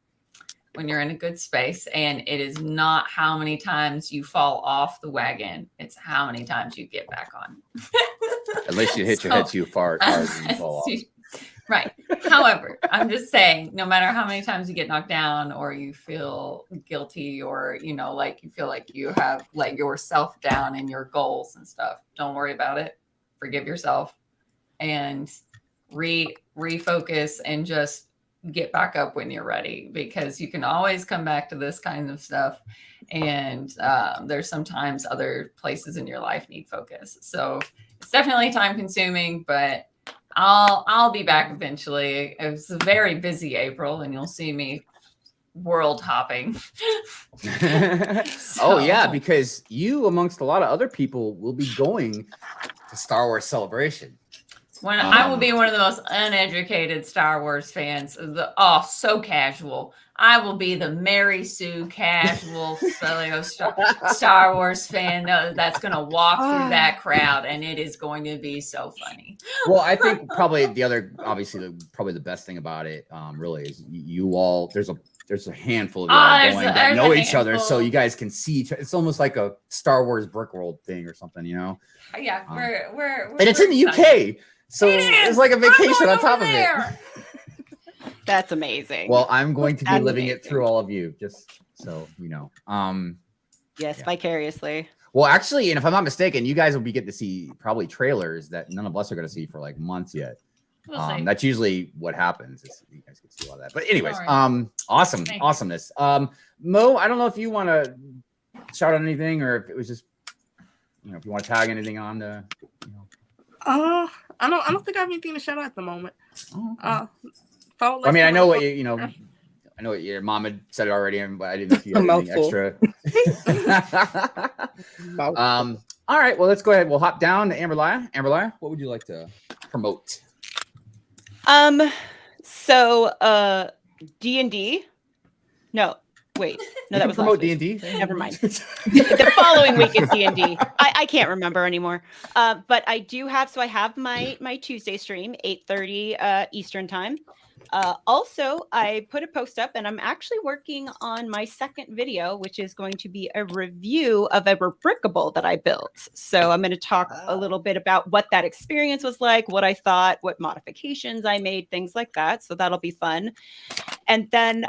when you're in a good space. And it is not how many times you fall off the wagon, it's how many times you get back on. Unless you hit your head too far and you fall off. Right. However, I'm just saying, no matter how many times you get knocked down or you feel guilty or, like you feel like you have let yourself down in your goals and stuff, don't worry about it. Forgive yourself and refocus and just get back up when you're ready, because you can always come back to this kind of stuff. And there's sometimes other places in your life need focus. So it's definitely time consuming, but I'll be back eventually. It was a very busy April, and you'll see me world hopping. Oh yeah, because you, amongst a lot of other people, will be going to Star Wars Celebration. When I will be one of the most uneducated Star Wars fans. So casual. I will be the Mary Sue casual Star Wars fan that's going to walk through that crowd, and it is going to be so funny. Well, I think probably probably the best thing about it, really, is you all. There's a handful of you all going that know each other, so you guys can see each other. It's almost like a Star Wars Brick World thing or something, Yeah, we're and it's in the UK. So it's like a vacation on top of it. That's amazing. Well, I'm going to be living it through all of you, just so you know. Yes, vicariously. Well, actually, and if I'm not mistaken, you guys will be getting to see probably trailers that none of us are going to see for like months yet. We'll see. That's usually what happens. guys can see all that. But anyways, Sorry. awesome, Thank you. awesomeness. Mo, I don't know if you want to shout out anything or if it was just, if you want to tag anything on the, I don't think I have anything to shout out at the moment. Follow I mean, I know what you I know what your mom had said it already, but I didn't know if you had anything extra. All right, well, let's go ahead. We'll hop down to Amberlia. Amberlia, what would you like to promote? So D&D. No, wait. No, that was promote last week. D&D. Never mind. The following week is D&D. I can't remember anymore. But I do have, so I have my Tuesday stream, 8:30 Eastern time. Also, I put a post up and I'm actually working on my second video, which is going to be a review of a Rebrickable that I built. So I'm going to talk a little bit about what that experience was like, what I thought, what modifications I made, things like that. So that'll be fun. And then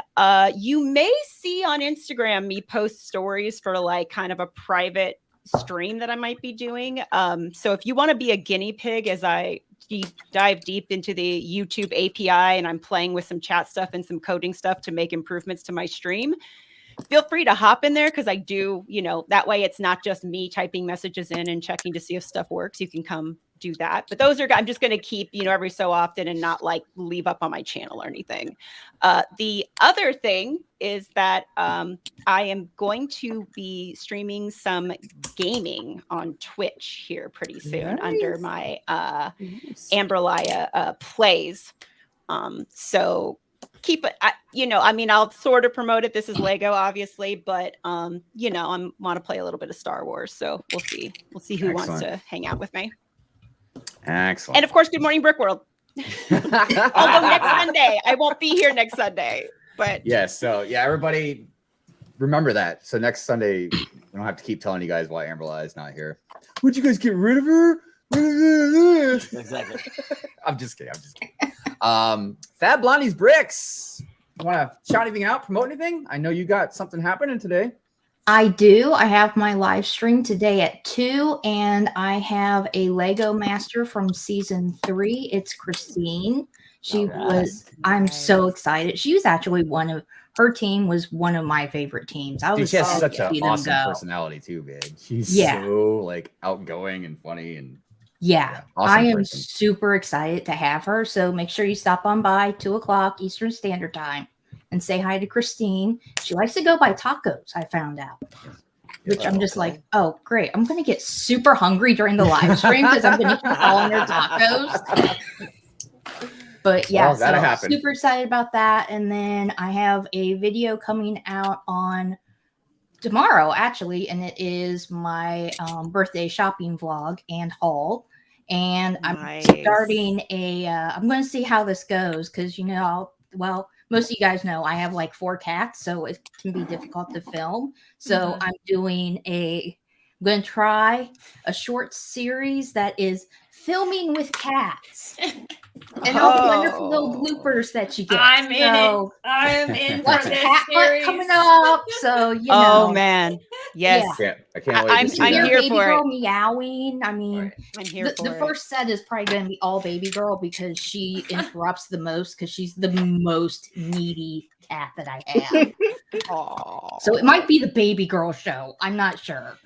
you may see on Instagram me post stories for like kind of a private stream that I might be doing. So if you want to be a guinea pig as I dive deep into the YouTube API and I'm playing with some chat stuff and some coding stuff to make improvements to my stream, feel free to hop in there because I do, that way it's not just me typing messages in and checking to see if stuff works. You can come do that. But those are, I'm just going to keep, every so often and not like leave up on my channel or anything. The other thing is that I am going to be streaming some gaming on Twitch here pretty soon under my Amberlia Plays. So keep it, I'll sort of promote it. This is Lego, obviously, but I want to play a little bit of Star Wars. So we'll see. We'll see who wants to hang out with me. Excellent. And of course, Good Morning Brick World. Although next Sunday, I won't be here next Sunday. But yes, so yeah, everybody remember that. So next Sunday, we don't have to keep telling you guys why Amberlia is not here. Would you guys get rid of her? Exactly. I'm just kidding. Fab Blondie's Bricks. You want to shout anything out? Promote anything? I know you got something happening today. I do. I have my live stream today at 2, and I have a Lego Master from season 3. It's Christine. I'm so excited. She was actually her team was one of my favorite teams. I was she has so such an happy to awesome go. personality too, man. She's so outgoing and funny and awesome I am person. super excited to have her. So make sure you stop on by 2:00 Eastern Standard Time and say hi to Christine. She likes to go by tacos, I found out. Which I'm just like, oh, great. I'm going to get super hungry during the live stream because I'm going to keep calling her tacos. But yeah, so super excited about that. And then I have a video coming out on tomorrow, actually, and it is my birthday shopping vlog and haul. And I'm starting I'm going to see how this goes because, most of you guys know I have like 4 cats, so it can be difficult to film. So I'm going to try a short series that is filming with cats. And all the wonderful little bloopers that you get. I'm in it. I am in for this cat series. Coming up. So, Oh, man. Yes. Yeah. I can't wait to see I'm that. here for girl meowing. I mean, I'm here for the first set is probably going to be all baby girl because she interrupts the most because she's the most needy cat that I have. So it might be the baby girl show. I'm not sure.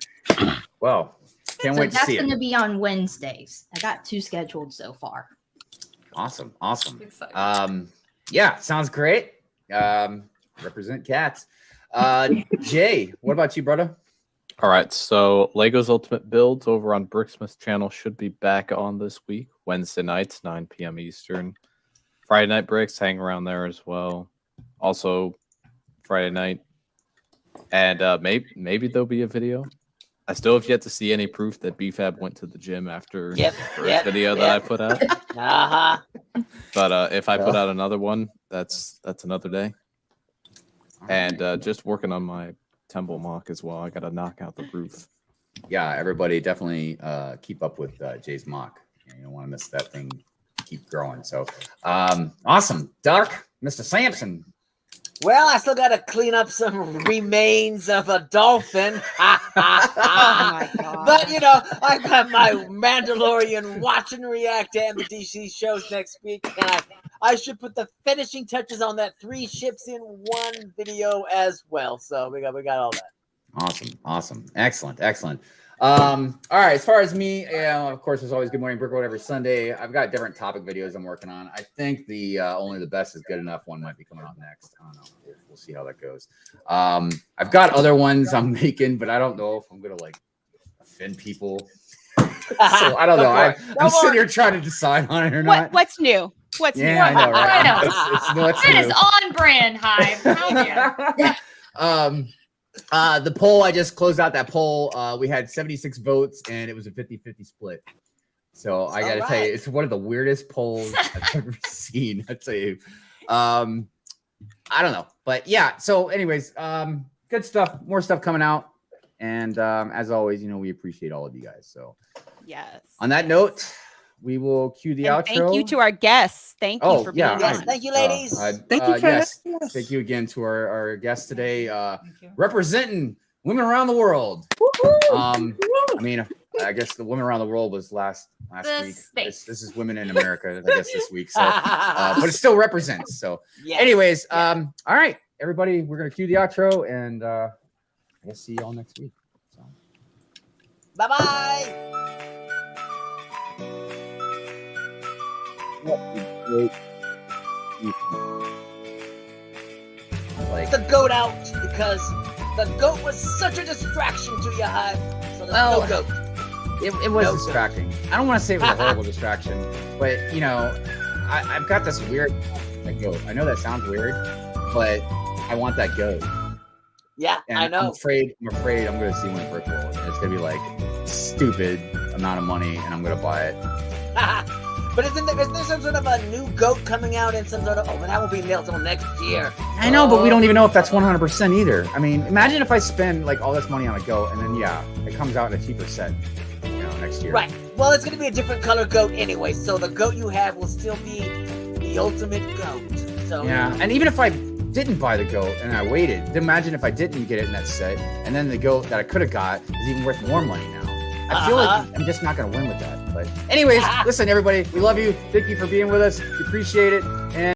Well, can't wait to see it. That's going to be on Wednesdays. I got 2 scheduled so far. Awesome. Yeah, sounds great. Represent cats. Jay, what about you, brother? All right, so Lego's Ultimate Builds over on Bricksmith's channel should be back on this week, Wednesday nights, 9 p.m. Eastern. Friday Night Bricks, hang around there as well. Also, Friday night. And maybe there'll be a video. I still have yet to see any proof that BFAB went to the gym after the first video that I put out. But if I put out another one, that's another day. And just working on my Temple mock as well. I got to knock out the roof. Yeah, everybody definitely keep up with Jay's mock. You don't want to miss that thing keep growing. So awesome. Dok, Mr. Sampson. Well, I still got to clean up some remains of a dolphin. Oh my god! But you know, I got my Mandalorian watch and react and the DC shows next week, and I should put the finishing touches on that 3 ships in 1 video as well. So we got all that. Awesome, excellent. All right, as far as me, of course, there's always Good Morning Brickworld every Sunday. I've got different topic videos I'm working on. I think the Only the Best is Good Enough one might be coming out next. I don't know. We'll see how that goes. I've got other ones I'm making, but I don't know if I'm gonna like offend people. So I don't know. I'm sitting here trying to decide on it or not. What's new? What's new? Yeah, I know, right? I know. That is on brand, Hive. How you? The poll, I just closed out that poll. We had 76 votes and it was a 50-50 split. So I gotta tell you, it's one of the weirdest polls I've ever seen. I'd say, I don't know, but yeah. So anyways, good stuff, more stuff coming out. And as always, you know, we appreciate all of you guys. So yes. On that note, we will cue the outro. Thank you to our guests. Thank you for being on. Yes, thank you, ladies. Thank you, yes. Thank you again to our guests today, representing women around the world. I mean, I guess the women around the world was last week. This is women in America, I guess, this week. So, but it still represents. So, anyways, all right, everybody, we're gonna cue the outro, and I guess see you all next week. So, bye. Like the goat out because the goat was such a distraction to you, Hive. So there's no goat. It was distracting. I don't want to say it was a horrible distraction, but you know, I've got this weird goat. I know that sounds weird, but I want that goat. Yeah, and I know. I'm afraid I'm going to see one at Brickworld, and it's going to be like stupid amount of money, and I'm going to buy it. But isn't there some sort of a new goat coming out and some sort of, but that won't be mailed till next year. I know, but we don't even know if that's 100% either. I mean, imagine if I spend like all this money on a goat and then it comes out in a cheaper set, you know, next year. Right. Well, it's going to be a different color goat anyway, so the goat you have will still be the ultimate goat. So yeah, and even if I didn't buy the goat and I waited, imagine if I didn't get it in that set, and then the goat that I could have got is even worth more money now. I feel like I'm just not going to win with that. But anyways, listen, everybody, we love you. Thank you for being with us. We appreciate it. And